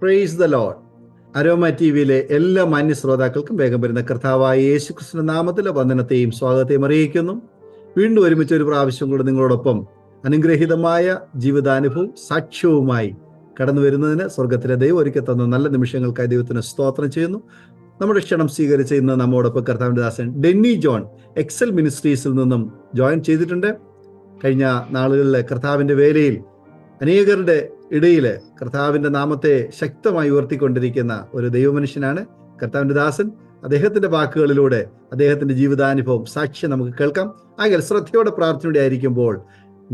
Praise the Lord. Aroma T വിയിലെ എല്ലാ മാന്യ ശ്രോതാക്കൾക്കും വേഗം വരുന്ന കർത്താവായ യേശുക്രിസ്തുവിന്റെ നാമത്തിലെ വന്ദനത്തെയും സ്വാഗതത്തെയും അറിയിക്കുന്നു. വീണ്ടും ഒരുമിച്ച് ഒരു പ്രാവശ്യം കൂടെ നിങ്ങളോടൊപ്പം അനുഗ്രഹീതമായ ജീവിതാനുഭവവും സാക്ഷ്യവുമായി കടന്നു വരുന്നതിന് സ്വർഗത്തിലെ ദൈവം ഒരുക്കി തന്ന നല്ല നിമിഷങ്ങൾക്കായി ദൈവത്തിന് സ്തോത്രം ചെയ്യുന്നു. നമ്മുടെ ക്ഷണം സ്വീകരിച്ച് ഇന്ന് നമ്മോടൊപ്പം കർത്താവിന്റെ ദാസൻ ഡെന്നി ജോൺ എക്സൽ മിനിസ്ട്രീസിൽ നിന്നും ജോയിൻ ചെയ്തിട്ടുണ്ട്. കഴിഞ്ഞ നാളുകളിലെ കർത്താവിന്റെ വേലയിൽ അനേകരുടെ ഇടയിൽ കർത്താവിന്റെ നാമത്തെ ശക്തമായി ഉയർത്തിക്കൊണ്ടിരിക്കുന്ന ഒരു ദൈവമനുഷ്യനാണ് കർത്താവിന്റെ ദാസൻ. അദ്ദേഹത്തിന്റെ വാക്കുകളിലൂടെ അദ്ദേഹത്തിന്റെ ജീവിതാനുഭവം സാക്ഷ്യം നമുക്ക് കേൾക്കാം. ആകെ ശ്രദ്ധയോടെ പ്രാർത്ഥനയോടെ ആയിരിക്കുമ്പോൾ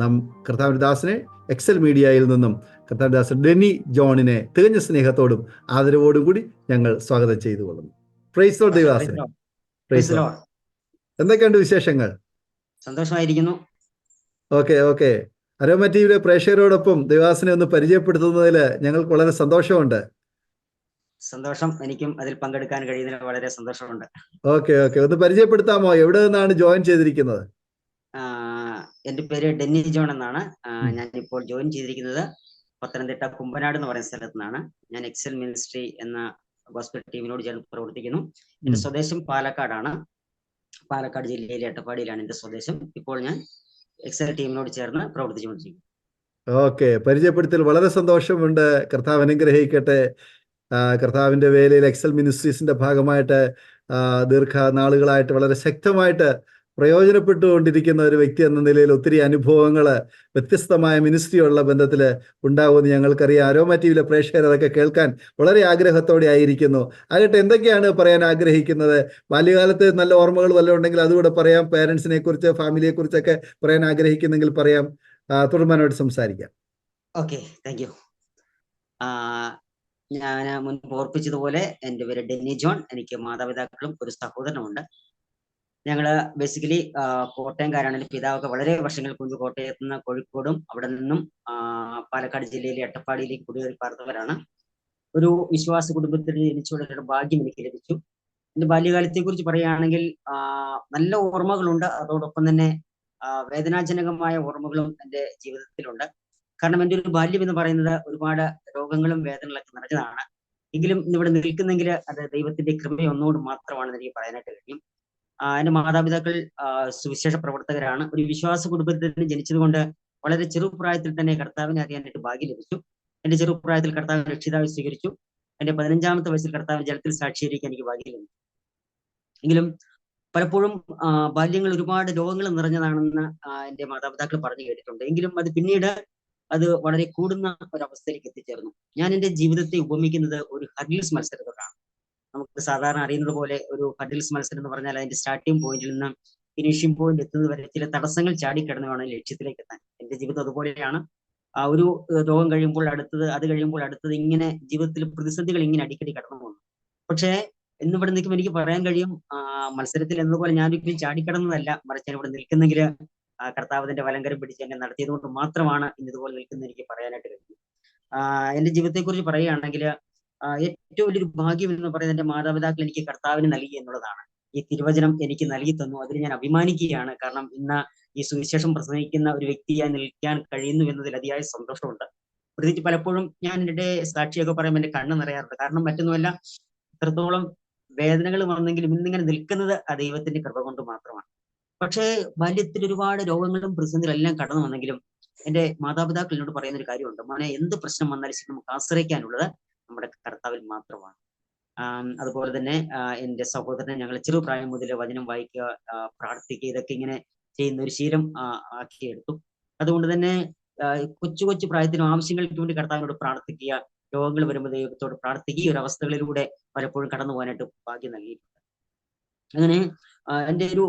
നാം കർത്താവിന്റെ ദാസനെ എക്സൽ മീഡിയയിൽ നിന്നും കർത്താവിന്റെ ദാസൻ ഡെന്നി ജോണിനെ തികഞ്ഞ സ്നേഹത്തോടും ആദരവോടും കൂടി ഞങ്ങൾ സ്വാഗതം ചെയ്തു കൊള്ളുന്നു. പ്രൈസ് ലോർഡ് ദൈവദാസനെ. Praise lord. എന്തൊക്കെയുണ്ട് വിശേഷങ്ങൾ? സന്തോഷമായിരിക്കുന്നു. ഓക്കെ. അരോമ ടിവിയിലെ പ്രേക്ഷകരോടൊപ്പം ദൈവദാസനെ ഒന്ന് പരിചയപ്പെടുത്തുന്നതിൽ ഞങ്ങൾക്ക് വളരെ സന്തോഷമുണ്ട്. സന്തോഷം. എനിക്കും അതിൽ പങ്കെടുക്കാൻ കഴിയുന്നതിൽ വളരെ സന്തോഷമുണ്ട്. ഓക്കെ. ഒന്ന് പരിചയപ്പെടുത്താമോ? എവിടെ നിന്നാണ് ജോയിൻ ചെയ്തിരിക്കുന്നത്? എന്റെ പേര് ഡെന്നി ജോൺ എന്നാണ്. ഞാൻ ഇപ്പോൾ ജോയിൻ ചെയ്തിരിക്കുന്നത് പത്തനംതിട്ട കുമ്പനാട് എന്ന് പറയുന്ന സ്ഥലത്ത് നിന്നാണ്. ഞാൻ എക്സൽ മിനിസ്ട്രി എന്ന ഗോസ്പൽ ടീമിനോട് ചേർന്ന് പ്രവർത്തിക്കുന്നു. എന്റെ സ്വദേശം പാലക്കാടാണ്. പാലക്കാട് ജില്ലയിലെ അട്ടപ്പാടിയിലാണ് എന്റെ സ്വദേശം. ഇപ്പോൾ ഞാൻ എക്സൽ ടീമിനോട് ചേർന്ന് പ്രവർത്തിച്ചുകൊണ്ടിരിക്കുന്നു. ഓക്കെ, പരിചയപ്പെടുത്തൽ വളരെ സന്തോഷമുണ്ട്. കർത്താവ് അനുഗ്രഹിക്കട്ടെ. കർത്താവിന്റെ വേലയിൽ എക്സൽ മിനിസ്ട്രീസിന്റെ ഭാഗമായിട്ട് ദീർഘനാളുകളായിട്ട് വളരെ ശക്തമായിട്ട് പ്രയോജനപ്പെട്ടുകൊണ്ടിരിക്കുന്ന ഒരു വ്യക്തി എന്ന നിലയിൽ ഒത്തിരി അനുഭവങ്ങൾ വ്യത്യസ്തമായ മിനിസ്ട്രിയുള്ള ബന്ധത്തിൽ ഉണ്ടാകുമെന്ന് ഞങ്ങൾക്കറിയാം. അരോമ ടിവിയിലെ പ്രേക്ഷകർ അതൊക്കെ കേൾക്കാൻ വളരെ ആഗ്രഹത്തോടെ ആയിരിക്കുന്നു. ആകട്ടെ, എന്തൊക്കെയാണ് പറയാൻ ആഗ്രഹിക്കുന്നത്? ബാല്യകാലത്ത് നല്ല ഓർമ്മകൾ വല്ലതും ഉണ്ടെങ്കിൽ അതുകൂടെ പറയാം. പേരൻസിനെ കുറിച്ച്, ഫാമിലിയെ കുറിച്ചൊക്കെ പറയാൻ ആഗ്രഹിക്കുന്നെങ്കിൽ പറയാം. തുടർമാനോട് സംസാരിക്കാം. Okay, thank you. ഞാൻ മുൻപ് ഓർപ്പിച്ചതുപോലെ എൻ്റെ പേര് ഡെന്നി ജോൺ. എനിക്ക് മാതാപിതാക്കളും ഒരു സഹോദരനുമുണ്ട്. ഞങ്ങള് ബേസിക്കലി കോട്ടയംകാരാണ്. എൻ്റെ പിതാവൊക്കെ വളരെ വർഷങ്ങൾക്ക് മുമ്പ് കോട്ടയത്ത് നിന്ന് കോഴിക്കോടും അവിടെ നിന്നും പാലക്കാട് ജില്ലയിലെ അട്ടപ്പാടിയിലേക്ക് കുടിയേറി പാർത്തവരാണ്. ഒരു വിശ്വാസ കുടുംബത്തിൽ ജനിച്ചുകൊണ്ടൊരു ഭാഗ്യം എനിക്ക് ലഭിച്ചു. എൻ്റെ ബാല്യകാലത്തെ കുറിച്ച് പറയുകയാണെങ്കിൽ നല്ല ഓർമ്മകളുണ്ട്. അതോടൊപ്പം തന്നെ വേദനാജനകമായ ഓർമ്മകളും എൻ്റെ ജീവിതത്തിലുണ്ട്. കാരണം എൻ്റെ ഒരു ബാല്യം എന്ന് പറയുന്നത് ഒരുപാട് രോഗങ്ങളും വേദനകളൊക്കെ നിറഞ്ഞതാണ്. എങ്കിലും ഇന്നിവിടെ നിൽക്കുന്നെങ്കിൽ അത് ദൈവത്തിന്റെ കൃപയൊന്നുകൊണ്ട് മാത്രമാണെന്ന് എനിക്ക് പറയാനായിട്ട് കഴിയും. എൻ്റെ മാതാപിതാക്കൾ സുവിശേഷ പ്രവർത്തകരാണ്. ഒരു വിശ്വാസ കുടുംബത്തിൽ ജനിച്ചത് കൊണ്ട് വളരെ ചെറുപ്രായത്തിൽ തന്നെ കർത്താവിനെ അറിയാനായിട്ട് ഭാഗ്യം ലഭിച്ചു. എൻ്റെ ചെറുപ്രായത്തിൽ കർത്താവിനെ രക്ഷിതാവായി സ്വീകരിച്ചു. എൻ്റെ 15ാമത്തെ വയസ്സിൽ കർത്താവിന് ജലത്തിൽ സാക്ഷീകരിക്കാൻ എനിക്ക് ഭാഗ്യം ലഭിച്ചു. എങ്കിലും പലപ്പോഴും ബാല്യങ്ങൾ ഒരുപാട് രോഗങ്ങൾ നിറഞ്ഞതാണെന്ന് എൻ്റെ മാതാപിതാക്കൾ പറഞ്ഞു കേട്ടിട്ടുണ്ട്. എങ്കിലും അത് പിന്നീട് അത് വളരെ കൂടുന്ന ഒരവസ്ഥയിലേക്ക് എത്തിച്ചേർന്നു. ഞാൻ എൻ്റെ ജീവിതത്തെ ഉപമിക്കുന്നത് ഒരു ഹഡിൽസ് മത്സരത്തോടാണ്. നമുക്ക് സാധാരണ അറിയുന്നത് പോലെ ഒരു ഹഡിൽസ് മത്സരം എന്ന് പറഞ്ഞാൽ അതിന്റെ സ്റ്റാർട്ടിംഗ് പോയിന്റിൽ നിന്ന് ഫിനിഷിംഗ് പോയിന്റ് എത്തുന്നത് വരെ ചില തടസ്സങ്ങൾ ചാടിക്കിടന്ന് വേണം ലക്ഷ്യത്തിലേക്ക് എത്താൻ. എൻ്റെ ജീവിതം അതുപോലെയാണ്. ഒരു രോഗം കഴിയുമ്പോൾ അടുത്തത്, അത് കഴിയുമ്പോൾ അടുത്തത്, ഇങ്ങനെ ജീവിതത്തിൽ പ്രതിസന്ധികൾ ഇങ്ങനെ അടിക്കടി കടന്നു പോകുന്നു. പക്ഷേ എന്നിവിടെ നിൽക്കുമ്പോൾ എനിക്ക് പറയാൻ കഴിയും, മത്സരത്തിൽ എന്നതുപോലെ ഞാനൊരിക്കലും ചാടിക്കടന്നതല്ല, മറിച്ച് ഞാൻ ഇവിടെ നിൽക്കുന്നെങ്കിൽ കർത്താവിന്റെ വലങ്കരം പിടിച്ച് എന്നെ നടത്തിയത് കൊണ്ട് മാത്രമാണ് ഇന്നിതുപോലെ നിൽക്കുന്നത് എനിക്ക് പറയാനായിട്ട് കഴിയും. എൻ്റെ ജീവിതത്തെക്കുറിച്ച് പറയുകയാണെങ്കിൽ ഏറ്റവും വലിയൊരു ഭാഗ്യം എന്ന് പറയുന്നത് എൻ്റെ മാതാപിതാക്കൾ എനിക്ക് കർത്താവിന് നൽകി എന്നുള്ളതാണ്. ഈ തിരുവചനം എനിക്ക് നൽകി തന്നു. അതിൽ ഞാൻ അഭിമാനിക്കുകയാണ്. കാരണം ഇന്ന് ഈ സുവിശേഷം പ്രസംഗിക്കുന്ന ഒരു വ്യക്തിയായി നിൽക്കാൻ കഴിയുന്നു എന്നതിൽ അതിയായ സന്തോഷമുണ്ട്. പ്രത്യേകിച്ച് പലപ്പോഴും ഞാൻ എൻ്റെ സാക്ഷിയൊക്കെ പറയുമ്പോൾ എൻ്റെ കണ്ണ് നിറയാറുണ്ട്. കാരണം മറ്റൊന്നുമല്ല, എത്രത്തോളം വേദനകൾ വന്നെങ്കിലും ഇന്നിങ്ങനെ നിൽക്കുന്നത് ആ ദൈവത്തിന്റെ കൃപ കൊണ്ട് മാത്രമാണ്. പക്ഷേ ബാല്യത്തിൽ ഒരുപാട് രോഗങ്ങളും പ്രതിസന്ധികളും എല്ലാം കടന്നു വന്നെങ്കിലും എൻ്റെ മാതാപിതാക്കൾ എന്നോട് പറയുന്ന ഒരു കാര്യമുണ്ട്: മോനെ, എന്ത് പ്രശ്നം വന്നാലും നമുക്ക് ആശ്രയിക്കാനുള്ളത് നമ്മുടെ കർത്താവിൽ മാത്രമാണ്. അതുപോലെ തന്നെ എൻ്റെ സഹോദരനെ ഞങ്ങൾ ചെറുപ്രായം മുതൽ വചനം വായിക്കുക, പ്രാർത്ഥിക്കുക, ഇതൊക്കെ ഇങ്ങനെ ചെയ്യുന്ന ഒരു ശീലം ആക്കിയെടുത്തു. അതുകൊണ്ട് തന്നെ കൊച്ചു കൊച്ചു പ്രായത്തിനും ആവശ്യങ്ങൾക്ക് വേണ്ടി കർത്താവിനോട് പ്രാർത്ഥിക്കുക, രോഗങ്ങൾ വരുമ്പോൾ ദൈവത്തോട് പ്രാർത്ഥിക്കുക, ഈ ഒരു അവസ്ഥകളിലൂടെ പലപ്പോഴും കടന്നു പോകാനായിട്ട് ഭാഗ്യം നൽകിയിട്ടുണ്ട്. അങ്ങനെ എൻ്റെ ഒരു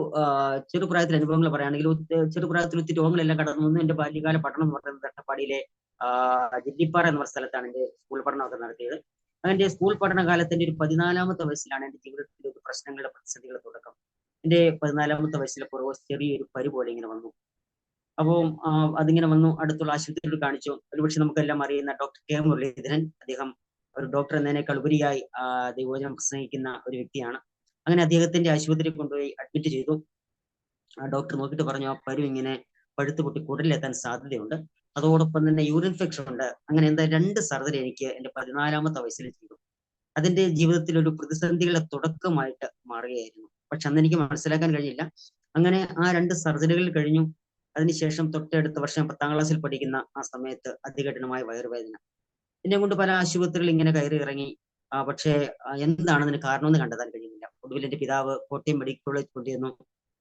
ചെറുപ്രായത്തിലെ അനുഭവങ്ങൾ പറയുകയാണെങ്കിൽ ചെറുപ്രായത്തിൽ ഒത്തിരി രോഗങ്ങളെല്ലാം കടന്നു വന്നു. എൻ്റെ ബാല്യകാല പഠനം എന്ന് പറയുന്നത് അട്ടപ്പാടിയിലെ ജില്ലിപ്പാറ എന്ന സ്ഥലത്താണ് എൻ്റെ സ്കൂൾ പഠനമൊക്കെ നടത്തിയത്. എൻ്റെ സ്കൂൾ പഠനകാലത്ത് എൻ്റെ ഒരു 14ാമത്തെ വയസ്സിലാണ് എൻ്റെ ജീവിതത്തിലെ പ്രശ്നങ്ങളുടെ പ്രതിസന്ധികളുടെ തുടക്കം. എൻ്റെ 14-ാമത്തെ വയസ്സിലെ പുറകോസ് ചെറിയൊരു പരു പോലെ ഇങ്ങനെ വന്നു. അപ്പോൾ അതിങ്ങനെ വന്നു, അടുത്തുള്ള ആശുപത്രിയിൽ കാണിച്ചു. ഒരുപക്ഷെ നമുക്കെല്ലാം അറിയുന്ന ഡോക്ടർ കെ മുരളീധരൻ, അദ്ദേഹം ഒരു ഡോക്ടർ എന്നതിനേക്കാൾ ഉപരിയായി ദൈവവചനം പ്രസംഗിക്കുന്ന ഒരു വ്യക്തിയാണ്. അങ്ങനെ അദ്ദേഹത്തിന്റെ ആശുപത്രിയിൽ കൊണ്ടുപോയി അഡ്മിറ്റ് ചെയ്തു. ഡോക്ടർ നോക്കിയിട്ട് പറഞ്ഞു, ആ പരു ഇങ്ങനെ പഴുത്ത് പൊട്ടി കുടലിലെത്താൻ സാധ്യതയുണ്ട്, അതോടൊപ്പം തന്നെ യൂറിൻ ഇൻഫെക്ഷൻ ഉണ്ട്. അങ്ങനെ എന്താ 2 സർജറി എനിക്ക് എൻ്റെ 14-ാമത്തെ വയസ്സിൽ ചെയ്തു. അതിന്റെ ജീവിതത്തിൽ ഒരു പ്രതിസന്ധികളുടെ തുടക്കമായിട്ട് മാറുകയായിരുന്നു. പക്ഷെ അന്ന് എനിക്ക് മനസ്സിലാക്കാൻ കഴിഞ്ഞില്ല. അങ്ങനെ ആ 2 സർജറികൾ കഴിഞ്ഞു. അതിനുശേഷം തൊട്ടടുത്ത വർഷം 10-ാം ക്ലാസ്സിൽ പഠിക്കുന്ന ആ സമയത്ത് അതികഠിനമായ വയറുവേദന. എന്നെ കൊണ്ട് പല ആശുപത്രികളിൽ ഇങ്ങനെ കയറി ഇറങ്ങി. പക്ഷേ എന്താണ് അതിന് കാരണമെന്ന് കണ്ടെത്താൻ കഴിയുന്നില്ല. ഒടുവിൽ എൻ്റെ പിതാവ് കോട്ടയം മെഡിക്കൽ കോളേജ് കൊണ്ടുവന്നു.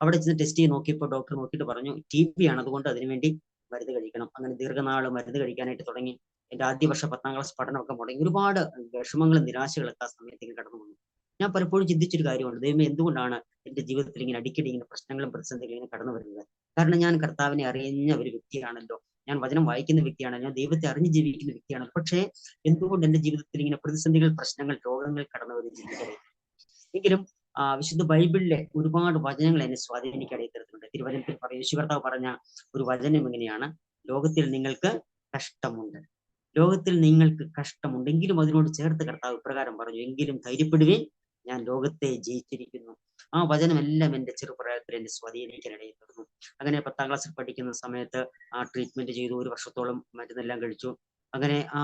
അവിടെ ചെന്ന് ടെസ്റ്റ് ചെയ്ത് നോക്കിയപ്പോൾ ഡോക്ടർ നോക്കിയിട്ട് പറഞ്ഞു, TB ആണ്, അതുകൊണ്ട് അതിനുവേണ്ടി മരുന്ന് കഴിക്കണം. അങ്ങനെ ദീർഘനാൾ മരുന്ന് കഴിക്കാനായിട്ട് തുടങ്ങി. എൻ്റെ ആദ്യ വർഷം 10-ാം ക്ലാസ് പഠനമൊക്കെ മുടങ്ങി. ഒരുപാട് വിഷമങ്ങളും നിരാശകളൊക്കെ ആ സമയത്തേക്ക് കടന്നു വന്നു. ഞാൻ പലപ്പോഴും ചിന്തിച്ചൊരു കാര്യമുണ്ട്, ദൈവമേ എന്തുകൊണ്ടാണ് എൻ്റെ ജീവിതത്തിൽ ഇങ്ങനെ അടിക്കടി ഇങ്ങനെ പ്രശ്നങ്ങളും പ്രതിസന്ധികളും ഇങ്ങനെ കടന്നു വരുന്നത്? കാരണം ഞാൻ കർത്താവിനെ അറിയുന്ന ഒരു വ്യക്തിയാണല്ലോ, ഞാൻ വചനം വായിക്കുന്ന വ്യക്തിയാണല്ലോ, ഞാൻ ദൈവത്തെ അറിഞ്ഞ് ജീവിക്കുന്ന വ്യക്തിയാണല്ലോ. പക്ഷേ എന്തുകൊണ്ട് എൻ്റെ ജീവിതത്തിൽ ഇങ്ങനെ പ്രതിസന്ധികൾ, പ്രശ്നങ്ങൾ, രോഗങ്ങൾ കടന്നു വരുന്നു? എങ്കിലും വിശുദ്ധ ബൈബിളിലെ ഒരുപാട് വചനങ്ങൾ എന്നെ സ്വാധീനിക്കാനായി തീർത്തിട്ടുണ്ട്. തിരുവചനത്തിൽ യേശു കർത്താവ് പറഞ്ഞ ഒരു വചനം എങ്ങനെയാണ്? ലോകത്തിൽ നിങ്ങൾക്ക് കഷ്ടമുണ്ട്, ലോകത്തിൽ നിങ്ങൾക്ക് കഷ്ടമുണ്ടെങ്കിലും അതിനോട് ചേർത്ത് കർത്താവ് ഇപ്രകാരം പറഞ്ഞു, എങ്കിലും ധൈര്യപ്പെടുവേൻ, ഞാൻ ലോകത്തെ ജയിച്ചിരിക്കുന്നു. ആ വചനമെല്ലാം എൻ്റെ ചെറുപ്രായത്തിൽ എന്നെ സ്വാധീനിക്കാനിടയിൽ തീർന്നു. അങ്ങനെ 10-ാം ക്ലാസ്സിൽ പഠിക്കുന്ന സമയത്ത് ട്രീറ്റ്മെന്റ് ചെയ്തു. 1 വർഷത്തോളം മരുന്നെല്ലാം കഴിച്ചു. അങ്ങനെ ആ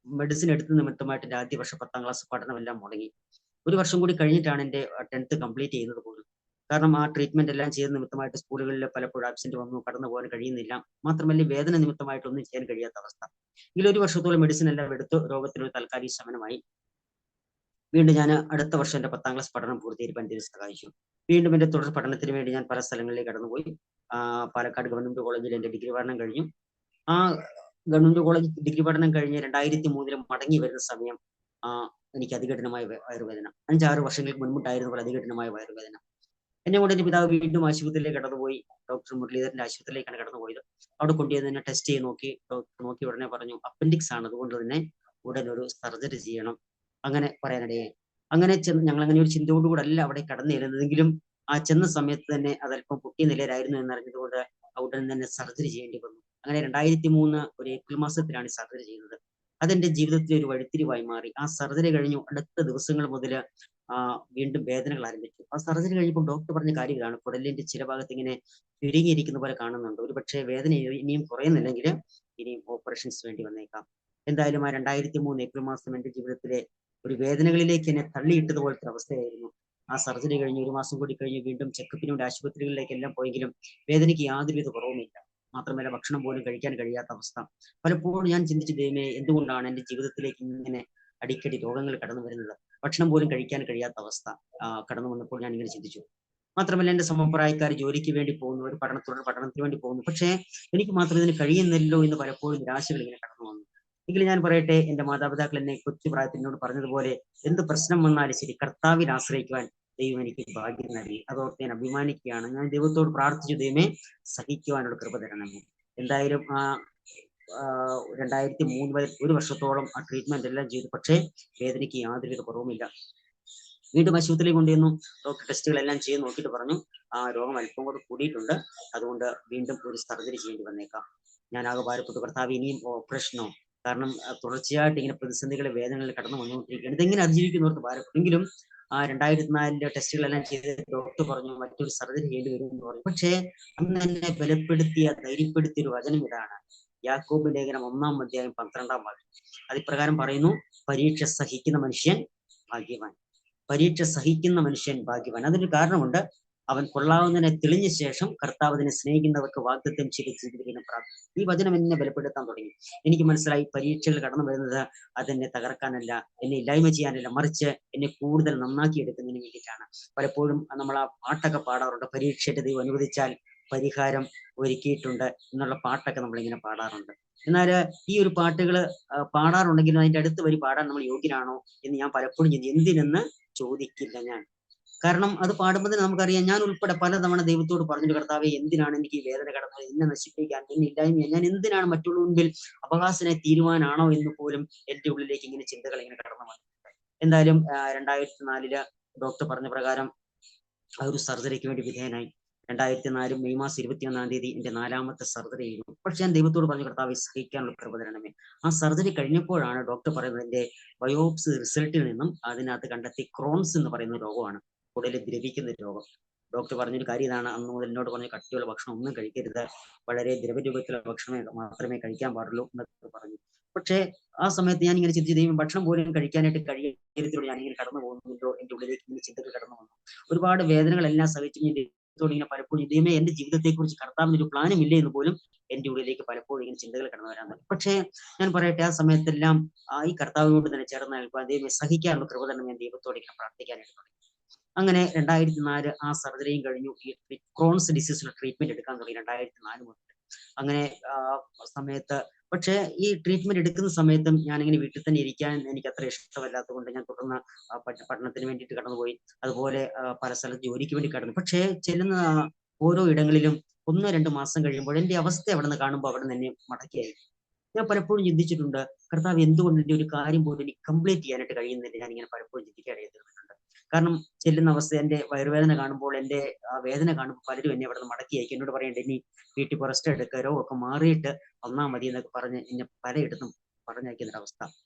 മെഡിസിൻ എടുത്ത നിമിത്തമായിട്ട് എൻ്റെ ആദ്യ വർഷം 10-ാം ക്ലാസ് പഠനമെല്ലാം മുടങ്ങി. 1 വർഷം കൂടി കഴിഞ്ഞിട്ടാണ് എൻ്റെ 10th കംപ്ലീറ്റ് ചെയ്യുന്നത് പോലും. കാരണം ആ ട്രീറ്റ്മെന്റ് എല്ലാം ചെയ്ത നിമിത്തമായിട്ട് സ്കൂളുകളിൽ പലപ്പോഴും ആബ്സെന്റ് വന്നു, കടന്നു പോകാൻ കഴിയുന്നില്ല. മാത്രമല്ല വേദന നിമിത്തമായിട്ട് ഒന്നും ചെയ്യാൻ കഴിയാത്ത അവസ്ഥ. ഇതിൽ 1 വർഷത്തോളം മെഡിസിൻ എല്ലാം എടുത്തു. രോഗത്തിനൊരു താൽക്കാലിക ശമനമായി. വീണ്ടും ഞാൻ അടുത്ത വർഷം എൻ്റെ 10-ാം ക്ലാസ് പഠനം പൂർത്തീകരിക്കാൻ ദൈവം സഹായിച്ചു. വീണ്ടും എൻ്റെ തുടർ പഠനത്തിന് വേണ്ടി ഞാൻ പല സ്ഥലങ്ങളിലേക്ക് കടന്നുപോയി. പാലക്കാട് ഗവൺമെന്റ് കോളേജിൽ എൻ്റെ ഡിഗ്രി പഠനം കഴിഞ്ഞു. ആ ഗവൺമെന്റ് കോളേജ് ഡിഗ്രി പഠനം കഴിഞ്ഞ് 2003 മടങ്ങി വരുന്ന സമയം എനിക്ക് അതികഠിനമായ വയറുവേദന. 5-6 വർഷങ്ങൾക്ക് മുൻപുണ്ടായിരുന്ന പോലെ അതികഠിനമായ വയറുവേദന. എന്നെ കൊണ്ട് എൻ്റെ പിതാവ് വീണ്ടും ആശുപത്രിയിലേക്ക് കടന്നുപോയി. ഡോക്ടർ മുരളീധരന്റെ ആശുപത്രിയിലേക്കാണ് കടന്നുപോയത്. അവിടെ കൊണ്ടുപോയി തന്നെ ടെസ്റ്റ് ചെയ്ത് നോക്കി. ഡോക്ടർ നോക്കി ഉടനെ പറഞ്ഞു, അപ്പൻഡിക്സ് ആണ്, അതുകൊണ്ട് തന്നെ ഉടൻ ഒരു സർജറി ചെയ്യണം. അങ്ങനെ പറയാനിടയായി. അങ്ങനെ ഞങ്ങൾ അങ്ങനെ ഒരു ചിന്തയോടുകൂടെ അല്ല അവിടെ കടന്നു ചെല്ലുന്നതെങ്കിലും ആ ചെന്ന സമയത്ത് തന്നെ അതല്പം പൊട്ടിയ നിലയിലായിരുന്നു എന്നറിഞ്ഞതുകൊണ്ട് ഉടൻ തന്നെ സർജറി ചെയ്യേണ്ടി വന്നു. അങ്ങനെ 2003 ഒരു ഏപ്രിൽ മാസത്തിലാണ് സർജറി ചെയ്യുന്നത്. അതെന്റെ ജീവിതത്തിലെ ഒരു വഴിത്തിരിവായി മാറി. ആ സർജറി കഴിഞ്ഞു അടുത്ത ദിവസങ്ങൾ മുതൽ വീണ്ടും വേദനകൾ ആരംഭിച്ചു. ആ സർജറി കഴിഞ്ഞപ്പോൾ ഡോക്ടർ പറഞ്ഞ കാര്യം ഇതാണ്, കുടലിന്റെ ചില ഭാഗത്ത് ഇങ്ങനെ ചുരുങ്ങിയിരിക്കുന്ന പോലെ കാണുന്നുണ്ട്. ഒരു പക്ഷേ വേദന ഇനിയും കുറയുന്നില്ലെങ്കിൽ ഇനിയും ഓപ്പറേഷൻസ് വേണ്ടി വന്നേക്കാം. എന്തായാലും ആ 2003 ഏപ്രിൽ മാസം എന്റെ ജീവിതത്തിലെ ഒരു വേദനകളിലേക്ക് എന്നെ തള്ളിയിട്ടതുപോലത്തെ അവസ്ഥയായിരുന്നു. ആ സർജറി കഴിഞ്ഞ് 1 മാസം കൂടി കഴിഞ്ഞ് വീണ്ടും ചെക്കപ്പിന് വേണ്ടി ആശുപത്രികളിലേക്ക് എല്ലാം പോയെങ്കിലും വേദനയ്ക്ക് യാതൊരുവിധ കുറവുമില്ല. മാത്രമല്ല ഭക്ഷണം പോലും കഴിക്കാൻ കഴിയാത്ത അവസ്ഥ. പലപ്പോഴും ഞാൻ ചിന്തിച്ചു, ദൈവമേ എന്തുകൊണ്ടാണ് എൻ്റെ ജീവിതത്തിലേക്ക് ഇങ്ങനെ അടിക്കടി രോഗങ്ങൾ കടന്നു വരുന്നത്? ഭക്ഷണം പോലും കഴിക്കാൻ കഴിയാത്ത അവസ്ഥ കടന്നു വന്നപ്പോൾ ഞാൻ ഇങ്ങനെ ചിന്തിച്ചു. മാത്രമല്ല എൻ്റെ സമപ്രായക്കാർ ജോലിക്ക് വേണ്ടി പോകുന്നു, ഒരു പഠനത്തിന് വേണ്ടി പോകുന്നു. പക്ഷേ എനിക്ക് മാത്രം ഇതിന് കഴിയുന്നില്ലല്ലോ എന്ന് പലപ്പോഴും നിരാശകൾ ഇങ്ങനെ കടന്നു വന്നു. എങ്കിലും ഞാൻ പറയട്ടെ, എൻ്റെ മാതാപിതാക്കൾ എന്നെ കൊച്ചു പ്രായത്തിൽ എന്നോട് പറഞ്ഞതുപോലെ എന്ത് പ്രശ്നം വന്നാലും ശരി കർത്താവിൽ ആശ്രയിക്കുവാൻ ദൈവം എനിക്ക് ഭാഗ്യം നൽകി. അതോർത്ത് ഞാൻ അഭിമാനിക്കുകയാണ്. ഞാൻ ദൈവത്തോട് പ്രാർത്ഥിച്ചു, ദൈവമേ സഹിക്കുവാനുള്ള കൃപ തരണമേ. എന്തായാലും 2003 വരെ 1 വർഷത്തോളം ആ ട്രീറ്റ്മെന്റ് എല്ലാം ചെയ്തു. പക്ഷേ വേദനയ്ക്ക് യാതൊരുവിധ കുറവുമില്ല. വീണ്ടും ആശുപത്രിയിൽ കൊണ്ടുവന്നു. ഡോക്ടർ ടെസ്റ്റുകളെല്ലാം ചെയ്ത് നോക്കിയിട്ട് പറഞ്ഞു, ആ രോഗം അല്പം കൂടെ കൂടിയിട്ടുണ്ട്, അതുകൊണ്ട് വീണ്ടും ഒരു സർജറി ചെയ്യേണ്ടി വന്നേക്കാം. ഞാൻ ആകെ ഭാരപ്പെട്ടു, കർത്താവ് ഇനിയും ഓപ്പറേഷനോ? കാരണം തുടർച്ചയായിട്ട് ഇങ്ങനെ പ്രതിസന്ധികളെ വേദനകളിൽ കടന്നു വന്നുകൊണ്ടിരിക്കുകയാണ്. ഇതെങ്ങനെ അതിജീവിക്കുന്നവർക്ക് ഭാരപ്പെട്ടെങ്കിലും 2004 ടെസ്റ്റുകളെല്ലാം ചെയ്ത് ഡോക്ടർ പറഞ്ഞു മറ്റൊരു സർജറി ചെയ്യേണ്ടി വരും എന്ന് പറഞ്ഞു. പക്ഷേ അന്ന് എന്നെ ബലപ്പെടുത്തിയ, ധൈര്യപ്പെടുത്തിയ ഒരു വചനം ഇതാണ്, യാക്കോബ് ലേഖനം 1-ാം അധ്യായം 12-ാം വാക്യം. അതിപ്രകാരം പറയുന്നു, പരീക്ഷ സഹിക്കുന്ന മനുഷ്യൻ ഭാഗ്യവാൻ. പരീക്ഷ സഹിക്കുന്ന മനുഷ്യൻ ഭാഗ്യവാൻ. അതിനൊരു കാരണമുണ്ട്. അവൻ കൊള്ളാവുന്നതിനെ തെളിഞ്ഞ ശേഷം കർത്താവ് അതിനെ സ്നേഹിക്കുന്നവർക്ക് വാഗ്ദത്തം ചെയ്ത് ജീവിതം പ്രാർത്ഥിക്കും. ഈ വചനം എന്നെ ബലപ്പെടുത്താൻ തുടങ്ങി. എനിക്ക് മനസ്സിലായി, പരീക്ഷകൾ കടന്നു വരുന്നത് അതെന്നെ തകർക്കാനല്ല, എന്നെ ഇല്ലായ്മ ചെയ്യാനല്ല, മറിച്ച് എന്നെ കൂടുതൽ നന്നാക്കി എടുക്കുന്നതിന് വേണ്ടിയിട്ടാണ്. പലപ്പോഴും നമ്മൾ ആ പാട്ടൊക്കെ പാടാറുണ്ട്, പരീക്ഷയുടെ ദൈവം അനുവദിച്ചാൽ പരിഹാരം ഒരുക്കിയിട്ടുണ്ട് എന്നുള്ള പാട്ടൊക്കെ നമ്മളിങ്ങനെ പാടാറുണ്ട്. എന്നാൽ ഈ ഒരു പാട്ടുകൾ പാടാറുണ്ടെങ്കിലും അതിന്റെ അടുത്ത് വരി പാടാൻ നമ്മൾ യോഗ്യരാണോ എന്ന് ഞാൻ പലപ്പോഴും എന്തിനെന്ന് ചോദിക്കില്ല ഞാൻ. കാരണം അത് പാടുമ്പോൾ നമുക്കറിയാം, ഞാൻ ഉൾപ്പെടെ പലതവണ ദൈവത്തോട് പറഞ്ഞിട്ട്, കർത്താവേ എന്തിനാണ് എനിക്ക് ഈ വേദന കടന്നത്, എന്നെ നശിപ്പിക്കാൻ, എന്നെ ഇല്ലായ്മ, ഞാൻ എന്തിനാണ് മറ്റുള്ള മുൻപിൽ അപഹാസനായി തീരുവാനാണോ എന്ന് പോലും എന്റെ ഉള്ളിലേക്ക് ഇങ്ങനെ ചിന്തകൾ ഇങ്ങനെ കടന്നു വന്നിട്ടുണ്ട്. എന്തായാലും 2004 ഡോക്ടർ പറഞ്ഞ പ്രകാരം ആ ഒരു സർജറിക്ക് വേണ്ടി വിധേയനായി. 2004 മെയ് മാസം 21 എന്റെ 4ാമത്തെ സർജറി ആയിരുന്നു. പക്ഷെ ഞാൻ ദൈവത്തോട് പറഞ്ഞു, കർത്താവേ, സഹിക്കാനുള്ള കൃപ തരണമേ. ആ സർജറി കഴിഞ്ഞപ്പോഴാണ് ഡോക്ടർ പറയുന്നത് എന്റെ ബയോപ്സി റിസൾട്ടിൽ നിന്നും അതിനകത്ത് കണ്ടെത്തി ക്രോൺസ് എന്ന് പറയുന്ന രോഗമാണ്, കുടലിൽ ദ്രവിക്കുന്ന രോഗം. ഡോക്ടർ പറഞ്ഞൊരു കാര്യം ഇതാണ്, അന്ന് മുതൽ എന്നോട് പറഞ്ഞ കട്ടിയുള്ള ഭക്ഷണം ഒന്നും കഴിക്കരുത്, വളരെ ദ്രവരൂപത്തിലുള്ള ഭക്ഷണം മാത്രമേ കഴിക്കാൻ പാടുള്ളൂ എന്നൊക്കെ പറഞ്ഞു. പക്ഷേ ആ സമയത്ത് ഞാൻ ഇങ്ങനെ ചിന്തിച്ചു, ദൈവം ഭക്ഷണം പോലും കഴിക്കാനായിട്ട് കഴിയത്തിലൂടെ ഞാനിങ്ങനെ കടന്നു പോകുന്നുണ്ടോ, എന്റെ ഉള്ളിലേക്ക് ഇങ്ങനെ ചിന്തകൾ കടന്നു വന്നു. ഒരുപാട് വേദനകളെല്ലാം സഹിച്ചു ഞാൻ ദൈവത്തോട് ഇങ്ങനെ പലപ്പോഴും, ദൈവമേ, എന്റെ ജീവിതത്തെക്കുറിച്ച് കർത്താവിന് ഒരു പ്ലാനും ഇല്ലേ എന്ന് പോലും എന്റെ ഉള്ളിലേക്ക് പലപ്പോഴും ഇങ്ങനെ ചിന്തകൾ കടന്നു വരാൻ തുടങ്ങി. പക്ഷേ ഞാൻ പറയട്ടെ, ആ സമയത്തെല്ലാം ഈ കർത്താവിനോട് തന്നെ ചേർന്ന് നിൽക്കാൻ, ദൈവമേ സഹിക്കാനുള്ള കൃപ തന്നെ ഞാൻ ദൈവത്തോട് ഇങ്ങനെ പ്രാർത്ഥിക്കാനായിട്ട് തുടങ്ങി. അങ്ങനെ 2004 ആ സർജറിയും കഴിഞ്ഞു. ഈ ക്രോൺസ് ഡിസീസിനുള്ള ട്രീറ്റ്മെന്റ് എടുക്കാൻ തുടങ്ങി 2004 മുതൽ. അങ്ങനെ സമയത്ത് പക്ഷേ ഈ ട്രീറ്റ്മെന്റ് എടുക്കുന്ന സമയത്തും ഞാനിങ്ങനെ വീട്ടിൽ തന്നെ ഇരിക്കാൻ എനിക്ക് അത്ര ഇഷ്ടമല്ലാത്തത് കൊണ്ട് ഞാൻ തുടർന്ന് പഠനത്തിന് വേണ്ടിയിട്ട് കടന്നുപോയി. അതുപോലെ പല സ്ഥലത്ത് ജോലിക്ക് വേണ്ടി കടന്നു. പക്ഷേ ചെല്ലുന്ന ഓരോ ഇടങ്ങളിലും 1-2 മാസം കഴിയുമ്പോൾ എന്റെ അവസ്ഥ അവിടെ നിന്ന് കാണുമ്പോൾ അവിടെ നിന്ന് എന്നെ മടക്കിയായി. ഞാൻ പലപ്പോഴും ചിന്തിച്ചിട്ടുണ്ട്, കർത്താവ് എന്തുകൊണ്ട് എന്റെ ഒരു കാര്യം പോലും എനിക്ക് കംപ്ലീറ്റ് ചെയ്യാനായിട്ട് കഴിയുന്നില്ല. ഞാനിങ്ങനെ പലപ്പോഴും ചിന്തിക്കാനായിട്ട് തീർന്നിട്ടുണ്ട്. കാരണം ചെല്ലുന്ന അവസ്ഥ, എന്റെ വയറുവേദന കാണുമ്പോൾ, എന്റെ വേദന കാണുമ്പോൾ പലരും എന്നെ അവിടെ നിന്ന് മടക്കി അയക്കും. എന്നോട് പറയണ്ട, ഇനി വീട്ടിൽ റെസ്റ്റ് എടുക്കുക, രോഗമൊക്കെ മാറിയിട്ട് വന്നാൽ മതി എന്നൊക്കെ പറഞ്ഞ് എന്നെ പലയിടത്തും പറഞ്ഞയക്കുന്ന അവസ്ഥ.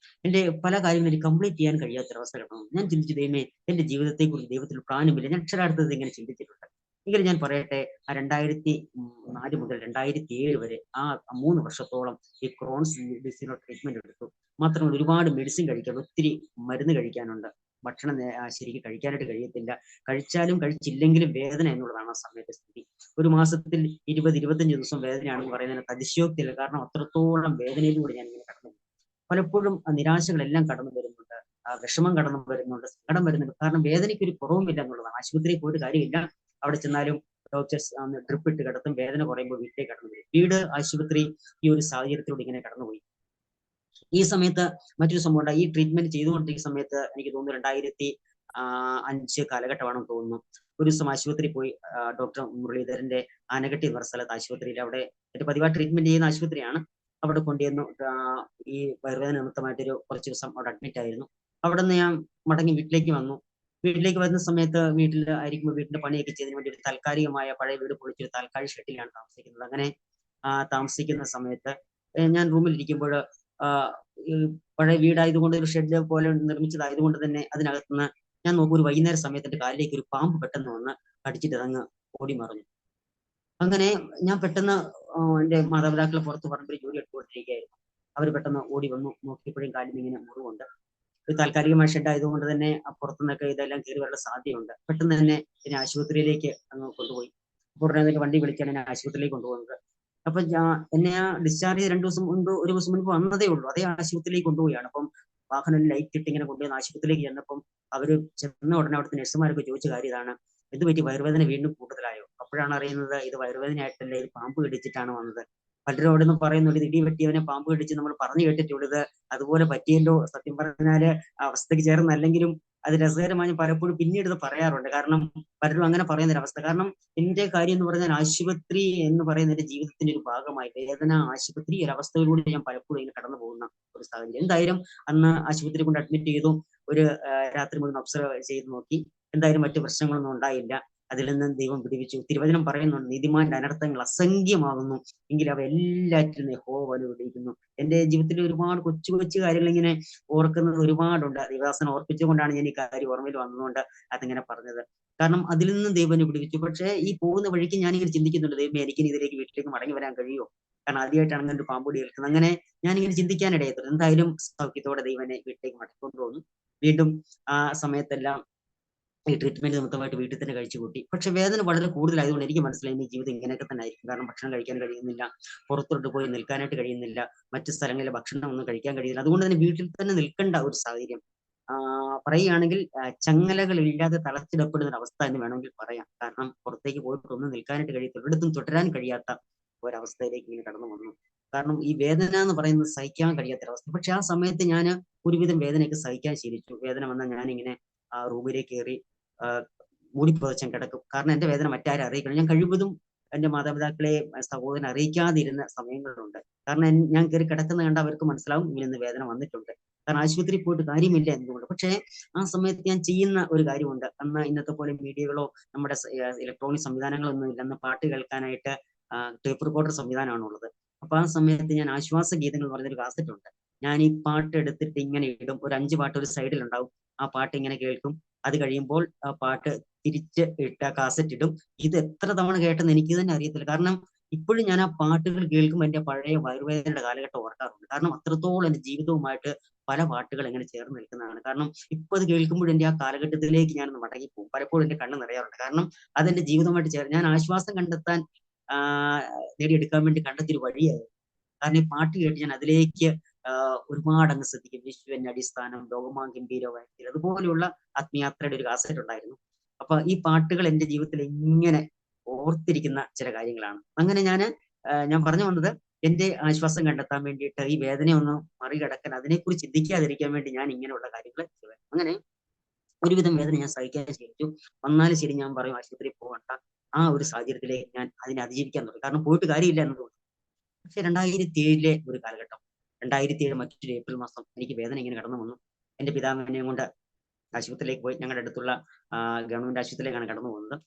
എന്റെ പല കാര്യങ്ങളും എനിക്ക് കംപ്ലീറ്റ് ചെയ്യാൻ കഴിയാത്തൊരവസ്ഥ കിടന്നു. ഞാൻ ചിന്തിച്ചു, ദൈവമേ, എന്റെ ജീവിതത്തെക്കുറിച്ച് ദൈവത്തിന് പ്ലാനുമില്ല. ഞാൻ അക്ഷരാർത്ഥത്തിൽ ഇങ്ങനെ ചിന്തിച്ചിട്ടുണ്ട്. എങ്കിലും ഞാൻ പറയട്ടെ, ആ 2004 മുതൽ 2007 വരെ ആ 3 വർഷത്തോളം ഈ ക്രോൺസ് ഡിസീസിനുള്ള ട്രീറ്റ്മെന്റ് എടുത്തു. മാത്രമല്ല ഒരുപാട് മെഡിസിൻ കഴിക്കാൻ, ഒത്തിരി മരുന്ന് കഴിക്കാനുണ്ട്. ഭക്ഷണം ശരിക്കും കഴിക്കാനായിട്ട് കഴിയത്തില്ല. കഴിച്ചാലും കഴിച്ചില്ലെങ്കിലും വേദന എന്നുള്ളതാണ് ആ സമയത്തെ സ്ഥിതി. ഒരു മാസത്തിൽ 20-25 ദിവസം വേദനയാണെന്ന് പറയുന്നതിന് അതിശയോക്തിയില്ല. കാരണം അത്രത്തോളം വേദനയിലൂടെ ഞാൻ ഇങ്ങനെ കടന്നു. പലപ്പോഴും നിരാശകളെല്ലാം കടന്നു വരുന്നുണ്ട്, വിഷമം കടന്നു വരുന്നുണ്ട്, സങ്കടം വരുന്നുണ്ട്. കാരണം വേദനയ്ക്ക് ഒരു കുറവുമില്ല എന്നുള്ളതാണ്. ആശുപത്രിയിൽ പോയിട്ട് കാര്യമില്ല. അവിടെ ചെന്നാലും ഡോക്ടേഴ്സ് ഡ്രിപ്പ് ഇട്ട് കിടത്തും, വേദന കുറയുമ്പോൾ വീട്ടിലേക്ക് കടന്നു വരും. വീട്, ആശുപത്രി, ഈ ഒരു സാഹചര്യത്തിലൂടെ ഇങ്ങനെ കടന്നുപോയി. ഈ സമയത്ത് മറ്റൊരു സംഭവം ഉണ്ട്. ഈ ട്രീറ്റ്മെന്റ് ചെയ്തുകൊണ്ടിരിക്കുന്ന സമയത്ത് എനിക്ക് തോന്നുന്നു 2005 കാലഘട്ടമാണെന്ന് തോന്നുന്നു. ഒരു ദിവസം ആശുപത്രിയിൽ പോയി. ഡോക്ടർ മുരളീധരന്റെ ആനകട്ടി എന്ന സ്ഥലത്ത് ആശുപത്രിയിൽ, അവിടെ എന്റെ പതിവായി ട്രീറ്റ്മെന്റ് ചെയ്യുന്ന ആശുപത്രിയാണ്. അവിടെ കൊണ്ടുവന്നു. ഈ വയറുവേദന നിമിത്തമായിട്ടൊരു കുറച്ച് ദിവസം അവിടെ അഡ്മിറ്റ് ആയിരുന്നു. അവിടെ നിന്ന് ഞാൻ മടങ്ങി വീട്ടിലേക്ക് വന്നു. വീട്ടിലേക്ക് വരുന്ന സമയത്ത് വീട്ടിൽ ആയിരിക്കുമ്പോൾ വീട്ടിന്റെ പണിയൊക്കെ ചെയ്തതിന് വേണ്ടി ഒരു താൽക്കാലികമായ പഴയ വീട് പൊളിച്ചൊരു താൽക്കാലിക ഷെഡിലാണ് താമസിക്കുന്നത്. അങ്ങനെ താമസിക്കുന്ന സമയത്ത് ഞാൻ റൂമിൽ ഇരിക്കുമ്പോൾ ഈ പഴയ വീടായതുകൊണ്ട് ഒരു ഷെഡ് പോലെ നിർമ്മിച്ചതായതുകൊണ്ട് തന്നെ അതിനകത്തുനിന്ന് ഞാൻ നോക്കും, ഒരു വൈകുന്നേര സമയത്ത് എന്റെ കാലിലേക്ക് ഒരു പാമ്പ് പെട്ടെന്ന് വന്ന് കടിച്ചിട്ട് അതങ്ങ് ഓടി മറിഞ്ഞു. അങ്ങനെ ഞാൻ പെട്ടെന്ന് എന്റെ മാതാപിതാക്കളെ പുറത്ത് പറമ്പിൽ ജോലി എടുത്തുകൊണ്ടിരിക്കുകയായിരുന്നു. അവർ പെട്ടെന്ന് ഓടി വന്നു. നോക്കിയപ്പോഴും കാലിന് ഇങ്ങനെ മുറിവുണ്ട്. ഒരു താൽക്കാലികമായ ഷെഡ് ആയതുകൊണ്ട് തന്നെ പുറത്തുനിന്നൊക്കെ ഇതെല്ലാം കയറി വരാനുള്ള സാധ്യതയുണ്ട്. പെട്ടെന്ന് തന്നെ എന്നെ ആശുപത്രിയിലേക്ക് അങ്ങ് കൊണ്ടുപോയി. ഉടനെ വണ്ടി വിളിച്ചാണ് എന്നെ ആശുപത്രിയിലേക്ക് കൊണ്ടുപോകുന്നത്. അപ്പൊ എന്നെ ഡിസ്ചാർജ് ചെയ്ത് 2 ദിവസം മുൻപ്, ഒരു ദിവസം മുൻപ് വന്നതേ ഉള്ളൂ. അതേ ആശുപത്രിയിലേക്ക് കൊണ്ടുപോയാണ്. അപ്പം വാഹനം ലൈറ്റ് ഇട്ട് ഇങ്ങനെ കൊണ്ടുപോയി ആശുപത്രിയിലേക്ക് ചെന്നപ്പം അവര് ചെന്ന ഉടനെ അവിടുത്തെ നഴ്സുമാരൊക്കെ ചോദിച്ച കാര്യം ഇതാണ്, എന്ത് പറ്റി, വയറുവേദന വീണ്ടും കൂടുതലായോ? അപ്പോഴാണ് അറിയുന്നത് ഇത് വയറുവേദനയായിട്ടല്ല, ഇത് പാമ്പ് കടിച്ചിട്ടാണ് വന്നത്. പലരും അവിടെ നിന്ന് പറയുന്നുണ്ട്, ഇത് ഇടി വെട്ടിയവനെ പാമ്പ് കടിച്ച് നമ്മൾ പറഞ്ഞു കേട്ടിട്ടുള്ളത്, അതുപോലെ പറ്റിയല്ലോ. സത്യം പറഞ്ഞാല് അവസ്ഥയ്ക്ക് ചേർന്നല്ലെങ്കിലും അത് രസകരമായി പലപ്പോഴും പിന്നീട് ഇത് പറയാറുണ്ട്. കാരണം പലരും അങ്ങനെ പറയുന്നൊരവസ്ഥ. കാരണം എന്റെ കാര്യം എന്ന് പറഞ്ഞാൽ ആശുപത്രി എന്ന് പറയുന്ന എന്റെ ജീവിതത്തിന്റെ ഒരു ഭാഗമായി, വേദന, ആശുപത്രി ഒരവസ്ഥയിലൂടെ ഞാൻ പലപ്പോഴും ഇങ്ങനെ കടന്നു പോകുന്ന ഒരു സാഹചര്യം. എന്തായാലും അന്ന് ആശുപത്രി കൊണ്ട് അഡ്മിറ്റ് ചെയ്തു. ഒരു രാത്രി മുഴുവൻ ഒബ്സർവ് ചെയ്ത് നോക്കി. എന്തായാലും മറ്റു പ്രശ്നങ്ങളൊന്നും ഉണ്ടായില്ല. അതിൽ നിന്ന് ദൈവം വിടുവിച്ചു. തിരുവചനം പറയുന്നുണ്ട്, നീതിമാന്റെ അനർത്ഥങ്ങൾ അസംഖ്യമാകുന്നു, എങ്കിൽ അവ എല്ലാറ്റിലും യഹോവ വിടുവിക്കുന്നു. എന്റെ ജീവിതത്തിൽ ഒരുപാട് കൊച്ചു കൊച്ചു കാര്യങ്ങൾ ഇങ്ങനെ ഓർക്കുന്നത് ഒരുപാടുണ്ട്. ദൈവദാസനെ ഓർപ്പിച്ചുകൊണ്ടാണ് ഞാൻ ഈ കാര്യം ഓർമ്മയിൽ വന്നുകൊണ്ട് അതിങ്ങനെ പറഞ്ഞത്. കാരണം അതിൽ നിന്നും ദൈവം വിടുവിച്ചു. പക്ഷേ ഈ പോകുന്ന വഴിക്ക് ഞാനിങ്ങനെ ചിന്തിക്കുന്നുണ്ട്, ദൈവം എനിക്ക് ഇതിലേക്ക് വീട്ടിലേക്ക് മടങ്ങി വരാൻ കഴിയുമോ? കാരണം ആദ്യമായിട്ടാണ് അങ്ങനെ ഒരു പാമ്പുടി ഏൽക്കുന്നത്. അങ്ങനെ ഞാനിങ്ങനെ ചിന്തിക്കാനിടയായി. എന്തായാലും സൗഖ്യത്തോടെ ദൈവനെ വീട്ടിലേക്ക് മടക്കിക്കൊണ്ടുപോകുന്നു. വീണ്ടും ആ സമയത്തെല്ലാം ഈ ട്രീറ്റ്മെന്റ് നിമിത്തമായിട്ട് വീട്ടിൽ തന്നെ കഴിച്ചു കൂട്ടി. പക്ഷെ വേദന വളരെ കൂടുതലായതുകൊണ്ട് എനിക്ക് മനസ്സിലായി ഈ ജീവിതം ഇങ്ങനെയൊക്കെ തന്നെ ആയിരിക്കും. കാരണം ഭക്ഷണം കഴിക്കാൻ കഴിയുന്നില്ല, പുറത്തോട്ട് പോയി നിൽക്കാനായിട്ട് കഴിയുന്നില്ല, മറ്റു സ്ഥലങ്ങളിലെ ഭക്ഷണം ഒന്നും കഴിക്കാൻ കഴിയുന്നില്ല. അതുകൊണ്ട് തന്നെ വീട്ടിൽ തന്നെ നിൽക്കേണ്ട ഒരു സാഹചര്യം. പറയുകയാണെങ്കിൽ ചങ്ങലകളില്ലാതെ തളച്ചിടപ്പെടുന്ന ഒരു അവസ്ഥ എന്ന് വേണമെങ്കിൽ പറയാം. കാരണം പുറത്തേക്ക് പോയിട്ട് ഒന്നും നിൽക്കാനായിട്ട് കഴിയത്തില്ല, ഒരിടത്തും തുടരാൻ കഴിയാത്ത ഒരവസ്ഥയിലേക്ക് ഇങ്ങനെ കടന്നു വന്നു. കാരണം ഈ വേദന എന്ന് പറയുന്നത് സഹിക്കാൻ കഴിയാത്തൊരവസ്ഥ. പക്ഷെ ആ സമയത്ത് ഞാൻ ഒരുവിധം വേദനയൊക്കെ സഹിക്കാൻ ശീലിച്ചു. വേദന വന്നാൽ ഞാനിങ്ങനെ റൂമിലേക്ക് കയറി മൂടിപ്പുതച്ചും കിടക്കും. കാരണം എന്റെ വേദന മറ്റാരും അറിയിക്കണം. ഞാൻ കഴിവതും എന്റെ മാതാപിതാക്കളെ, സഹോദരനെ അറിയിക്കാതിരുന്ന സമയങ്ങളുണ്ട്. കാരണം ഞാൻ കയറി കിടക്കുന്ന കണ്ട അവർക്ക് മനസ്സിലാവും ഇങ്ങനെ വേദന വന്നിട്ടുണ്ട്. കാരണം ആശുപത്രിയിൽ പോയിട്ട് കാര്യമില്ല എന്നതുകൊണ്ട്. പക്ഷേ ആ സമയത്ത് ഞാൻ ചെയ്യുന്ന ഒരു കാര്യമുണ്ട്. അന്ന് ഇന്നത്തെ പോലെ മീഡിയകളോ നമ്മുടെ ഇലക്ട്രോണിക് സംവിധാനങ്ങളോ ഒന്നും ഇല്ല. അന്ന് പാട്ട് കേൾക്കാനായിട്ട് ടേപ്പ് റെക്കോർഡർ സംവിധാനമാണുള്ളത്. അപ്പൊ ആ സമയത്ത് ഞാൻ ആശ്വാസ ഗീതങ്ങൾ എന്ന് പറഞ്ഞൊരു കാസറ്റ് ഉണ്ട്. ഞാൻ ഈ പാട്ട് എടുത്തിട്ട് ഇങ്ങനെ ഇടും. ഒരു 5 പാട്ട് ഒരു സൈഡിൽ ഉണ്ടാവും. ആ പാട്ട് ഇങ്ങനെ കേൾക്കും. അത് കഴിയുമ്പോൾ ആ പാട്ട് തിരിച്ച് ഇട്ട് ആ കാസറ്റ് ഇടും. ഇത് എത്ര തവണ കേട്ടെന്ന് എനിക്ക് തന്നെ അറിയത്തില്ല. കാരണം ഇപ്പോഴും ഞാൻ ആ പാട്ടുകൾ കേൾക്കുമ്പോൾ എന്റെ പഴയ വയറുവേദനയുടെ കാലഘട്ടം ഓർക്കാറുണ്ട്. കാരണം അത്രത്തോളം എന്റെ ജീവിതവുമായിട്ട് പല പാട്ടുകൾ എങ്ങനെ ചേർന്ന് നിൽക്കുന്നതാണ്. കാരണം ഇപ്പൊ അത് കേൾക്കുമ്പോൾ എന്റെ ആ കാലഘട്ടത്തിലേക്ക് ഞാനൊന്ന് മടങ്ങിപ്പോകും. പലപ്പോഴും എന്റെ കണ്ണ് നിറയാറുണ്ട്. കാരണം അതെന്റെ ജീവിതവുമായിട്ട് ചേർന്ന് ഞാൻ ആശ്വാസം കണ്ടെത്താൻ നേടിയെടുക്കാൻ വേണ്ടി കണ്ടെത്തിയ ഒരു വഴിയായിരുന്നു. കാരണം ഈ പാട്ട് കേട്ട് ഞാൻ അതിലേക്ക് ഒരുപാട് അങ്ങ് ശ്രദ്ധിക്കും. വിശ്വന്റെ അടിസ്ഥാനം, ലോകമാ ഗംഭീരവായി, അതുപോലെയുള്ള ആത്മയാത്രയുടെ ഒരു കാസറ്റ് ഉണ്ടായിരുന്നു. അപ്പൊ ഈ പാട്ടുകൾ എന്റെ ജീവിതത്തിൽ ഇങ്ങനെ ഓർത്തിരിക്കുന്ന ചില കാര്യങ്ങളാണ്. അങ്ങനെ ഞാൻ പറഞ്ഞു വന്നത് എന്റെ ആശ്വാസം കണ്ടെത്താൻ വേണ്ടിയിട്ട് ഈ വേദനയൊന്നും മറികടക്കാൻ, അതിനെക്കുറിച്ച് ചിന്തിക്കാതിരിക്കാൻ വേണ്ടി ഞാൻ ഇങ്ങനെയുള്ള കാര്യങ്ങൾ ചെയ്യുക. അങ്ങനെ ഒരുവിധം വേദന ഞാൻ സഹിക്കാൻ ശീലിച്ചു. വന്നാലും ശരി ഞാൻ പറയും ആശുപത്രിയിൽ പോകണ്ട. ആ ഒരു സാഹചര്യത്തിലേക്ക് ഞാൻ അതിനെ അതിജീവിക്കാൻ തുടങ്ങി. കാരണം പോയിട്ട് കാര്യമില്ല എന്നതുകൊണ്ട്. പക്ഷെ 2007 ഒരു കാലഘട്ടം, 2007 മറ്റൊരു ഏപ്രിൽ മാസം എനിക്ക് വേദന ഇങ്ങനെ കടന്നു വന്നു. എന്റെ പിതാവിനെയും കൊണ്ട് ആശുപത്രിയിലേക്ക് പോയി. ഞങ്ങളുടെ അടുത്തുള്ള ഗവൺമെന്റ് ആശുപത്രിയിലേക്കാണ് കടന്നു പോകുന്നത്.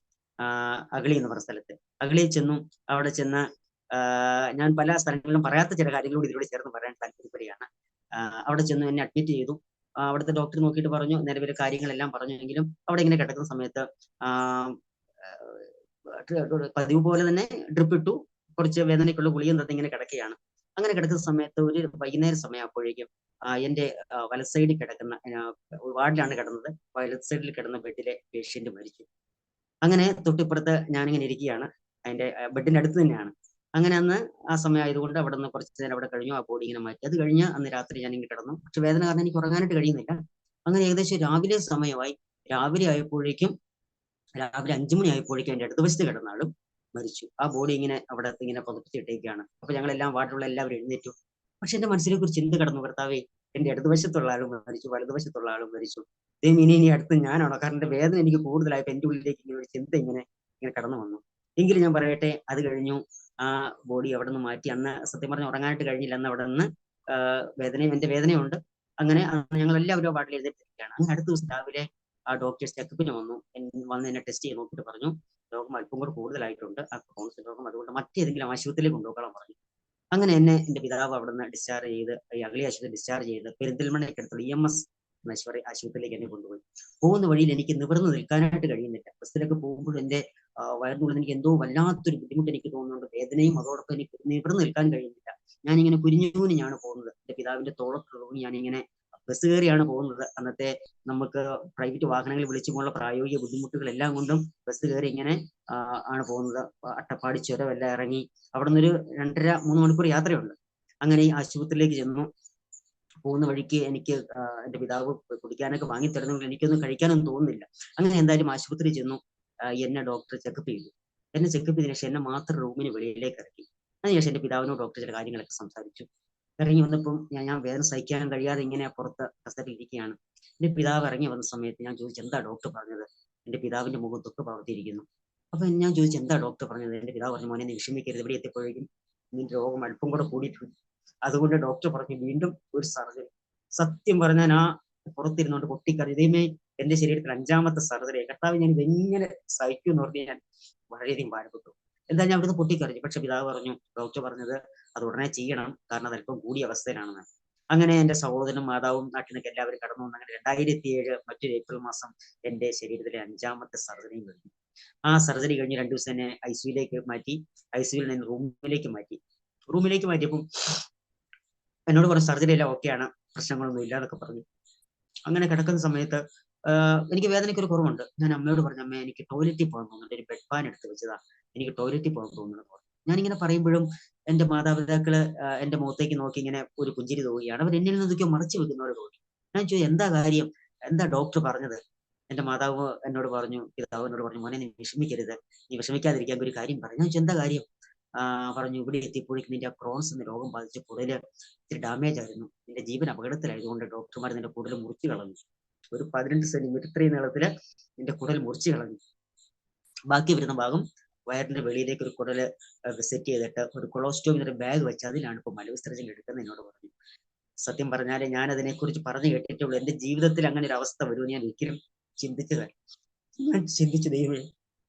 അഗളി എന്ന് പറഞ്ഞ സ്ഥലത്ത്. അഗളിയിൽ ചെന്നു. അവിടെ ചെന്ന് ഞാൻ പല സ്ഥലങ്ങളിലും പറയാത്ത ചില കാര്യങ്ങളോട് ഇതിലൂടെ ചേർന്ന് പറയാൻ താല്പര്യപ്പെടുകയാണ്. അവിടെ ചെന്നു എന്നെ അഡ്മിറ്റ് ചെയ്തു. അവിടുത്തെ ഡോക്ടർ നോക്കിയിട്ട് പറഞ്ഞു, നിലവിലെ കാര്യങ്ങളെല്ലാം പറഞ്ഞെങ്കിലും അവിടെ ഇങ്ങനെ കിടക്കുന്ന സമയത്ത് പതിവ് പോലെ തന്നെ ഡ്രിപ്പ് ഇട്ടു. കുറച്ച് വേദനയ്ക്കുള്ള ഗുളികയും തന്ന് ഇങ്ങനെ കിടക്കുകയാണ്. അങ്ങനെ കിടക്കുന്ന സമയത്ത് ഒരു വൈകുന്നേരം സമയമാകുമ്പോഴേക്കും എന്റെ വലത് സൈഡിൽ കിടക്കുന്ന വാർഡിലാണ് കിടന്നത്. വലത് സൈഡിൽ കിടന്ന ബെഡിലെ പേഷ്യന്റ് മരിച്ചു. അങ്ങനെ തൊട്ടിപ്പുറത്ത് ഞാനിങ്ങനെ ഇരിക്കുകയാണ്. അതിന്റെ ബെഡിന്റെ അടുത്ത് തന്നെയാണ്. അങ്ങനെ അന്ന് ആ സമയം ആയതുകൊണ്ട് അവിടെ നിന്ന് കുറച്ച് നേരം അവിടെ കഴിഞ്ഞു. ആ ബോഡി ഇങ്ങനെ മാറ്റി. അത് കഴിഞ്ഞ് അന്ന് രാത്രി ഞാൻ ഇങ്ങനെ കിടന്നു. പക്ഷെ വേദന കാരണം എനിക്ക് ഉറങ്ങാനായിട്ട് കഴിയുന്നില്ല. അങ്ങനെ ഏകദേശം രാവിലെ സമയമായി. രാവിലെ 5 മണി ആയപ്പോഴേക്കും എന്റെ ഇടതുവശത്ത് കിടന്ന ആളും മരിച്ചു. ആ ബോഡി ഇങ്ങനെ അവിടെ ഇങ്ങനെ പുതപ്പിച്ചിട്ടേക്കാണ്. അപ്പൊ ഞങ്ങളെല്ലാം വാർഡിലുള്ള എല്ലാവരും എഴുന്നേറ്റു. പക്ഷെ എന്റെ മനസ്സിലേക്ക് ഒരു ചിന്ത കടന്നു, കർത്താവേ, എന്റെ ഇടതുവശത്തുള്ള ആളും മരിച്ചു, വലതുവശത്തുള്ള ആളും മരിച്ചു. ഇനി അടുത്ത് ഞാനാണോ? കാരണം എന്റെ വേദന എനിക്ക് കൂടുതലായപ്പോ എന്റെ ഉള്ളിലേക്ക് ഇങ്ങനെ ഒരു ചിന്ത ഇങ്ങനെ കടന്നു വന്നു. എങ്കിലും ഞാൻ പറയട്ടെ, അത് കഴിഞ്ഞു. ആ ബോഡി അവിടെ നിന്ന് മാറ്റി. അന്ന് സത്യം പറഞ്ഞാൽ ഉറങ്ങാനായിട്ട് കഴിഞ്ഞില്ല. അന്ന് അവിടെ നിന്ന് എന്റെ വേദനയുണ്ട്. അങ്ങനെ ഞങ്ങൾ എല്ലാവരും ആ വാർഡിൽ എഴുന്നേറ്റിരിക്കുകയാണ്. അങ്ങനെ അടുത്ത ദിവസം രാവിലെ ആ ഡോക്ടേഴ്സ് ചെക്കപ്പിന് വന്ന് എന്നെ ടെസ്റ്റ് ചെയ്ത് നോക്കിയിട്ട് പറഞ്ഞു, രോഗം അല്പം കൂടെ കൂടുതലായിട്ടുണ്ട്, ആ ക്രോൺസ് രോഗം, അതുകൊണ്ട് മറ്റേതെങ്കിലും ആശുപത്രിയിലേക്ക് കൊണ്ടുപോകാൻ പറഞ്ഞു. അങ്ങനെ എന്റെ പിതാവ് അവിടെ നിന്ന് ഡിസ്ചാർജ് ചെയ്ത് ഈ അഗളി ആശുപത്രി ഡിസ്ചാർജ് ചെയ്ത് പെരിന്തൽമണ്ണയ്ക്ക് അടുത്തുള്ള EMS ആശുപത്രിയിലേക്ക് എന്നെ കൊണ്ടുപോയി. പോകുന്ന വഴിയിൽ എനിക്ക് നിവർന്ന് നിൽക്കാനായിട്ട് കഴിയുന്നില്ല. ബസ്സിലൊക്കെ പോകുമ്പോൾ എന്റെ വയറിനുള്ളിൽ എനിക്ക് എന്തോ വല്ലാത്തൊരു ബുദ്ധിമുട്ട് എനിക്ക് തോന്നുന്നുണ്ട്. വേദനയും അതോടൊപ്പം എനിക്ക് നിവർന്ന് നിൽക്കാൻ കഴിയുന്നില്ല. ഞാനിങ്ങനെ കുനിഞ്ഞാണ് പോകുന്നത്. എന്റെ പിതാവിന്റെ തോളത്തുള്ളൂ ഞാനിങ്ങനെ ബസ് കയറിയാണ് പോകുന്നത്. അന്നത്തെ നമുക്ക് പ്രൈവറ്റ് വാഹനങ്ങൾ വിളിച്ചുകൊണ്ടുള്ള പ്രായോഗിക ബുദ്ധിമുട്ടുകളെല്ലാം കൊണ്ടും ബസ് കയറി ഇങ്ങനെ ആണ് പോകുന്നത്. അട്ടപ്പാടി ചുരമെല്ലാം ഇറങ്ങി അവിടെ നിന്നൊരു 2.5-3 മണിക്കൂർ യാത്രയുണ്ട്. അങ്ങനെ ഈ ആശുപത്രിയിലേക്ക് ചെന്നു. പോകുന്ന വഴിക്ക് എനിക്ക് എന്റെ പിതാവ് കുടിക്കാനൊക്കെ വാങ്ങി തരുന്നെങ്കിൽ എനിക്കൊന്നും കഴിക്കാനൊന്നും തോന്നുന്നില്ല. അങ്ങനെ എന്തായാലും ആശുപത്രി ചെന്നു. എന്നെ ഡോക്ടർ ചെക്കപ്പ് ചെയ്തു. എന്നെ ചെക്കപ്പ് ചെയ്തതിനു ശേഷം എന്നെ മാത്രം റൂമിന് വെളിയിലേക്ക് ഇറക്കി. അതിനുശേഷം എന്റെ പിതാവിനോട് ഡോക്ടർ ചില കാര്യങ്ങളൊക്കെ സംസാരിച്ചു. ഇറങ്ങി വന്നപ്പം ഞാൻ വേദന സഹിക്കാൻ കഴിയാതെ ഇങ്ങനെ പുറത്ത് കസേരയിൽ ഇരിക്കുകയാണ്. എന്റെ പിതാവ് ഇറങ്ങി വന്ന സമയത്ത് ഞാൻ ചോദിച്ചു, എന്താ ഡോക്ടർ പറഞ്ഞത്? എന്റെ പിതാവിന്റെ മുഖം ദുഃഖ പകർത്തിയിരിക്കുന്നു. അപ്പൊ ഞാൻ ചോദിച്ചു, എന്താ ഡോക്ടർ പറഞ്ഞത്? എന്റെ പിതാവ് പറഞ്ഞു, മോനെ നീ വിഷമിക്കരുത്, ഇവിടെ എത്തിയപ്പോഴേക്കും നിന്റെ രോഗം അല്പം കൂടെ കൂടിയിട്ടുണ്ട്. അതുകൊണ്ട് ഡോക്ടർ പറഞ്ഞു വീണ്ടും ഒരു സർജറി. സത്യം പറഞ്ഞാൽ ആ പുറത്തിരുന്നോണ്ട് പൊട്ടിക്കറി, ഇതേമേ എന്റെ ശരീരത്തിൽ 5ാമത്തെ സർജറി. കർത്താവ്, ഞാൻ ഇതെങ്ങനെ സഹിക്കും എന്ന് പറഞ്ഞ് ഞാൻ വളരെയധികം ഭാരപ്പെട്ടു. എന്താ ഞാൻ അവിടുന്ന് പൊട്ടിക്കറിഞ്ഞു. പക്ഷെ പിതാവ് പറഞ്ഞു, ഡോക്ടർ പറഞ്ഞത് അത് ഉടനെ ചെയ്യണം, കാരണം അതല്പം കൂടിയ അവസ്ഥയിലാണെന്ന്. അങ്ങനെ എന്റെ സഹോദരനും മാതാവും നാട്ടിനൊക്കെ എല്ലാവരും കടന്നു വന്നു. അങ്ങനെ 2007 മറ്റൊരു ഏപ്രിൽ മാസം എന്റെ ശരീരത്തിലെ 5ാമത്തെ സർജറിയും കഴിഞ്ഞു. ആ സർജറി കഴിഞ്ഞ് 2 ദിവസം എന്നെ ICUലേക്ക് മാറ്റി. ICUവിൽ നിന്ന് റൂമിലേക്ക് മാറ്റിയപ്പോൾ എന്നോട് പറഞ്ഞു, സർജറി എല്ലാം ഓക്കെയാണ്, പ്രശ്നങ്ങളൊന്നും ഇല്ല എന്നൊക്കെ പറഞ്ഞു. അങ്ങനെ കിടക്കുന്ന സമയത്ത് എനിക്ക് വേദനയ്ക്ക് ഒരു കുറവുണ്ട്. ഞാൻ അമ്മയോട് പറഞ്ഞു, അമ്മ എനിക്ക് ടോയ്ലറ്റിൽ പോകാൻ തോന്നുന്നുണ്ട്, ഒരു ബെഡ് പാൻ എടുത്ത് വെച്ചതാ, എനിക്ക് ടോയ്ലറ്റിൽ പോകാൻ തോന്നുന്നു. ഞാനിങ്ങനെ പറയുമ്പോഴും എന്റെ മാതാപിതാക്കള് എന്റെ മുഖത്തേക്ക് നോക്കി ഇങ്ങനെ ഒരു പുഞ്ചിരി തോന്നുകയാണ്. അവർ എന്നിൽ നിന്നൊക്കെ മറച്ചു വെക്കുന്നവരെ തോന്നി. ഞാൻ ചോദിച്ചു, എന്താ കാര്യം, എന്താ ഡോക്ടർ പറഞ്ഞത്? എന്റെ പിതാവ് എന്നോട് പറഞ്ഞു, മോനെ നീ വിഷമിക്കരുത്, നീ വിഷമിക്കാതിരിക്കാൻ ഒരു കാര്യം പറഞ്ഞു. ഞാൻ ചോദിച്ചു, എന്താ കാര്യം? പറഞ്ഞു, ഇവിടെ എത്തിയപ്പോഴേക്കും നിന്റെ ക്രോൺസ് എന്ന രോഗം ബാധിച്ച കുടല് ഇത്തിരി ഡാമേജ് ആയിരുന്നു, നിന്റെ ജീവൻ അപകടത്തിലായതുകൊണ്ട് ഡോക്ടർമാർ നിന്റെ കുടൽ മുറിച്ചു കളഞ്ഞു. ഒരു 18 സെന്റിമീറ്റർ ഇത്രയും നീളത്തില് നിന്റെ കുടൽ മുറിച്ചു കളഞ്ഞു. ബാക്കി വരുന്ന ഭാഗം വയറിന്റെ വെളിയിലേക്ക് ഒരു കുടല് സെറ്റ് ചെയ്തിട്ട് ഒരു കൊളോസ്റ്റോമിന്റെ ബാഗ് വെച്ച് അതിലാണ് ഇപ്പൊ മലവിസർജനം എടുക്കുന്നത് എന്നോട് പറഞ്ഞു. സത്യം പറഞ്ഞാല് ഞാൻ അതിനെക്കുറിച്ച് പറഞ്ഞു കേട്ടിട്ടുള്ളൂ. എന്റെ ജീവിതത്തിൽ അങ്ങനെ ഒരു അവസ്ഥ വരുമെന്ന് ഞാൻ ഒരിക്കലും ചിന്തിച്ചത്. ഞാൻ ചിന്തിച്ചു, ദൈവമേ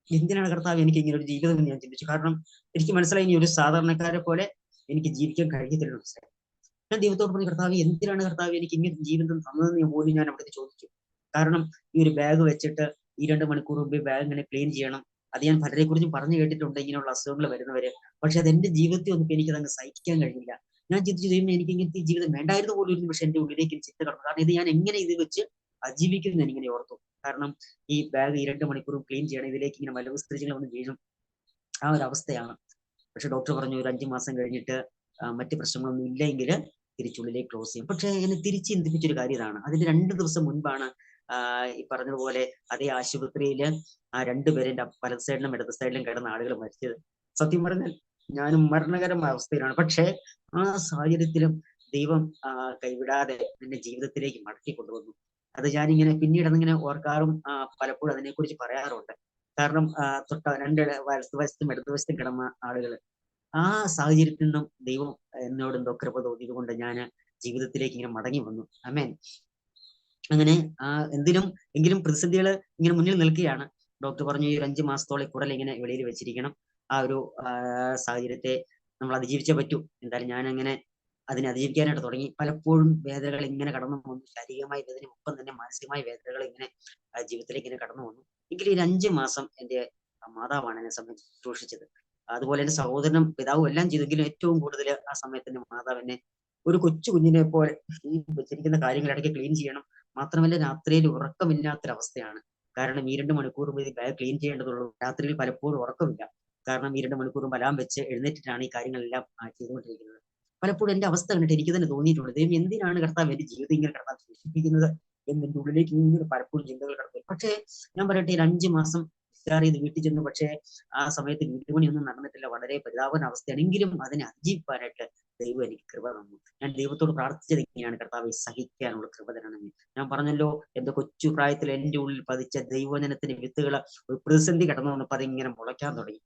എന്തിനാണ് കർത്താവ് എനിക്ക് ഇങ്ങനെ ഒരു ജീവിതം എന്ന് ഞാൻ ചിന്തിച്ചു. കാരണം എനിക്ക് മനസ്സിലായി ഇനി ഒരു സാധാരണക്കാരെ പോലെ എനിക്ക് ജീവിക്കാൻ കഴിയത്തില്ല മനസ്സിലായി. ഞാൻ ദൈവത്തോട് പറഞ്ഞു, കർത്താവ് എന്തിനാണ് കർത്താവ് എനിക്ക് ഇങ്ങനെ ജീവിതം തന്നതെന്ന് പോലും ഞാൻ അവിടുത്തെ ചോദിച്ചു. കാരണം ഈ ഒരു ബാഗ് വെച്ചിട്ട് ഈ 2 മണിക്കൂർ മുമ്പ് ബാഗ് ഇങ്ങനെ ക്ലീൻ ചെയ്യണം. അത് ഞാൻ പലരെ കുറിച്ചും പറഞ്ഞു കേട്ടിട്ടുണ്ട്, ഇങ്ങനെയുള്ള അസുഖങ്ങൾ വരുന്നവര്. പക്ഷെ അത് എന്റെ ജീവിതത്തിൽ ഒന്നും എനിക്ക് അങ്ങ് സഹിക്കാൻ കഴിഞ്ഞില്ല. ഞാൻ ചിന്തിച്ചു, ദൈവമേ എനിക്ക് ഇങ്ങനത്തെ ഈ ജീവിതം വേണ്ടായിരുന്നു പോലും ഒരു നിമിഷം എന്റെ ഉള്ളിലേക്ക് ചിന്ത കടന്നു. കാരണം ഇത് ഞാൻ എങ്ങനെ ഇത് വെച്ച് അതിജീവിക്കുന്നു എന്ന് ഇങ്ങനെ ഓർത്തു. കാരണം ഈ ബാഗ് ഈ 2 മണിക്കൂറും ക്ലീൻ ചെയ്യണം, ഇതിലേക്ക് ഇങ്ങനെ മലവിസർജ്യങ്ങൾ വന്ന് വീഴും, ആ ഒരു അവസ്ഥയാണ്. പക്ഷെ ഡോക്ടർ പറഞ്ഞു ഒരു 5 മാസം കഴിഞ്ഞിട്ട് മറ്റ് പ്രശ്നങ്ങളൊന്നും ഇല്ലെങ്കിൽ തിരിച്ചുള്ളിലേക്ക് ക്ലോസ് ചെയ്യും. പക്ഷെ എന്നെ തിരിച്ച് ചിന്തിപ്പിച്ചൊരു കാര്യം ഇതാണ്. അതിന് 2 ദിവസം മുൻപാണ് ഈ പറഞ്ഞതുപോലെ അതേ ആശുപത്രിയില് ആ 2 പേരെ വലത് സൈഡിലും ഇടത് സൈഡിലും കിടന്ന ആളുകൾ മരിച്ചത്. സത്യം പറഞ്ഞാൽ ഞാനും മരണകരമായ അവസ്ഥയിലാണ്. പക്ഷേ ആ സാഹചര്യത്തിലും ദൈവം കൈവിടാതെ എന്റെ ജീവിതത്തിലേക്ക് മടക്കി കൊണ്ടുവന്നു. അത് ഞാനിങ്ങനെ പിന്നീട് അതിങ്ങനെ ഓർക്കാറും പലപ്പോഴും അതിനെക്കുറിച്ച് പറയാറുണ്ട്. കാരണം തൊട്ട 2 വലതുവശത്തും ഇടതുവശത്തും കിടന്ന ആളുകൾ, ആ സാഹചര്യത്തിൽ നിന്നും ദൈവം എന്നോട് എന്തോ കൃപ തോന്നിയത് ഞാൻ ജീവിതത്തിലേക്ക് ഇങ്ങനെ മടങ്ങി വന്നു. ആമേൻ. അങ്ങനെ എങ്കിലും പ്രതിസന്ധികൾ ഇങ്ങനെ മുന്നിൽ നിൽക്കുകയാണ്. ഡോക്ടർ പറഞ്ഞു ഈ ഒരു 5 മാസത്തോളം കുടൽ ഇങ്ങനെ വെളിയിൽ വെച്ചിരിക്കണം. ആ ഒരു സാഹചര്യത്തെ നമ്മൾ അതിജീവിച്ചേ പറ്റൂ. എന്തായാലും ഞാൻ അങ്ങനെ അതിനെ അതിജീവിക്കാനായിട്ട് തുടങ്ങി. പലപ്പോഴും വേദനകൾ ഇങ്ങനെ കടന്നു വന്നു. ശാരീരികമായ വേദനയും ഒപ്പം തന്നെ മാനസികമായ വേദനകൾ ഇങ്ങനെ ജീവിതത്തിലേക്ക് ഇങ്ങനെ കടന്നു വന്നു. എങ്കിലും ഈ 5 മാസം എന്റെ മാതാവാണ് എന്നെ സംബന്ധിച്ച് ശുശ്രൂഷിച്ചത്. അതുപോലെ എന്റെ സഹോദരനും പിതാവും എല്ലാം ചെയ്തെങ്കിലും ഏറ്റവും കൂടുതൽ ആ സമയത്ത് എന്റെ മാതാവ് എന്നെ ഒരു കൊച്ചു കുഞ്ഞിനെ പോലെ ഈ വെച്ചിരിക്കുന്ന കാര്യങ്ങൾ ഇടയ്ക്ക് ക്ലീൻ ചെയ്യണം. മാത്രമല്ല രാത്രിയിൽ ഉറക്കമില്ലാത്തൊരവസ്ഥയാണ്. കാരണം ഈ 2 മണിക്കൂർ ബാഗ് ക്ലീൻ ചെയ്യേണ്ടതുള്ളൂ. രാത്രിയിൽ പലപ്പോഴും ഉറക്കമില്ല. കാരണം ഈ 2 മണിക്കൂറും അലാം വെച്ച് എഴുന്നേറ്റിട്ടാണ് ഈ കാര്യങ്ങളെല്ലാം ചെയ്തുകൊണ്ടിരിക്കുന്നത്. പലപ്പോഴും എന്റെ അവസ്ഥ കണ്ടിട്ട് എനിക്ക് തന്നെ തോന്നിയിട്ടുണ്ട്, ദൈവം എന്തിനാണ് കർത്താവ് എന്റെ ജീവിതം ഇങ്ങനെ കർത്താവ് സൂക്ഷിപ്പിക്കുന്നത് എന്റെ ഉള്ളിലേക്ക് ഇങ്ങനെ പലപ്പോഴും ചിന്തകൾ കടന്നു. പക്ഷേ ഞാൻ പറയട്ടെ, 5 മാസം ഡിസ്ചാർജ് ചെയ്ത് വീട്ടിൽ ചെന്നു. പക്ഷേ ആ സമയത്ത് വീട്ടുപണിയൊന്നും നടന്നിട്ടില്ല. വളരെ പരിതാപന അവസ്ഥയാണ്. എങ്കിലും അതിനെ അതിജീവിക്കാനായിട്ട് ദൈവം എനിക്ക് കൃപ തന്നു. ഞാൻ ദൈവത്തോട് പ്രാർത്ഥിച്ചത് ഇങ്ങനെയാണ്, കർത്താവെ സഹിക്കാനുള്ള കൃപ തരണമെന്ന്. ഞാൻ പറഞ്ഞല്ലോ, എന്റെ കൊച്ചു പ്രായത്തിൽ എന്റെ ഉള്ളിൽ പതിച്ച ദൈവവചനത്തിന്റെ വിത്തുകൾ ഒരു പ്രതിസന്ധി കടന്നു വന്നപ്പോൾ അതിങ്ങനെ മുളയ്ക്കാൻ തുടങ്ങി.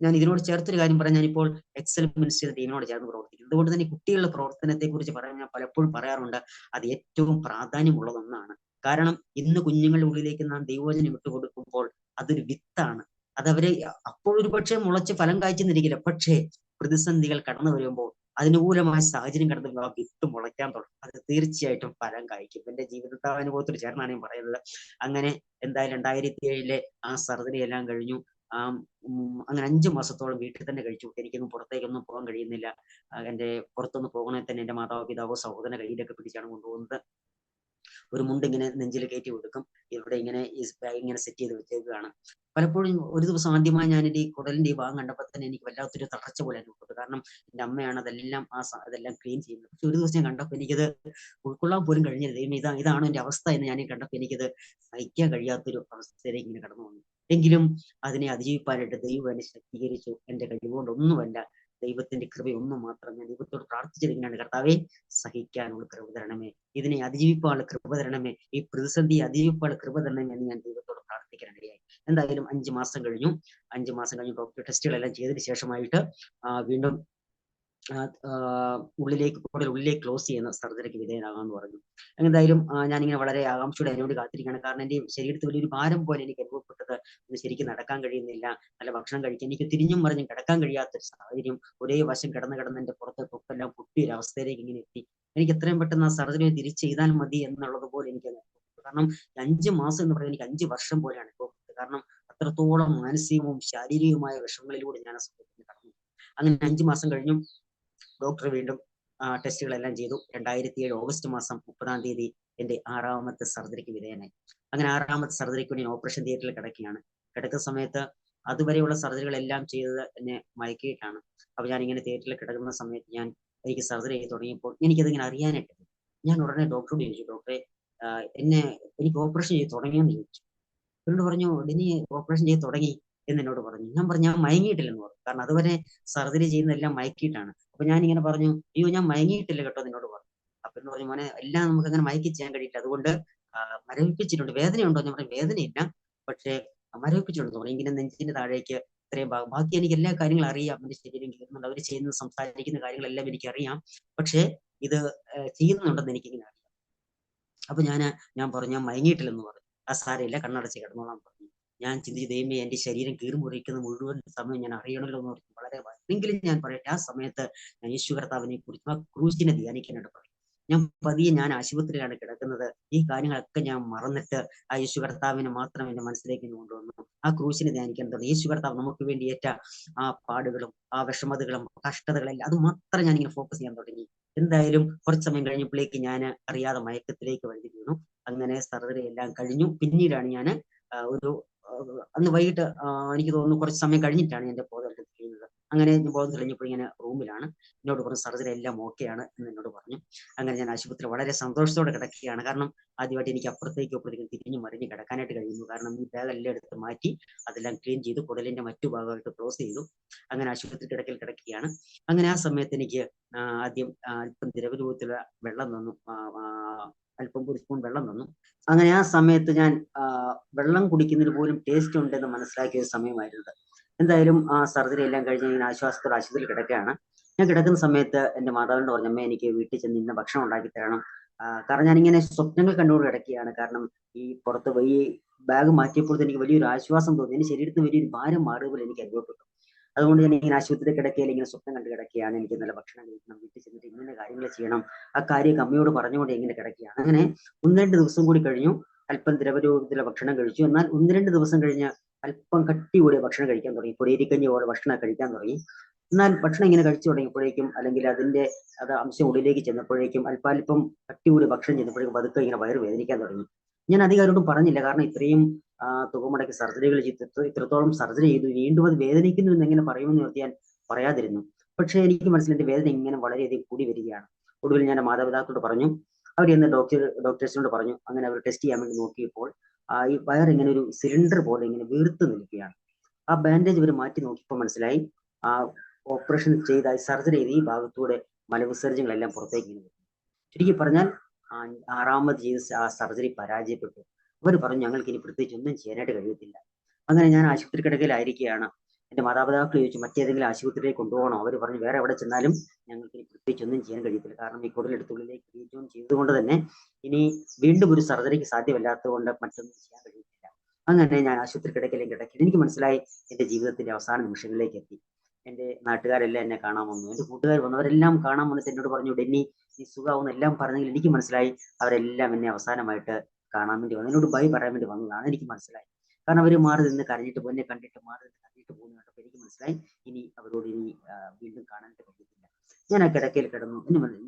ഞാൻ ഇതിനോട് ചേർത്തൊരു കാര്യം പറയാൻ, ഞാനിപ്പോൾ എക്സൽ മിനിസ്ട്രിയുടെ ടീമിനോട് ചേർന്ന് പ്രവർത്തിക്കുന്നു. അതുകൊണ്ട് തന്നെ കുട്ടികളുടെ പ്രവർത്തനത്തെ കുറിച്ച് പറയാൻ ഞാൻ പലപ്പോഴും പറയാറുണ്ട്, അത് ഏറ്റവും പ്രാധാന്യമുള്ളത് ഒന്നാണ്. കാരണം ഇന്ന് കുഞ്ഞുങ്ങളുടെ ഉള്ളിലേക്ക് നാം ദൈവവചനം വിട്ടുകൊടുക്കുമ്പോൾ അതൊരു വിത്താണ്. അതവരെ അപ്പോൾ ഒരു പക്ഷേ മുളച്ച് ഫലം കായ്ച്ചെന്നിരിക്കില്ല. പക്ഷേ പ്രതിസന്ധികൾ കടന്നു വരുമ്പോൾ അനുകൂലമായ സാഹചര്യം കടന്നു വരുമ്പോൾ ആ വിത്ത് മുളയ്ക്കാൻ തുടങ്ങും. അത് തീർച്ചയായിട്ടും ഫലം കായ്ക്കും. എന്റെ ജീവിതാനുഭവത്തിൽ ചേർന്നാണ് ഞാൻ പറയുന്നത്. അങ്ങനെ എന്തായാലും 2007 ആ സർജറി എല്ലാം കഴിഞ്ഞു. അങ്ങനെ 5 മാസത്തോളം വീട്ടിൽ തന്നെ കഴിച്ചു. എനിക്കൊന്നും പുറത്തേക്കൊന്നും പോകാൻ കഴിയുന്നില്ല. എന്റെ പുറത്തൊന്ന് പോകണേ തന്നെ എന്റെ മാതാപിതാവോ സഹോദരനെ കയ്യിലൊക്കെ പിടിച്ചാണ് കൊണ്ടുപോകുന്നത്. ഒരു മുണ്ട് ഇങ്ങനെ നെഞ്ചിൽ കയറ്റി കൊടുക്കും. ഇവിടെ ഇങ്ങനെ ഈ ബാഗ് ഇങ്ങനെ സെറ്റ് ചെയ്ത് വെച്ചേക്കുകയാണ്. പലപ്പോഴും ഒരു ദിവസം ആദ്യമായി ഞാൻ എന്റെ ഈ കുടലിന്റെ ഈ ഭാഗം കണ്ടപ്പോൾ തന്നെ എനിക്ക് വല്ലാത്തൊരു തളർച്ച പോലെ അനുഭവപ്പെട്ടു. കാരണം എന്റെ അമ്മയാണ് അതെല്ലാം അതെല്ലാം ക്ലീൻ ചെയ്യുന്നത്. പക്ഷെ ഒരു ദിവസം ഞാൻ കണ്ടപ്പോൾ എനിക്കത് ഉൾക്കൊള്ളാൻ പോലും കഴിഞ്ഞില്ല. ഇതാണ് എന്റെ അവസ്ഥ എന്ന് ഞാൻ കണ്ടപ്പോൾ എനിക്കത് സഹിക്കാൻ കഴിയാത്തൊരു അവസ്ഥയിലേക്ക് ഇങ്ങനെ കടന്നു വന്നു. എങ്കിലും അതിനെ അതിജീവിക്കാനായിട്ട് ദൈവം എന്നെ ശക്തീകരിച്ചു. എന്റെ കഴിവുകൊണ്ടൊന്നുമല്ല, ദൈവത്തിന്റെ കൃപയൊന്നും മാത്രം. ഞാൻ ദൈവത്തോട് പ്രാർത്ഥിച്ചത് ഇങ്ങനെയാണ്, കർത്താവെ സഹിക്കാനുള്ള കൃപ തരണമേ, ഇതിനെ അതിജീവിക്കാനുള്ള കൃപ തരണമേ, ഈ പ്രതിസന്ധി അതിജീവിക്കാനുള്ള കൃപ തരണമേ എന്ന് ഞാൻ ദൈവത്തോട് പ്രാർത്ഥിക്കാനിടയായി. എന്തായാലും 5 മാസം കഴിഞ്ഞു. 5 മാസം കഴിഞ്ഞ് ഡോക്ടർ ടെസ്റ്റുകളെല്ലാം ചെയ്തതിന് ശേഷമായിട്ട് വീണ്ടും ഉള്ളിലേക്ക് ക്ലോസ് ചെയ്യുന്ന സർജറിക്ക് വിധേയനാകാമെന്ന് പറഞ്ഞു. എന്തായാലും ഞാനിങ്ങനെ വളരെ ആകാംക്ഷയോടെ അതിനോട് കാത്തിരിക്കുകയാണ്. കാരണം എന്റെ ശരീരത്തിൽ വലിയൊരു ഭാരം പോലെ എനിക്ക് അനുഭവപ്പെട്ടത്. ഇത് ശരിക്കും നടക്കാൻ കഴിയുന്നില്ല, നല്ല ഭക്ഷണം കഴിക്കാൻ, എനിക്ക് തിരിഞ്ഞും മറിഞ്ഞും കിടക്കാൻ കഴിയാത്തൊരു സാഹചര്യം. ഒരേ വശം കിടന്ന് എന്റെ പുറത്തെ തൊപ്പെല്ലാം പൊട്ടിയൊരവസ്ഥയിലേക്ക് ഇങ്ങനെ എത്തി. എനിക്ക് എത്രയും പെട്ടെന്ന് ആ സർജറി തിരിച്ച് ചെയ്താൽ മതി എന്നുള്ളത് പോലെ എനിക്ക് അനുഭവപ്പെട്ടു. കാരണം 5 മാസം എന്ന് പറയുന്നത് എനിക്ക് 5 വർഷം പോലെയാണ് അനുഭവപ്പെട്ടത്. കാരണം അത്രത്തോളം മാനസികവും ശാരീരികവുമായ വിഷമങ്ങളിലൂടെ ഞാൻ ആ സമയത്ത് കടന്നു. അങ്ങനെ 5 മാസം കഴിഞ്ഞു. ഡോക്ടർ വീണ്ടും ടെസ്റ്റുകളെല്ലാം ചെയ്തു. 2007 ഓഗസ്റ്റ് മാസം 30-ാം തീയതി എന്റെ 6ാമത്തെ സർജറിക്ക് വിധേയനായി. അങ്ങനെ 6ാമത്തെ സർജറിക്ക് വേണ്ടി ഓപ്പറേഷൻ തിയേറ്ററിൽ കിടക്കുന്ന സമയത്ത് അതുവരെയുള്ള സർജറികളെല്ലാം ചെയ്തത് എന്നെ മയക്കിയിട്ടാണ്. അപ്പൊ ഞാനിങ്ങനെ തിയേറ്ററിൽ കിടക്കുന്ന സമയത്ത് എനിക്ക് സർജറി ചെയ്ത് തുടങ്ങിയപ്പോൾ എനിക്കതിങ്ങനെ അറിയാനായിട്ട് ഞാൻ ഉടനെ ഡോക്ടറോട് ചോദിച്ചു, ഡോക്ടറെ എനിക്ക് ഓപ്പറേഷൻ ചെയ്ത് തുടങ്ങിയെന്ന് ചോദിച്ചു. എന്നോട് പറഞ്ഞു, ഇനി ഓപ്പറേഷൻ ചെയ്ത് തുടങ്ങി എന്നോട് പറഞ്ഞു. ഞാൻ പറഞ്ഞു ഞാൻ മയങ്ങിയിട്ടില്ലെന്ന് പറഞ്ഞു. കാരണം അതുവരെ സർജറി ചെയ്യുന്നതെല്ലാം മയക്കിയിട്ടാണ്. അപ്പൊ ഞാനിങ്ങനെ പറഞ്ഞു, അയ്യോ ഞാൻ മയങ്ങിയിട്ടില്ല കേട്ടോ എന്നോട് പറഞ്ഞു. അപ്പൊ എന്നോട് പറഞ്ഞു, മോനെ എല്ലാം നമുക്ക് അങ്ങനെ മയക്കി ചെയ്യാൻ കഴിയില്ല, അതുകൊണ്ട് മരവിപ്പിച്ചിട്ടുണ്ട്. വേദനയുണ്ടോ? ഞാൻ പറഞ്ഞു വേദനയില്ല, പക്ഷേ മരവിപ്പിച്ചിട്ടുണ്ട് തോന്നി. ഇങ്ങനെ നെഞ്ചിന്റെ താഴേക്ക് ഇത്രയും ഭാഗം, ബാക്കി എനിക്ക് എല്ലാ കാര്യങ്ങളും അറിയാം. എന്റെ ശരീരം കീറുന്നുണ്ട്, അവർ ചെയ്യുന്ന സംസാരിക്കുന്ന കാര്യങ്ങളെല്ലാം എനിക്കറിയാം. പക്ഷേ ഇത് ചെയ്യുന്നുണ്ടെന്ന് എനിക്കിങ്ങനെ അറിയാം. അപ്പൊ ഞാൻ പറഞ്ഞു, ഞാൻ മയങ്ങിയിട്ടില്ലെന്ന് പറഞ്ഞു. ആ സാരമില്ല, കണ്ണടച്ച് കിടന്നോളാൻ പറഞ്ഞു. ഞാൻ ചിന്തിച്ചു, ദൈവമേ, എന്റെ ശരീരം കീറുമുറിക്കുന്ന മുഴുവൻ സമയം ഞാൻ അറിയണമല്ലോ എന്ന് പറഞ്ഞു. വളരെ എങ്കിലും ഞാൻ പറയട്ടെ, ആ സമയത്ത് ഞാൻ യേശു കർത്താവിനെ കുറിച്ച് ആ ക്രൂശിനെ ധ്യാനിക്കാനായിട്ട് പറഞ്ഞു. ഞാൻ ആശുപത്രിയിലാണ് കിടക്കുന്നത്. ഈ കാര്യങ്ങളൊക്കെ ഞാൻ മറന്നിട്ട് ആ യേശു കർത്താവിനെ മാത്രം എന്റെ മനസ്സിലേക്ക് കൊണ്ടുവന്നു. ആ ക്രൂശിനെ ധ്യാനിക്കാൻ തുടങ്ങി. യേശു കർത്താവ് നമുക്ക് വേണ്ടി ഏറ്റ ആ പാടുകളും ആ വിഷമതകളും കഷ്ടതകളെല്ലാം അത് മാത്രം ഞാനിങ്ങനെ ഫോക്കസ് ചെയ്യാൻ തുടങ്ങി. എന്തായാലും കുറച്ച് സമയം കഴിഞ്ഞപ്പോഴേക്ക് ഞാൻ അറിയാതെ മയക്കത്തിലേക്ക് വഴുതി വീണു. അങ്ങനെ സർജറി എല്ലാം കഴിഞ്ഞു. പിന്നീടാണ് ഞാൻ അന്ന് വൈകിട്ട് എനിക്ക് തോന്നുന്നു കുറച്ച് സമയം കഴിഞ്ഞിട്ടാണ് എന്റെ ബോധം തെളിയുന്നത്. അങ്ങനെ ബോധം തെളിഞ്ഞപ്പോൾ ഇങ്ങനെ റൂമിലാണ്. എന്നോട് പറഞ്ഞു, സർജറി എല്ലാം ഓക്കെയാണ് എന്ന് എന്നോട് പറഞ്ഞു. അങ്ങനെ ഞാൻ ആശുപത്രി വളരെ സന്തോഷത്തോടെ കിടക്കുകയാണ്. കാരണം ആദ്യമായിട്ട് എനിക്ക് അപ്പുറത്തേക്കും തിരിഞ്ഞു മറിഞ്ഞ് കിടക്കാനായിട്ട് കഴിയുന്നു. കാരണം ഈ ബാഗെല്ലാം എടുത്ത് മാറ്റി അതെല്ലാം ക്ലീൻ ചെയ്തു, കുടലിന്റെ മറ്റു ഭാഗമായിട്ട് ക്ലോസ് ചെയ്തു. അങ്ങനെ ആശുപത്രി കിടക്കുകയാണ്. അങ്ങനെ ആ സമയത്ത് എനിക്ക് ആദ്യം അല്പം ദ്രവരൂപത്തിലുള്ള വെള്ളം തന്നു, അല്പം ഒരു സ്പൂൺ വെള്ളം തന്നു. അങ്ങനെ ആ സമയത്ത് ഞാൻ വെള്ളം കുടിക്കുന്നതിൽ പോലും ടേസ്റ്റ് ഉണ്ടെന്ന് മനസ്സിലാക്കിയ ഒരു സമയമായിരുന്നത്. എന്തായാലും ആ സർജറി എല്ലാം കഴിഞ്ഞ് ഞാൻ ആശ്വാസത്തോടെ ആശുപത്രിയിൽ കിടക്കുകയാണ്. ഞാൻ കിടക്കുന്ന സമയത്ത് എന്റെ മാതാവിനോട് പറഞ്ഞു, അമ്മേ, എനിക്ക് വീട്ടിൽ ചെന്ന് ഇന്ന ഭക്ഷണം ഉണ്ടാക്കി തരണം. കാരണം ഞാനിങ്ങനെ സ്വപ്നങ്ങൾ കണ്ടുകൊണ്ട് കിടക്കുകയാണ്. കാരണം ഈ പുറത്ത് ഈ ബാഗ് മാറ്റിയപ്പോൾ എനിക്ക് വലിയൊരു ആശ്വാസം തോന്നി. എന്റെ ശരീരത്തിന് വലിയൊരു ഭാരം മാറിയ പോലെ എനിക്ക് അനുഭവപ്പെട്ടു. അതുകൊണ്ട് ഞാൻ ഇങ്ങനെ ആശുപത്രി കിടക്കയിൽ ഇങ്ങനെ സ്വപ്നം കണ്ട് കിടക്കുകയാണ്. എനിക്ക് നല്ല ഭക്ഷണം കഴിക്കണം, വീട്ടിൽ ചെന്നിട്ട് ഇങ്ങനെ കാര്യങ്ങൾ ചെയ്യണം, ആ കാര്യം അമ്മയോട് പറഞ്ഞുകൊണ്ട് ഇങ്ങനെ കിടക്കുകയാണ്. അങ്ങനെ 1-2 ദിവസം കൂടി കഴിഞ്ഞു. അല്പം ദ്രവരൂപത്തിലുള്ള ഭക്ഷണം കഴിച്ചു. എന്നാൽ 1-2 ദിവസം കഴിഞ്ഞ് അല്പം കട്ടി കൂടിയ ഭക്ഷണം കഴിക്കാൻ തുടങ്ങി. പൊടിയരിക്കഞ്ഞി പോലെ ഭക്ഷണം കഴിക്കാൻ തുടങ്ങി. എന്നാൽ ഭക്ഷണം ഇങ്ങനെ കഴിച്ചു തുടങ്ങിയപ്പോഴേക്കും, അല്ലെങ്കിൽ അത് അംശം ഉള്ളിലേക്ക് ചെന്നപ്പോഴേക്കും, അല്പാൽപ്പം കട്ടി കൂടിയ ഭക്ഷണം ചെന്നപ്പോഴേക്കും പതുക്കെ ഇങ്ങനെ വയറ് വേദനിക്കാൻ തുടങ്ങി. ഞാൻ അധികാരോടും പറഞ്ഞില്ല. കാരണം ഇത്രയും തുക മുടക്കി സർജറികൾ ചെയ്തു, ഇത്രത്തോളം സർജറി ചെയ്തു, വീണ്ടും അത് വേദനിക്കുന്നു എന്ന് എങ്ങനെ പറയുമെന്ന് ഓർത്ത് ഞാൻ പറയാതിരുന്നു. പക്ഷെ എനിക്ക് മനസ്സിലായി വേദന ഇങ്ങനെ വളരെയധികം കൂടി വരികയാണ്. ഒടുവിൽ ഞാൻ മാതാപിതാക്കളോട് പറഞ്ഞു. അവർ ഇന്ന് ഡോക്ടേഴ്സിനോട് പറഞ്ഞു. അങ്ങനെ അവർ ടെസ്റ്റ് ചെയ്യാൻ വേണ്ടി നോക്കിയപ്പോൾ ഈ വയർ ഇങ്ങനെ ഒരു സിലിണ്ടർ പോലെ ഇങ്ങനെ വീർത്ത് നിൽക്കുകയാണ്. ആ ബാൻഡേജ് ഇവർ മാറ്റി നോക്കിയപ്പോൾ മനസ്സിലായി, ആ ഓപ്പറേഷൻ ചെയ്ത സർജറി ചെയ്ത് ഈ ഭാഗത്തൂടെ മലവിസർജ്യങ്ങളെല്ലാം പുറത്തേക്ക് ഇങ്ങനെ. ചുരുക്കി പറഞ്ഞാൽ 6ാമത് ചെയ്ത ആ സർജറി പരാജയപ്പെട്ടു. അവർ പറഞ്ഞു, ഞങ്ങൾക്ക് ഇനി പ്രത്യേകിച്ച് ഒന്നും ചെയ്യാനായിട്ട് കഴിയത്തില്ല. അങ്ങനെ ഞാൻ ആശുപത്രി കിടക്കയിലായിരിക്കുകയാണ്. എന്റെ മാതാപിതാക്കൾ ചോദിച്ചു, മറ്റേതെങ്കിലും ആശുപത്രിയിലേക്ക് കൊണ്ടുപോകണോ? അവർ പറഞ്ഞു, വേറെ എവിടെ ചെന്നാലും ഞങ്ങൾക്ക് ഇനി പ്രത്യേകിച്ച് ഒന്നും ചെയ്യാൻ കഴിയത്തില്ല. കാരണം ഈ കുടലെടുത്തുള്ളിലേക്ക് റീജോൺ ചെയ്തുകൊണ്ട് തന്നെ ഇനി വീണ്ടും ഒരു സർജറിക്ക് സാധ്യമല്ലാത്തത് കൊണ്ട് മറ്റൊന്നും ചെയ്യാൻ കഴിയത്തില്ല. അങ്ങനെ ഞാൻ ആശുപത്രി കിടക്കയിലേക്ക് കിടക്കി. എനിക്ക് മനസ്സിലായി എന്റെ ജീവിതത്തിന്റെ അവസാന നിമിഷങ്ങളിലേക്ക് എത്തി. എന്റെ നാട്ടുകാരെല്ലാം എന്നെ കാണാൻ വന്നു. എന്റെ കൂട്ടുകാർ വന്നവരെല്ലാം കാണാൻ വന്നിട്ട് എന്നോട് പറഞ്ഞു, ഡെന്നി, നീ സുഖാവുന്ന എല്ലാം പറഞ്ഞെങ്കിൽ എനിക്ക് മനസ്സിലായി അവരെല്ലാം എന്നെ അവസാനമായിട്ട് കാണാൻ വേണ്ടി വന്നു, എന്നോട് ബൈ പറയാൻ വേണ്ടി വന്നതാണ്. എനിക്ക് മനസ്സിലായി. കാരണം അവർ മാറി നിന്ന് കരഞ്ഞിട്ട് എന്നെ കണ്ടിട്ട് മാറി നിന്ന് കരഞ്ഞിട്ട് പോകുന്ന കണ്ടപ്പോൾ എനിക്ക് മനസ്സിലായി ഇനി അവരോട് വീണ്ടും കാണാനായിട്ട് കഴിയത്തില്ല. ഞാൻ ആ കിടക്കയിൽ കിടന്നു.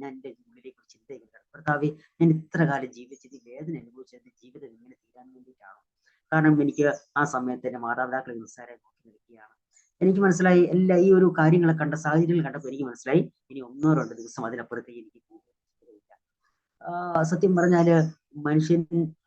ഞാൻ എന്റെ ഉള്ളിലേക്ക് ഒരു ചിന്തയിൽ കിടന്നു, കർത്താവേ, ഞാൻ ഇത്ര കാലം ജീവിച്ചത് ഈ വേദന അനുഭവിച്ചത് ജീവിതം ഇങ്ങനെ തീരാൻ വേണ്ടിയിട്ടാണ്. കാരണം എനിക്ക് ആ സമയത്ത് എന്റെ മാതാപിതാക്കളെ നിസ്സാരം നോക്കി നിൽക്കുകയാണ്. എനിക്ക് മനസ്സിലായി ഈ ഒരു കാര്യങ്ങളെ കണ്ട സാഹചര്യങ്ങൾ കണ്ടപ്പോൾ എനിക്ക് മനസ്സിലായി ഇനി 1-2 ദിവസം അതിനപ്പുറത്തേക്ക് എനിക്ക് പോകില്ല. സത്യം പറഞ്ഞാല് മനുഷ്യൻ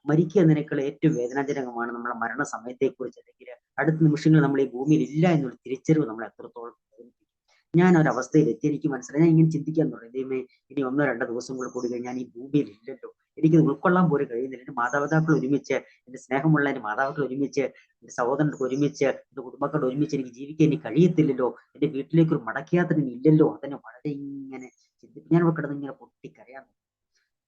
മരിക്കുക എന്നതിനേക്കാൾ ഏറ്റവും വേദനാജനകമാണ് നമ്മളെ മരണ സമയത്തെ കുറിച്ച്, അല്ലെങ്കിൽ അടുത്ത നിമിഷങ്ങൾ നമ്മൾ ഈ ഭൂമിയിൽ ഇല്ല എന്നുള്ള തിരിച്ചറിവ് നമ്മളെ എത്രത്തോളം വേദനിപ്പിക്കും. ഞാൻ ഒരവസ്ഥയിൽ എത്തി. എനിക്ക് മനസ്സിലായി. ഞാൻ ഇങ്ങനെ ചിന്തിക്കാൻ തുടങ്ങി, ദൈവമേ, ഇനി 1-2 ദിവസം കൂടി കഴിഞ്ഞാൽ ഞാൻ ഈ ഭൂമിയിൽ ഇല്ലല്ലോ, എനിക്കിത് ഉൾക്കൊള്ളാൻ പോലും കഴിയുന്നില്ല. എന്റെ മാതാപിതാക്കൾ ഒരുമിച്ച്, എന്റെ സ്നേഹമുള്ള എന്റെ മാതാപിതാക്കൾ ഒരുമിച്ച്, എന്റെ സഹോദരങ്ങൾക്ക് ഒരുമിച്ച്, എന്റെ കുടുംബക്കാരോട് ഒരുമിച്ച് എനിക്ക് ജീവിക്കാൻ എനിക്ക് കഴിയത്തില്ലല്ലോ. എന്റെ വീട്ടിലേക്ക് ഒരു മടക്കയാത്ര ഇല്ലല്ലോ. അതന്നെ വളരെ ഇങ്ങനെ ചിന്തിക്കും. ഞാൻ കിടന്ന് ഇങ്ങനെ പൊട്ടിക്കരയാൻ.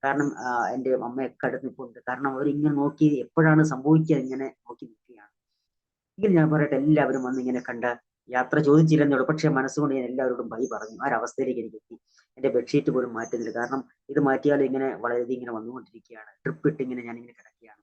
കാരണം എന്റെ അമ്മയൊക്കെ അടുത്ത് നിൽപ്പുണ്ട്. കാരണം അവരിങ്ങനെ നോക്കി എപ്പോഴാണ് സംഭവിക്കുക ഇങ്ങനെ നോക്കി നിൽക്കുകയാണ്. എങ്കിൽ ഞാൻ പറയട്ടെ, എല്ലാവരും വന്ന് ഇങ്ങനെ കണ്ട യാത്ര ചോദിച്ചില്ലെന്നുള്ളൂ. പക്ഷെ മനസ്സുകൊണ്ട് ഞാൻ എല്ലാവരോടും ബൈ പറഞ്ഞു. ആ ഒരവസ്ഥയിലേക്ക് എനിക്ക് എത്തി. എന്റെ ബെഡ്ഷീറ്റ് പോലും മാറ്റുന്നില്ല. കാരണം ഇത് മാറ്റിയാൽ ഇങ്ങനെ വളരെയധികം ഇങ്ങനെ വന്നുകൊണ്ടിരിക്കുകയാണ്. ട്രിപ്പ് ഇട്ട് ഞാനിങ്ങനെ കിടക്കുകയാണ്.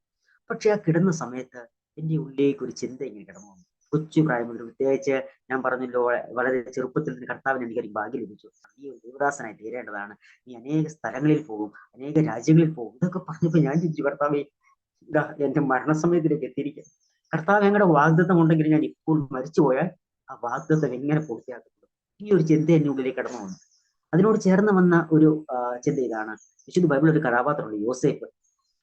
പക്ഷെ ആ കിടന്ന സമയത്ത് എന്റെ ഉള്ളിലേക്ക് ഒരു ചിന്ത ഇങ്ങനെ കിടന്നു വന്നു. കൊച്ചു പ്രായം മുതൽ, പ്രത്യേകിച്ച് ഞാൻ പറഞ്ഞല്ലോ, വളരെ ചെറുപ്പത്തിൽ നിന്ന് കർത്താവിന് എനിക്കൊരു ഭാഗ്യം ലഭിച്ചു. നീ ഒരു ദേവദാസനായി തീരേണ്ടതാണ്, നീ അനേക സ്ഥലങ്ങളിൽ പോകും, അനേക രാജ്യങ്ങളിൽ പോകും. ഇതൊക്കെ പറഞ്ഞപ്പോ ഞാൻ ചിന്തിച്ചു, കർത്താവേ, ഇതാ എന്റെ മരണസമയത്തിലേക്ക് എത്തിയിരിക്കും. കർത്താവ് ഞങ്ങളുടെ വാഗ്ദത്തം ഉണ്ടെങ്കിൽ ഞാൻ ഇപ്പോൾ മരിച്ചുപോയാൽ ആ വാഗ്ദത്തം എങ്ങനെ പൂർത്തിയാക്കപ്പെടും? ഈ ഒരു ചിന്ത എന്റെ ഉള്ളിലേക്ക് കടന്നു വന്നു. അതിനോട് ചേർന്ന് വന്ന ഒരു ചിന്ത ഇതാണ്. വിശുദ്ധ ബൈബിളിൽ ഒരു കഥാപാത്രമുണ്ട്, യോസേഫ്.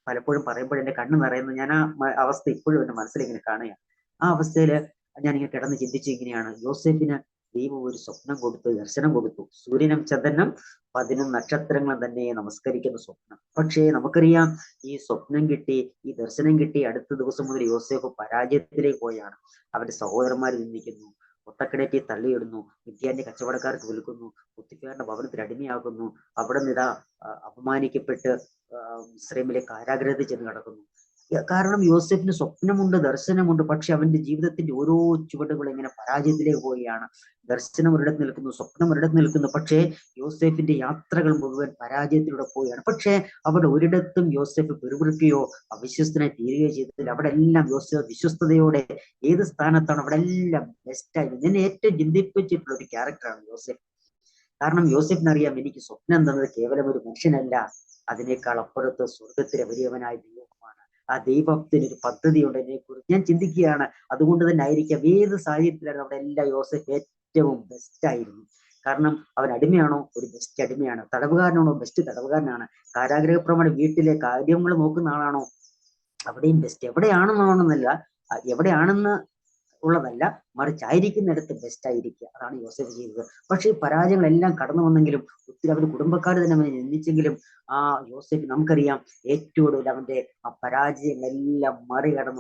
പലപ്പോഴും പറയുമ്പോൾ എന്റെ കണ്ണ് നിറയുന്നു. ഞാൻ ആ അവസ്ഥ ഇപ്പോഴും എന്റെ മനസ്സിൽ ഇങ്ങനെ കാണുകയാണ്. ആ അവസ്ഥയിൽ ഞാനിങ്ങനെ കിടന്ന് ചിന്തിച്ചു, ഇങ്ങനെയാണ്, യോസേഫിന് ദൈവം ഒരു സ്വപ്നം കൊടുത്തു, ദർശനം കൊടുത്തു. സൂര്യനും ചന്ദ്രനും 11 നക്ഷത്രങ്ങളും തന്നെ നമസ്കരിക്കുന്ന സ്വപ്നം. പക്ഷേ നമുക്കറിയാം, ഈ സ്വപ്നം കിട്ടി, ഈ ദർശനം കിട്ടി അടുത്ത ദിവസം മുതൽ യോസേഫ് പരാജയത്തിലേക്ക് പോയാണ്. അവന്റെ സഹോദരന്മാർ നിന്ദിക്കുന്നു, പൊട്ടക്കിണറ്റിൽ തള്ളിയിടുന്നു, മിദ്യാന്റെ കച്ചവടക്കാർക്ക് വിൽക്കുന്നു, കുത്തിക്കാരന്റെ ഭവനത്തിൽ അടിമയാകുന്നു, അവിടെ നിന്ന് അപമാനിക്കപ്പെട്ട് മിസ്രയീമിലെ കാരാഗ്രഹത്തിൽ ചെന്ന് കിടക്കുന്നു. കാരണം യോസെഫിന് സ്വപ്നമുണ്ട്, ദർശനമുണ്ട്, പക്ഷെ അവന്റെ ജീവിതത്തിന്റെ ഓരോ ചുവടുകളും ഇങ്ങനെ പരാജയത്തിലേക്ക് പോവുകയാണ്. ദർശനം ഒരിടത്ത് നിൽക്കുന്നു, സ്വപ്നം ഒരിടത്ത് നിൽക്കുന്നു, പക്ഷേ യോസെഫിന്റെ യാത്രകൾ മുഴുവൻ പരാജയത്തിലൂടെ പോവുകയാണ്. പക്ഷെ അവിടെ ഒരിടത്തും യോസെഫ് പിറുപിറുക്കുകയോ അവിശ്വസ്തനായി തീരുകയോ ചെയ്തതിൽ അവിടെ എല്ലാം യോസെഫ് വിശ്വസ്തയോടെ ഏത് സ്ഥാനത്താണ് അവിടെ എല്ലാം ബെസ്റ്റായി. എന്നെ ഏറ്റവും ചിന്തിപ്പിച്ചിട്ടുള്ള ഒരു ക്യാരക്ടറാണ് യോസെഫ്. കാരണം യോസെഫിനറിയാം, എനിക്ക് സ്വപ്നം തന്നത് കേവലം ഒരു മനുഷ്യനല്ല, അതിനേക്കാൾ അപ്പുറത്ത് സ്വർഗത്തിലെ വലിയവനായ ദൈവമാണ്. ആ ദൈവത്തിന് ഒരു പദ്ധതിയുണ്ട് എന്നെ കുറിച്ച്. ഞാൻ ചിന്തിക്കുകയാണ്, അതുകൊണ്ട് തന്നെ ആയിരിക്കാം ഏത് സാഹചര്യത്തിലാണ് അവിടെ എല്ലാം യോസെഫ് ഏറ്റവും ബെസ്റ്റ് ആയിരുന്നു. കാരണം അവൻ അടിമയാണോ, ഒരു ബെസ്റ്റ് അടിമയാണ്. തടവുകാരനാണോ, ബെസ്റ്റ് തടവുകാരനാണ്. കാരാഗ്രഹപ്രമാണി വീട്ടിലെ കാര്യങ്ങൾ നോക്കുന്ന ആളാണോ, അവിടെയും ബെസ്റ്റ്. എവിടെയാണെന്നല്ല, എവിടെയാണെന്ന് ഉള്ളതല്ല, മറിച്ച് ആയിരിക്കുന്നിടത്ത് ബെസ്റ്റ് ആയിരിക്കുക. അതാണ് യോസെഫ് ചെയ്തത്. പക്ഷെ ഈ പരാജയങ്ങളെല്ലാം കടന്നു വന്നെങ്കിലും, ഒത്തിരി അവരുടെ കുടുംബക്കാർ തന്നെ അവനെ നിന്ദിച്ചെങ്കിലും, ആ യോസെഫ് നമുക്കറിയാം ഏറ്റവും ഒടുവിൽ അവന്റെ ആ പരാജയങ്ങളെല്ലാം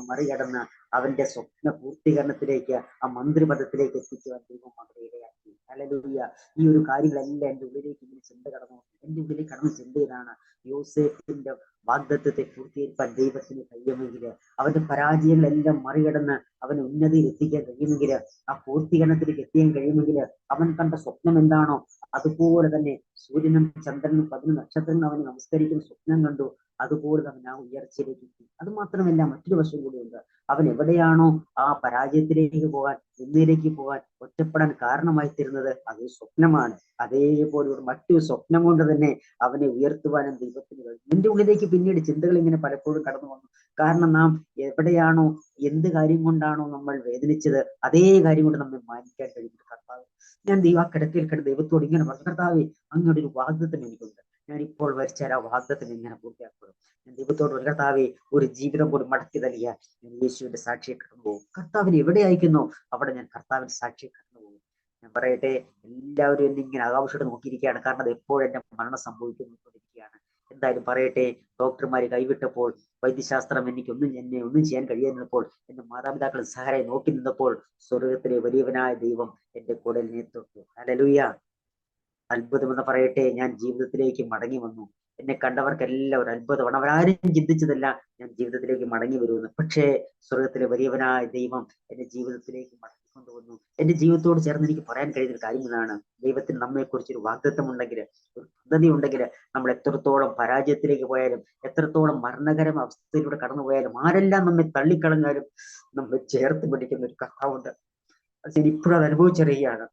മറികടന്ന് അവന്റെ സ്വപ്ന പൂർത്തീകരണത്തിലേക്ക്, ആ മന്ത്രിപദത്തിലേക്ക് എത്തിക്കുവാൻ ദൈവം അവരെ ഇടയാക്കി. ഹല്ലേലൂയ. ഈ ഒരു കാര്യങ്ങളെല്ലാം എന്റെ ഉള്ളിലേക്ക് ഇങ്ങനെ ചിന്ത കടന്നു. എന്റെ ഉള്ളിലേക്ക് കടന്ന് ചിന്ത ചെയ്താണ്, യോസെഫിന്റെ വാഗ്ദത്തത്തെ പൂർത്തീകരിക്കാൻ ദൈവത്തിന് കഴിയുമെങ്കിൽ, അവന്റെ പരാജയങ്ങളെല്ലാം മറികടന്ന് അവന് ഉന്നതിയിൽ എത്തിക്കാൻ കഴിയുമെങ്കിൽ, ആ പൂർത്തീകരണത്തിലേക്ക് എത്തിക്കാൻ കഴിയുമെങ്കിൽ, അവൻ കണ്ട സ്വപ്നം എന്താണോ അതുപോലെ തന്നെ സൂര്യനും ചന്ദ്രനും 10 നക്ഷത്രങ്ങളും അവന് നമസ്കരിക്കുന്ന സ്വപ്നം കണ്ടു. അതുപോലെ അവൻ ആ ഉയർച്ചയിലേക്ക് എത്തി. അത് മാത്രമല്ല, മറ്റൊരു വശം കൂടിയുണ്ട്. അവൻ എവിടെയാണോ ആ പരാജയത്തിലേക്ക് പോകാൻ, ഒന്നിലേക്ക് പോകാൻ, ഒറ്റപ്പെടാൻ കാരണമായി തീരുന്നത്, അത് സ്വപ്നമാണ്. അതേപോലെ ഒരു മറ്റൊരു സ്വപ്നം കൊണ്ട് തന്നെ അവനെ ഉയർത്തുവാനും ദൈവത്തിന് കഴിയും. എന്റെ ഉള്ളിലേക്ക് പിന്നീട് ചിന്തകൾ ഇങ്ങനെ പലപ്പോഴും കടന്നു വന്നു. കാരണം നാം എവിടെയാണോ, എന്ത് കാര്യം കൊണ്ടാണോ നമ്മൾ വേദനിച്ചത്, അതേ കാര്യം കൊണ്ട് നമ്മെ മാനിക്കാൻ കഴിയുന്നത് കർത്താവ്. ഞാൻ ആ കിടക്കയിൽ കിടന്ന് ദൈവത്തോട് ഇങ്ങനെ പറഞ്ഞു, കർത്താവേ, അങ്ങയുടെ ഒരു വാഗ്ദത്തം എനിക്കുണ്ട്, ഞാൻ ഇപ്പോൾ വരച്ചാൽ ആ വാഗ്ദത്തം ഇങ്ങനെ പൂർത്തിയാക്കണം. ഞാൻ ദൈവത്തോട് ഒരു കർത്താവെ, ഒരു ജീവിതം കൂടി മടക്കി നൽകിയാൽ ഞാൻ യേശുവിന്റെ സാക്ഷിയെ കടന്നു പോകും. കർത്താവിന് എവിടെ അയക്കുന്നോ അവിടെ ഞാൻ കർത്താവിന്റെ സാക്ഷിയെ കടന്നു പോകും. ഞാൻ പറയട്ടെ, എല്ലാവരും എന്നെ ഇങ്ങനെ ആകാംക്ഷയോടെ നോക്കിയിരിക്കുകയാണ്. കാരണം അത് എപ്പോഴും എന്റെ മരണം സംഭവിച്ചുകൊണ്ടിരിക്കുകയാണ്. എന്തായാലും പറയട്ടെ, ഡോക്ടർമാര് കൈവിട്ടപ്പോൾ, വൈദ്യശാസ്ത്രം എന്നെ ഒന്നും ചെയ്യാൻ കഴിയാതിരുന്നപ്പോൾ, എന്റെ മാതാപിതാക്കൾ സഹായം നോക്കി നിന്നപ്പോൾ, സ്വർഗത്തിലെ വലിയവനായ ദൈവം എന്റെ കൂടെ തൊട്ടു. ഹല്ലേലൂയ. അത്ഭുതമെന്ന് പറയട്ടെ, ഞാൻ ജീവിതത്തിലേക്ക് മടങ്ങി വന്നു. എന്നെ കണ്ടവർക്കെല്ലാം ഒരു അത്ഭുതമാണ്. അവരാരും ചിന്തിച്ചതല്ല ഞാൻ ജീവിതത്തിലേക്ക് മടങ്ങി വരുമെന്ന്. പക്ഷേ സ്വർഗത്തിലെ വലിയവനായ ദൈവം എന്റെ ജീവിതത്തിലേക്ക് മടങ്ങിക്കൊണ്ടുവന്നു. എന്റെ ജീവിതത്തോട് ചേർന്ന് എനിക്ക് പറയാൻ കഴിയുന്ന ഒരു കാര്യം ഇതാണ്, ദൈവത്തിന് നമ്മെക്കുറിച്ച് ഒരു വാഗ്ദത്തം ഉണ്ടെങ്കിൽ, ഒരു പദ്ധതി ഉണ്ടെങ്കിൽ, നമ്മൾ എത്രത്തോളം പരാജയത്തിലേക്ക് പോയാലും, എത്രത്തോളം മരണകരം അവസ്ഥയിലൂടെ കടന്നു പോയാലും, ആരെല്ലാം നമ്മെ തള്ളിക്കളഞ്ഞാലും നമ്മെ ചേർത്ത് പിടിക്കുന്ന ഒരു കർത്താവുണ്ട്. അത് ഇപ്പോഴും അത് അനുഭവിച്ചറിയുകയാണ്.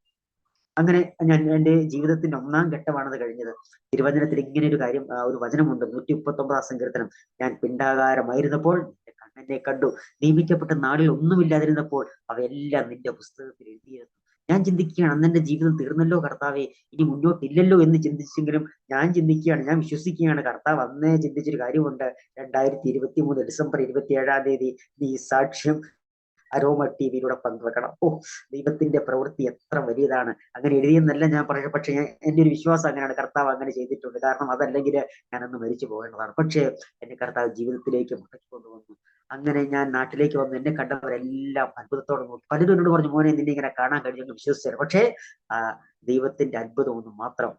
അങ്ങനെ ഞാൻ എന്റെ ജീവിതത്തിന്റെ 1-ാം ഘട്ടമാണത് കഴിഞ്ഞത്. തിരുവചനത്തിൽ ഇങ്ങനെ ഒരു കാര്യം, ഒരു വചനമുണ്ട്, 139 സങ്കീർത്തനം. ഞാൻ പിണ്ഡാകാരമായിരുന്നപ്പോൾ എന്റെ കണ്ണെന്നെ കണ്ടു, നിയമിക്കപ്പെട്ട നാളിൽ ഒന്നുമില്ലാതിരുന്നപ്പോൾ അവയെല്ലാം നിന്റെ പുസ്തകത്തിൽ എഴുതിയിരുന്നു. ഞാൻ ചിന്തിക്കുകയാണ്, അന്ന് എന്റെ ജീവിതം തീർന്നല്ലോ കർത്താവെ, ഇനി മുന്നോട്ടില്ലല്ലോ എന്ന് ചിന്തിച്ചെങ്കിലും ഞാൻ ചിന്തിക്കുകയാണ്, ഞാൻ വിശ്വസിക്കുകയാണ്, കർത്താവ് അന്നേ ചിന്തിച്ചൊരു കാര്യമുണ്ട്. 2023 ഡിസംബർ 27-ാം തീയതി നീ സാക്ഷ്യം അരോമ ടിവിയിലൂടെ പങ്കുവെക്കണം. ദൈവത്തിന്റെ പ്രവൃത്തി എത്ര വലിയതാണ്. അങ്ങനെ എഴുതിയെന്നല്ല ഞാൻ പറയുന്നത്, പക്ഷെ എന്റെ ഒരു വിശ്വാസം അങ്ങനെയാണ്, കർത്താവ് അങ്ങനെ ചെയ്തിട്ടുണ്ട്. കാരണം അതല്ലെങ്കിൽ ഞാനന്ന് മരിച്ചു പോകേണ്ടതാണ്. പക്ഷേ എന്റെ കർത്താവ് ജീവിതത്തിലേക്ക് മടക്കി കൊണ്ടുവന്നു. അങ്ങനെ ഞാൻ നാട്ടിലേക്ക് വന്നു. എന്നെ കണ്ടവരെല്ലാം അത്ഭുതത്തോടെ നോക്കി. പലരും എന്നോട് പറഞ്ഞു, മോനെ നിന്നെ ഇങ്ങനെ കാണാൻ കഴിഞ്ഞെന്ന് വിശ്വസിച്ചാണ്. പക്ഷേ ദൈവത്തിന്റെ അത്ഭുതം ഒന്ന് മാത്രം.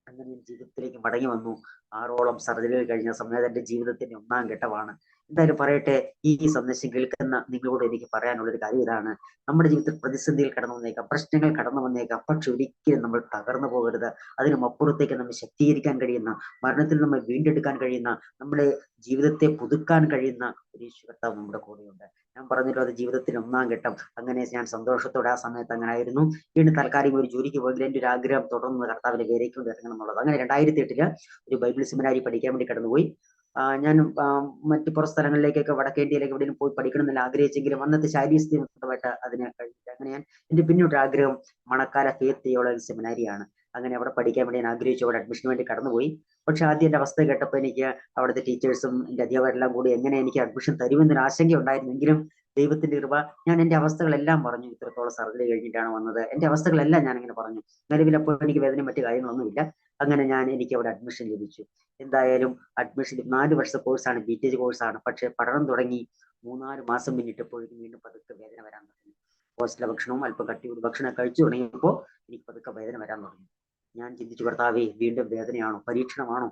അങ്ങനെ ജീവിതത്തിലേക്ക് മടങ്ങി വന്നു. 6ഓളം സർജറികൾ കഴിഞ്ഞ സമയത്ത് എന്റെ ജീവിതത്തിന്റെ 1-ാം ഘട്ടമാണ്. എന്തായാലും പറയട്ടെ, ഈ സന്ദേശം കേൾക്കുന്ന നിങ്ങളോട് എനിക്ക് പറയാനുള്ള ഒരു കാര്യം ഇതാണ്, നമ്മുടെ ജീവിതത്തിൽ പ്രതിസന്ധികൾ കടന്നു വന്നേക്കാം, പ്രശ്നങ്ങൾ കടന്നു വന്നേക്കാം, പക്ഷെ ഒരിക്കലും നമ്മൾ തകർന്നു പോകരുത്. അതിനും അപ്പുറത്തേക്ക് നമ്മെ ശക്തീകരിക്കാൻ കഴിയുന്ന, മരണത്തിൽ നമ്മൾ വീണ്ടെടുക്കാൻ കഴിയുന്ന, നമ്മുടെ ജീവിതത്തെ പുതുക്കാൻ കഴിയുന്ന ഒരു യേശു കർത്താവ് നമ്മുടെ കൂടെയുണ്ട്. ഞാൻ പറഞ്ഞല്ലോ, അത് ജീവിതത്തിന്റെ 1-ാം ഘട്ടം. അങ്ങനെ ഞാൻ സന്തോഷത്തോടെ ആ സമയത്ത് അങ്ങനെ ആയിരുന്നു. വീണ്ടും തൽക്കാലം ഒരു ജോലിക്ക് പോയെങ്കിൽ എന്റെ ഒരു ആഗ്രഹം തുടർന്ന് കർത്താവിനെ വേരേക്കൊണ്ട് ഇറങ്ങണം എന്നുള്ളത്. അങ്ങനെ 2008 ഒരു ബൈബിൾ സെമിനാരി പഠിക്കാൻ വേണ്ടി കടന്നുപോയി. ഞാൻ മറ്റു പുറ സ്ഥലങ്ങളിലേക്കൊക്കെ വടക്കേ ഇന്ത്യയിലേക്ക് എവിടെയും പോയി പഠിക്കണം എന്നല്ല ആഗ്രഹിച്ചെങ്കിലും അന്നത്തെ ശാരീരികമായിട്ട് അതിന് കഴിഞ്ഞില്ല. അങ്ങനെ ഞാൻ എന്റെ പിന്നീട് ആഗ്രഹം മണക്കാല ഫെയ്ത്ത് തിയോളജി സെമിനാരിയാണ്. അങ്ങനെ അവിടെ പഠിക്കാൻ വേണ്ടി ഞാൻ ആഗ്രഹിച്ചു. അവിടെ അഡ്മിഷന് വേണ്ടി കടന്നുപോയി. പക്ഷെ ആദ്യം എന്റെ അവസ്ഥ കേട്ടപ്പോൾ എനിക്ക് അവിടുത്തെ ടീച്ചേഴ്സും എന്റെ അധ്യാപകരെല്ലാം കൂടി എങ്ങനെ എനിക്ക് അഡ്മിഷൻ തരുമെന്നൊരു ആശങ്ക ഉണ്ടായിരുന്നെങ്കിലും ദൈവത്തിന്റെ കൃപ, ഞാൻ എന്റെ അവസ്ഥകളെല്ലാം പറഞ്ഞു. ഇത്രത്തോളം സർജറി കഴിഞ്ഞിട്ടാണ് വന്നത്, എന്റെ അവസ്ഥകളെല്ലാം ഞാൻ ഇങ്ങനെ പറഞ്ഞു. നിലവിൽ അപ്പോൾ എനിക്ക് വേദനയും മറ്റു കാര്യങ്ങളൊന്നുമില്ല. അങ്ങനെ എനിക്ക് അവിടെ അഡ്മിഷൻ ലഭിച്ചു. എന്തായാലും അഡ്മിഷൻ 4 വർഷ കോഴ്സാണ്, BTech കോഴ്സാണ്. പക്ഷെ പഠനം തുടങ്ങി 3-4 മാസം പിന്നിട്ടപ്പോഴേക്കും വീണ്ടും പതുക്കെ വേദന വരാൻ തുടങ്ങി. ഹോസ്റ്റലെ ഭക്ഷണവും അല്പം കട്ടിയുള്ള ഭക്ഷണം കഴിച്ചു തുടങ്ങിയപ്പോൾ എനിക്ക് പതുക്കെ വേദന വരാൻ തുടങ്ങി. ഞാൻ ചിന്തിച്ചു, കർത്താവേ, വീണ്ടും വേദനയാണോ, പരീക്ഷണമാണോ?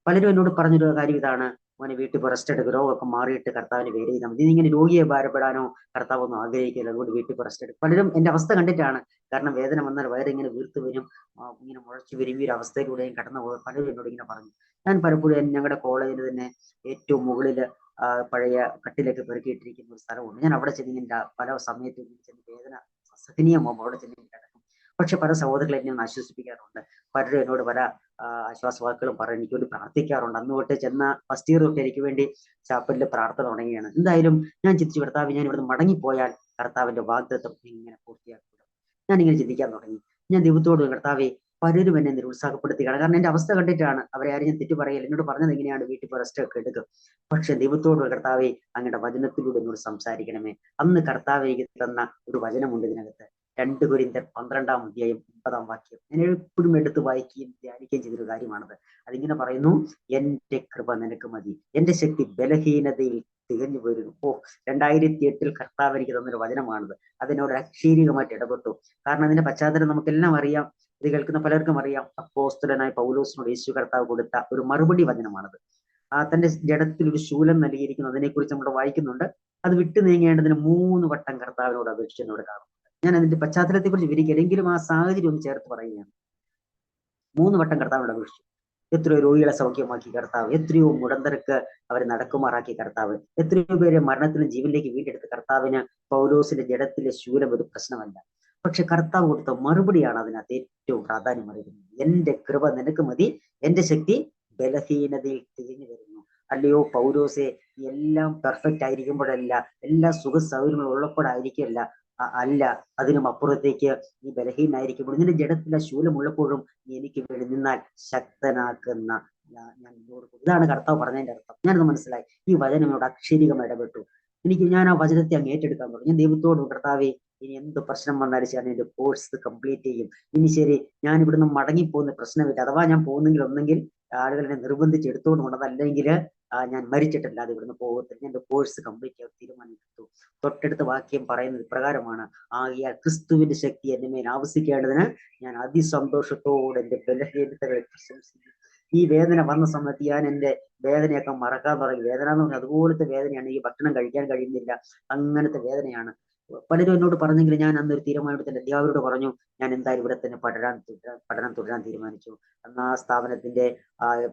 പലരും എന്നോട് പറഞ്ഞൊരു കാര്യം ഇതാണ്, മോനെ വീട്ടിൽ പോയി റെസ്റ്റ് എടുക്കുക, രോഗമൊക്കെ മാറിയിട്ട് കർത്താവിന് വേല ചെയ്താൽ മതി, ഇങ്ങനെ രോഗിയെ ഭാരപ്പെടാനോ കർത്താവൊന്നും ആഗ്രഹിക്കില്ല, അതുകൊണ്ട് വീട്ടിൽ പോയി റെസ്റ്റ് എടുക്കും. പലരും എന്റെ അവസ്ഥ കണ്ടിട്ടാണ്. കാരണം വേദന വന്നാൽ വയറിങ്ങനെ വീർത്ത് വരും, ഇങ്ങനെ മുഴച്ചു വരും, ഈ ഒരു അവസ്ഥയിലൂടെയും കടന്നു പോകും. പലരും എന്നോട് ഇങ്ങനെ പറഞ്ഞു. ഞാൻ പലപ്പോഴും ഞങ്ങളുടെ കോളേജിൽ തന്നെ ഏറ്റവും മുകളിൽ പഴയ കട്ടിലൊക്കെ പെറുക്കിയിട്ടിരിക്കുന്ന ഒരു സ്ഥലമുണ്ട്. ഞാൻ അവിടെ ചെന്നിങ്ങനെ പല സമയത്തും ചെന്ന് വേദന അസഹനീയമാകുമ്പോൾ അവിടെ ചെന്ന് കിടക്കും. പക്ഷെ പല സഹോദരങ്ങളെ എന്നെ ഒന്ന് ആശ്വസിപ്പിക്കാറുണ്ട്. പലരും എന്നോട് പല ആശ്വാസവാക്കുകളും പറഞ്ഞ് എനിക്ക് വേണ്ടി പ്രാർത്ഥിക്കാറുണ്ട്. അന്ന് തൊട്ട് ചെന്ന ഫസ്റ്റ് ഇയർ തൊട്ട് എനിക്ക് വേണ്ടി ചാപ്പലിൽ പ്രാർത്ഥന തുടങ്ങിയാണ്. എന്തായാലും ഞാൻ ചിന്തിച്ചു, കർത്താവ്, ഞാൻ ഇവിടുന്ന് മടങ്ങിപ്പോയാൽ കർത്താവിന്റെ വാഗ്ദത്തം ഇങ്ങനെ പൂർത്തിയാക്കുക. ഞാനിങ്ങനെ ചിന്തിക്കാൻ തുടങ്ങി. ഞാൻ ദൈവത്തോട്, കർത്താവെ, പലരും എന്നെ നിരുത്സാഹപ്പെടുത്തുകയാണ്. കാരണം എന്റെ അവസ്ഥ കണ്ടിട്ടാണ്. അവരെ ആരും ഞാൻ തെറ്റു പറയില്ല. എന്നോട് പറഞ്ഞത് എങ്ങനെയാണ്, വീട്ടിൽ പോയി റെസ്റ്റ് ഒക്കെ എടുക്കും. പക്ഷെ ദൈവത്തോട്, കർത്താവെ, അങ്ങയുടെ വചനത്തിലൂടെ എന്നോട് സംസാരിക്കണമേ. അന്ന് കർത്താവ് എനിക്ക് തന്ന ഒരു വചനമുണ്ട് ഇതിനകത്ത്. 2 കൊരിന്ത്യർ 12-ാം അധ്യായം 9-ാം വാക്യം. ഞാൻ എപ്പോഴും എടുത്ത് വായിക്കുകയും ധ്യാനിക്കുകയും ചെയ്തൊരു കാര്യമാണത്. അതിങ്ങനെ പറയുന്നു, എന്റെ കൃപ നിനക്ക് മതി, എന്റെ ശക്തി ബലഹീനതയിൽ തികഞ്ഞു പോയിരുന്നു. 2008 കർത്താവ് എനിക്ക് തന്നൊരു വചനമാണത്. അതിനോട് അക്ഷരീകമായിട്ട് ഇടപെട്ടു. കാരണം അതിന്റെ പശ്ചാത്തലം നമുക്കെല്ലാം അറിയാം, ഇത് കേൾക്കുന്ന പലർക്കും അറിയാം. അപ്പോസ്തലനായ പൗലോസിനോട് യേശു കർത്താവ് കൊടുത്ത ഒരു മറുപടി വചനമാണത്. തന്റെ ജഡത്തിൽ ഒരു ശൂലം നൽകിയിരിക്കുന്നു, അതിനെക്കുറിച്ച് നമ്മൾ വായിക്കുന്നുണ്ട്. അത് വിട്ടു നീങ്ങേണ്ടതിന് 3 വട്ടം കർത്താവിനോട് അപേക്ഷിച്ചെന്നോട് കാണും. ഞാൻ അതിന്റെ പശ്ചാത്തലത്തെ കുറിച്ച് വിവരിക്കലെങ്കിലും ആ സാഹചര്യം ഒന്ന് ചേർത്ത് പറയുകയാണ്. 3 വട്ടം കർത്താവിനോട് അപേക്ഷിച്ചു. എത്രയോ രോഗികളെ സൗഖ്യമാക്കി കർത്താവ്, എത്രയോ മുടന്തർക്ക് അവരെ നടക്കുമാറാക്കി കർത്താവ്, എത്രയോ പേരെ മരണത്തിലും ജീവനിലേക്ക് വീണ്ടെടുത്ത് കർത്താവിന് പൗലോസിന്റെ ജഡത്തിലെ ശൂലം ഒരു പ്രശ്നമല്ല. പക്ഷെ കർത്താവ് കൊടുത്ത മറുപടിയാണ് അതിനകത്ത് ഏറ്റവും പ്രാധാന്യം അറിയുന്നത്. എന്റെ കൃപ നിനക്ക് മതി, എന്റെ ശക്തി ബലഹീനതയിൽ തികഞ്ഞു വരുന്നു. അല്ലയോ പൗലോസെ, എല്ലാം പെർഫെക്റ്റ് ആയിരിക്കുമ്പോഴല്ല, എല്ലാ സുഖ സൗകര്യങ്ങളും ഉള്ളപ്പോഴായിരിക്കില്ല, അല്ല, അതിനും അപ്പുറത്തേക്ക് നീ ബലഹീനായിരിക്കുമ്പോൾ, നിന്റെ ജഡത്തിലെ ശൂലമുള്ളപ്പോഴും നീ എനിക്ക് വേണ്ടി നിന്നാൽ ശക്തനാക്കുന്ന ഞാൻ. ഇതാണ് കർത്താവ് പറഞ്ഞതിന്റെ അർത്ഥം. ഞാനത് മനസ്സിലായി. ഈ വചനങ്ങളോട് അക്ഷരീകമായി ഇടപെട്ടു. ഞാൻ ആ വചനത്തെ അങ്ങ് ഏറ്റെടുക്കാൻ തുടങ്ങി. ഞാൻ ദൈവത്തോട്, കർത്താവെ, ഇനി എന്ത് പ്രശ്നം വന്നാലും ഞാൻ എന്റെ കോഴ്സ് കംപ്ലീറ്റ് ചെയ്യും. ഇനി ശരി, ഞാൻ ഇവിടുന്ന് മടങ്ങിപ്പോകുന്ന പ്രശ്നമില്ല. അഥവാ ഞാൻ പോകുന്നെങ്കിൽ ഒന്നെങ്കിൽ ആളുകൾ എന്നെ നിർബന്ധിച്ച് എടുത്തോണ്ട് പോകണം, അല്ലെങ്കിൽ ഞാൻ മരിച്ചിട്ടല്ലാതെ ഇവിടുന്ന് പോകത്തില്ല. ഞാൻ എന്റെ കോഴ്സ് കംപ്ലീറ്റ് ചെയ്യാൻ തീരുമാനിച്ചു. തൊട്ടടുത്ത വാക്യം പറയുന്നത് ഇപ്രകാരമാണ്, ആകയാൽ ക്രിസ്തുവിന്റെ ശക്തി എന്റെ മേൽ ആവശ്യിക്കേണ്ടതിന് ഞാൻ അതിസന്തോഷത്തോടെ എന്റെ ബലഹീനതകളെ പ്രശംസിക്കുന്നു. ഈ വേദന വന്ന സമയത്ത് ഞാൻ എന്റെ വേദനയൊക്കെ മറക്കാൻ തുടങ്ങി. വേദന എന്ന് പറഞ്ഞാൽ അതുപോലത്തെ വേദനയാണ്. ഈ ഭക്ഷണം കഴിക്കാൻ കഴിയുന്നില്ല, അങ്ങനത്തെ വേദനയാണ്. പലരും എന്നോട് പറഞ്ഞെങ്കിൽ ഞാൻ അന്നൊരു തീരുമാനത്തിൽ അധ്യാപകരോട് പറഞ്ഞു, ഞാൻ എന്തായാലും ഇവിടെ തന്നെ പഠനം തുടരാൻ തീരുമാനിച്ചു. അന്ന് ആ സ്ഥാപനത്തിന്റെ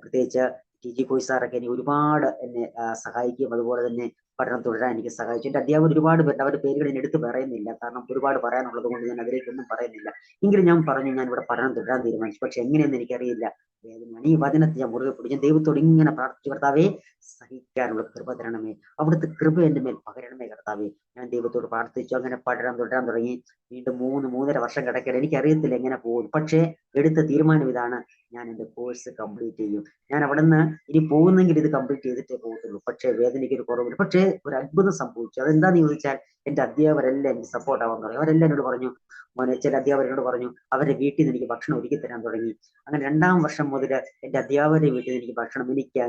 പ്രത്യേകിച്ച് TG കോയ് സാറൊക്കെ എന്നെ ഒരുപാട് എന്നെ സഹായിക്കുകയും അതുപോലെ തന്നെ പഠനം തുടരാൻ എനിക്ക് സഹായിച്ചു. എന്റെ അധ്യാപകർ ഒരുപാട് പേര്, അവരുടെ പേരുകൾ ഞാൻ എടുത്ത് പറയുന്നില്ല, കാരണം ഒരുപാട് പറയാനുള്ളത് കൊണ്ട് ഞാൻ അതിലേക്കൊന്നും പറയുന്നില്ല. എങ്കിലും ഞാൻ പറഞ്ഞു, ഞാൻ ഇവിടെ പഠനം തുടരാൻ തീരുമാനിച്ചു. പക്ഷെ എങ്ങനെയെന്ന് എനിക്കറിയില്ല, വേദനയാണ്. ഈ വചനത്തെ ഞാൻ മുറുകെ പിടിച്ചു. ദൈവത്തോട് ഇങ്ങനെ പ്രാർത്ഥിച്ചു, കർത്താവേ, സഹിക്കാനുള്ള കൃപ തരണമേ, അവിടുത്തെ കൃപ എന്റെ മേൽ പകരണമേ കർത്താവേ. ഞാൻ ദൈവത്തോട് പ്രാർത്ഥിച്ചു. അങ്ങനെ പഠനം തുടരാൻ തുടങ്ങി. വീണ്ടും 3-3.5 വർഷം കിടക്കല. എനിക്കറിയത്തില്ല എങ്ങനെ പോകും. പക്ഷേ എടുത്ത തീരുമാനം ഇതാണ്, ഞാൻ എന്റെ കോഴ്സ് കംപ്ലീറ്റ് ചെയ്യും. ഞാൻ അവിടെ നിന്ന് ഇനി പോകുന്നെങ്കിൽ ഇത് കംപ്ലീറ്റ് ചെയ്തിട്ടേ പോകത്തുള്ളൂ. പക്ഷേ വേദനയ്ക്ക് ഒരു കുറവില്ല. പക്ഷേ ഒരു അത്ഭുതം സംഭവിച്ചു. അതെന്താന്ന് ചോദിച്ചാൽ, എന്റെ അധ്യാപകരെല്ലാം എനിക്ക് സപ്പോർട്ട് ആവാൻ തുടങ്ങി. അവരെല്ലാം എന്നോട് പറഞ്ഞു, മോനെ, ചില അധ്യാപകരോട് പറഞ്ഞു, അവരുടെ വീട്ടിൽ നിന്ന് എനിക്ക് ഭക്ഷണം ഒരുക്കി തരാൻ തുടങ്ങി. അങ്ങനെ 2-ാം വർഷം മുതൽ എന്റെ അധ്യാപകരുടെ വീട്ടിൽ നിന്ന് എനിക്ക് ഭക്ഷണം, എനിക്ക്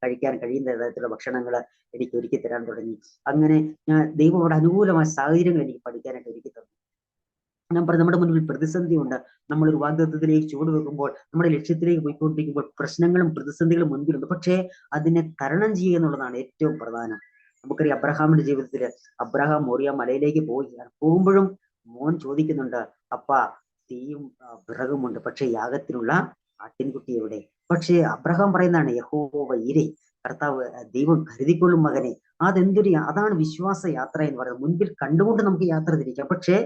കഴിക്കാൻ കഴിയുന്ന തരത്തിലുള്ള ഭക്ഷണങ്ങൾ എനിക്ക് ഒരുക്കി തരാൻ തുടങ്ങി. അങ്ങനെ ഞാൻ ദൈവത്തോട് അനുകൂലമായ സാഹചര്യങ്ങൾ എനിക്ക് പഠിക്കാനായിട്ട് ഒരുക്കി തന്നു. ഞാൻ പറഞ്ഞു, നമ്മുടെ മുന്നിൽ പ്രതിസന്ധി ഉണ്ട്. നമ്മളൊരു വാഗ്ദത്തത്തിലേക്ക് ചുവട് വെക്കുമ്പോൾ, നമ്മുടെ ലക്ഷ്യത്തിലേക്ക് പോയിക്കൊണ്ടിരിക്കുമ്പോൾ പ്രശ്നങ്ങളും പ്രതിസന്ധികളും മുൻപിലുണ്ട്. പക്ഷേ അതിനെ തരണം ചെയ്യുക എന്നുള്ളതാണ് ഏറ്റവും പ്രധാനം. നമുക്കറിയാം, അബ്രഹാമിന്റെ ജീവിതത്തിൽ അബ്രഹാം മോറിയ മലയിലേക്ക് പോവുകയാണ്. പോകുമ്പോഴും മോൻ ചോദിക്കുന്നുണ്ട്, അപ്പാ, തീയും വിറകുമുണ്ട്, പക്ഷെ യാഗത്തിനുള്ള ആട്ടിൻകുട്ടി എവിടെ? പക്ഷേ അബ്രഹാം പറയുന്നതാണ്, യഹോവ ഇരേ, കർത്താവ് ദൈവം കരുതിക്കൊള്ളും മകനെ. അതാണ് വിശ്വാസ യാത്ര എന്ന് പറയുന്നത്. മുൻപിൽ കണ്ടുകൊണ്ട് നമുക്ക് യാത്ര തിരിക്കാം, പക്ഷേ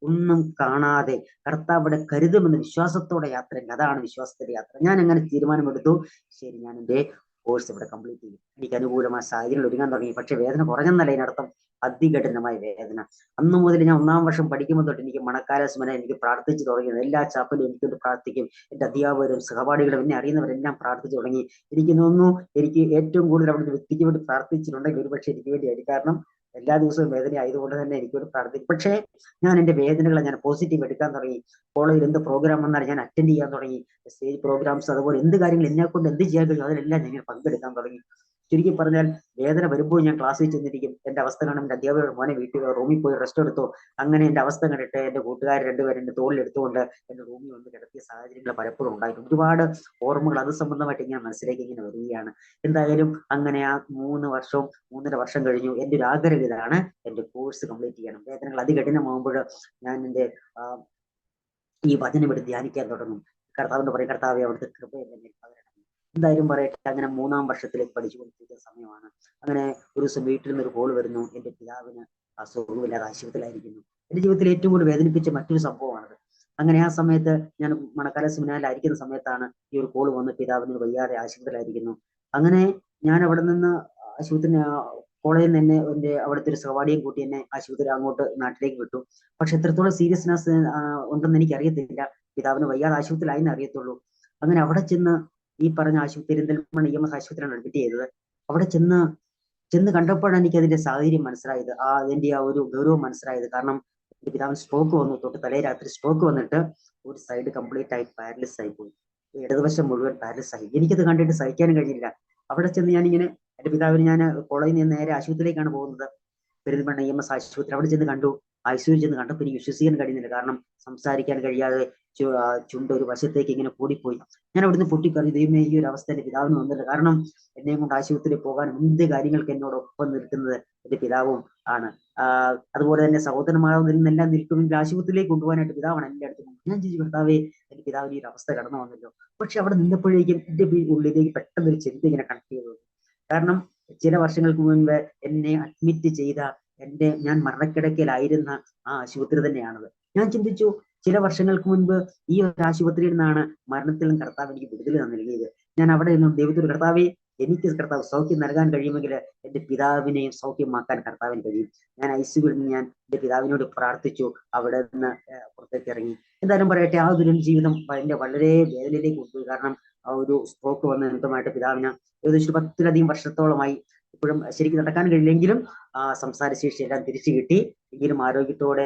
ഒന്നും കാണാതെ കർത്താവ് ഇവിടെ കരുതുമെന്ന് വിശ്വാസത്തോടെ യാത്ര. അതാണ് വിശ്വാസത്തിന്റെ യാത്ര. ഞാൻ അങ്ങനെ തീരുമാനമെടുത്തു. ശരി, ഞാൻ എന്റെ കോഴ്സ് ഇവിടെ കംപ്ലീറ്റ് ചെയ്യും. എനിക്ക് അനുകൂലമായ സാഹചര്യങ്ങൾ ഒരുങ്ങാൻ തുടങ്ങി. പക്ഷെ വേദന കുറഞ്ഞെന്നല്ല ഇതിനർത്ഥം, അതികഠിനമായ വേദന. അന്നു മുതൽ ഞാൻ 1-ാം വർഷം പഠിക്കുമ്പോൾ തൊട്ട് എനിക്ക് മണക്കാല സ്മരണ എനിക്ക് പ്രാർത്ഥിച്ചു തുടങ്ങിയത്. എല്ലാ ചാപ്പലും എനിക്കൊണ്ട് പ്രാർത്ഥിക്കും. എന്റെ അധ്യാപകരും സഹപാഠികളും എന്നെ അറിയുന്നവരെല്ലാം പ്രാർത്ഥിച്ചു തുടങ്ങി. എനിക്ക് തോന്നുന്നു, എനിക്ക് ഏറ്റവും കൂടുതൽ അവിടുത്തെ വ്യക്തിക്ക് വേണ്ടി പ്രാർത്ഥിച്ചിട്ടുണ്ടെങ്കിൽ ഒരുപക്ഷെ എനിക്ക് വേണ്ടിയായിരിക്കും. കാരണം എല്ലാ ദിവസവും വേദന ആയതുകൊണ്ട് തന്നെ എനിക്ക് വേണ്ടി പ്രാർത്ഥിക്കും. പക്ഷേ ഞാൻ എന്റെ വേദനകളെ ഞാൻ പോസിറ്റീവ് എടുക്കാൻ തുടങ്ങി. കോളേജിൽ എന്ത് പ്രോഗ്രാം വന്നാലും ഞാൻ അറ്റൻഡ് ചെയ്യാൻ തുടങ്ങി. സ്റ്റേജ് പ്രോഗ്രാംസ്, അതുപോലെ എന്ത് കാര്യങ്ങൾ എന്നെ കൊണ്ട് എന്ത് ചെയ്യാൻ കഴിയും അതിലെല്ലാം ഞാൻ പങ്കെടുക്കാൻ തുടങ്ങി. ചുരുക്കി പറഞ്ഞാൽ വേദന വരുമ്പോൾ ഞാൻ ക്ലാസ്സിൽ ചെന്നിരിക്കും. എന്റെ അവസ്ഥ കാണും എന്റെ അധ്യാപകരുടെ മോനെ വീട്ടിൽ റൂമിൽ പോയി റെസ്റ്റ് എടുത്തോ. അങ്ങനെ എന്റെ അവസ്ഥ കണ്ടിട്ട് എന്റെ കൂട്ടുകാർ രണ്ടുപേരും എന്റെ തോളിൽ എടുത്തുകൊണ്ട് എന്റെ റൂമിൽ വന്ന് കിടത്തിയ സാഹചര്യങ്ങൾ പലപ്പോഴും ഉണ്ടായിട്ടുണ്ട്. ഒരുപാട് ഓർമ്മകൾ അത് സംബന്ധമായിട്ട് ഇങ്ങനെ മനസ്സിലേക്ക് ഇങ്ങനെ വരികയാണ്. എന്തായാലും അങ്ങനെ ആ 3.5 വർഷം കഴിഞ്ഞു. എന്റെ ഒരു ആഗ്രഹം ഇതാണ്, എന്റെ കോഴ്സ് കംപ്ലീറ്റ് ചെയ്യണം. വേദനകൾ അതികഠിനമാകുമ്പോൾ ഞാൻ എന്റെ ഈ വചനം എടുത്ത് ധ്യാനിക്കാൻ തുടങ്ങും. കർത്താവിന്റെ പറയും, കർത്താവെ അവിടുത്തെ കൃപയെന്നെ പകരണം. എന്തായാലും പറയട്ടെ, അങ്ങനെ 3-ാം വർഷത്തിലേക്ക് പഠിച്ചുകൊണ്ടിരിക്കുന്ന സമയമാണ്. അങ്ങനെ ഒരു ദിവസം വീട്ടിൽ നിന്ന് ഒരു കോൾ വരുന്നു. എന്റെ പിതാവിന് അസുഖമില്ലാതെ ആശുപത്രിയിലായിരിക്കുന്നു. എന്റെ ജീവിതത്തിൽ ഏറ്റവും കൂടുതൽ വേദനിപ്പിച്ച മറ്റൊരു സംഭവമാണത്. അങ്ങനെ ആ സമയത്ത് ഞാൻ മണക്കാല സെമിനാറിലായിരിക്കുന്ന സമയത്താണ് ഈ ഒരു കോൾ വന്ന്, പിതാവിന് വയ്യാതെ ആശുപത്രിയിലായിരിക്കുന്നു. അങ്ങനെ ഞാൻ അവിടെ നിന്ന് ആശുപത്രി കോളേജിൽ നിന്ന് തന്നെ എന്റെ അവിടുത്തെ ഒരു സഹപാഠിയും കൂട്ടി എന്നെ ആശുപത്രി അങ്ങോട്ട് നാട്ടിലേക്ക് വിട്ടു. പക്ഷെ എത്രത്തോളം സീരിയസ്നെസ് ഉണ്ടെന്ന് എനിക്ക് അറിയത്തില്ല. പിതാവിന് വയ്യാതെ ആശുപത്രിയിലായെന്ന് അറിയത്തുള്ളൂ. അങ്ങനെ അവിടെ ചെന്ന് ഈ പറഞ്ഞ ആശുപത്രി പെരിന്തൽമണ്ണ EMS ആശുപത്രിയാണ് അഡ്മിറ്റ് ചെയ്തത്. അവിടെ ചെന്ന് കണ്ടപ്പോഴാണ് എനിക്ക് അതിന്റെ സാഹചര്യം മനസ്സിലായത്, അതിന്റെ ആ ഒരു ഗൗരവം മനസ്സിലായത്. കാരണം എന്റെ പിതാവിന് സ്ട്രോക്ക് വന്നു. തൊട്ട് തലേ രാത്രി സ്ട്രോക്ക് വന്നിട്ട് ഒരു സൈഡ് കംപ്ലീറ്റ് ആയി പാരലിസ് ആയി പോയി. ഇടതുവശം മുഴുവൻ പാരലിസ് ആയി. എനിക്കത് കണ്ടിട്ട് സഹിക്കാനും കഴിഞ്ഞില്ല. അവിടെ ചെന്ന് ഞാനിങ്ങനെ എന്റെ പിതാവിന് ഞാൻ കോളേജിൽ നിന്ന് നേരെ ആശുപത്രിയിലേക്കാണ് പോകുന്നത്, പെരിന്തൽമണ്ണ EMS ആശുപത്രി. അവിടെ ചെന്ന് കണ്ടു, ICU ചെന്ന് കണ്ടപ്പോൾ എനിക്ക് വിശ്വസിക്കാൻ കഴിയുന്നില്ല. കാരണം സംസാരിക്കാൻ കഴിയാതെ ചുണ്ട് ഒരു വശത്തേക്ക് ഇങ്ങനെ കൂടിപ്പോയി. ഞാൻ അവിടുന്ന് പൊട്ടിക്കറിഞ്ഞു, ദൈവമേ ഈ ഒരു അവസ്ഥ എന്റെ പിതാവിന് വന്നില്ല. കാരണം എന്നെയും കൊണ്ട് ആശുപത്രിയിൽ പോകാനും എന്ത് കാര്യങ്ങൾക്ക് എന്നോടൊപ്പം നിൽക്കുന്നത് എന്റെ പിതാവും ആണ്. അതുപോലെ തന്നെ സഹോദരന്മാരിൽ നിന്നെല്ലാം നിൽക്കുമെങ്കിൽ ആശുപത്രിയിലേക്ക് കൊണ്ടുപോകാനായിട്ട് പിതാവാണ് എന്റെ അടുത്ത്. ഞാൻ ചോദിച്ചു, കർത്താവേ എന്റെ പിതാവിന് ഈ ഒരു അവസ്ഥ കടന്നു വന്നല്ലോ. പക്ഷെ അവിടെ നിന്നപ്പോഴേക്കും എന്റെ ഉള്ളിലേക്ക് പെട്ടെന്ന് ഒരു ചിന്ത ഇങ്ങനെ കണക്ട് ചെയ്തു. കാരണം ചില വർഷങ്ങൾക്ക് മുൻപ് എന്നെ അഡ്മിറ്റ് ചെയ്ത ഞാൻ മരണക്കിടക്കയിലായിരുന്ന ആ ആശുപത്രി തന്നെയാണത്. ഞാൻ ചിന്തിച്ചു, ചില വർഷങ്ങൾക്ക് മുൻപ് ഈ ഒരു ആശുപത്രിയിൽ നിന്നാണ് മരണത്തിലും കർത്താവ് എനിക്ക് വിടുതൽ നൽകിയത്. ഞാൻ അവിടെ നിന്നും ദൈവത്തോട്, കർത്താവെ എനിക്ക് കർത്താവ് സൗഖ്യം നൽകാൻ കഴിയുമെങ്കിൽ എന്റെ പിതാവിനെയും സൗഖ്യമാക്കാൻ കർത്താവിന് കഴിയും. ഞാൻ ICUവിൽ നിന്ന് ഞാൻ എന്റെ പിതാവിനോട് പ്രാർത്ഥിച്ചു. അവിടെ നിന്ന് പുറത്തേക്ക് ഇറങ്ങി. എന്തായാലും പറയട്ടെ, ആ ഒരു ജീവിതം എന്റെ വളരെ വേദനയിലേക്ക് കൊണ്ടുപോയി. കാരണം ആ ഒരു സ്ട്രോക്ക് വന്ന നിമിത്തമായിട്ട് പിതാവിന് ഏകദേശം 10-ലധികം വർഷത്തോളമായി ഇപ്പോഴും ശരിക്കും നടക്കാൻ കഴിയില്ലെങ്കിലും സംസാരശേഷി എല്ലാം തിരിച്ചു കിട്ടി. എങ്കിലും ആരോഗ്യത്തോടെ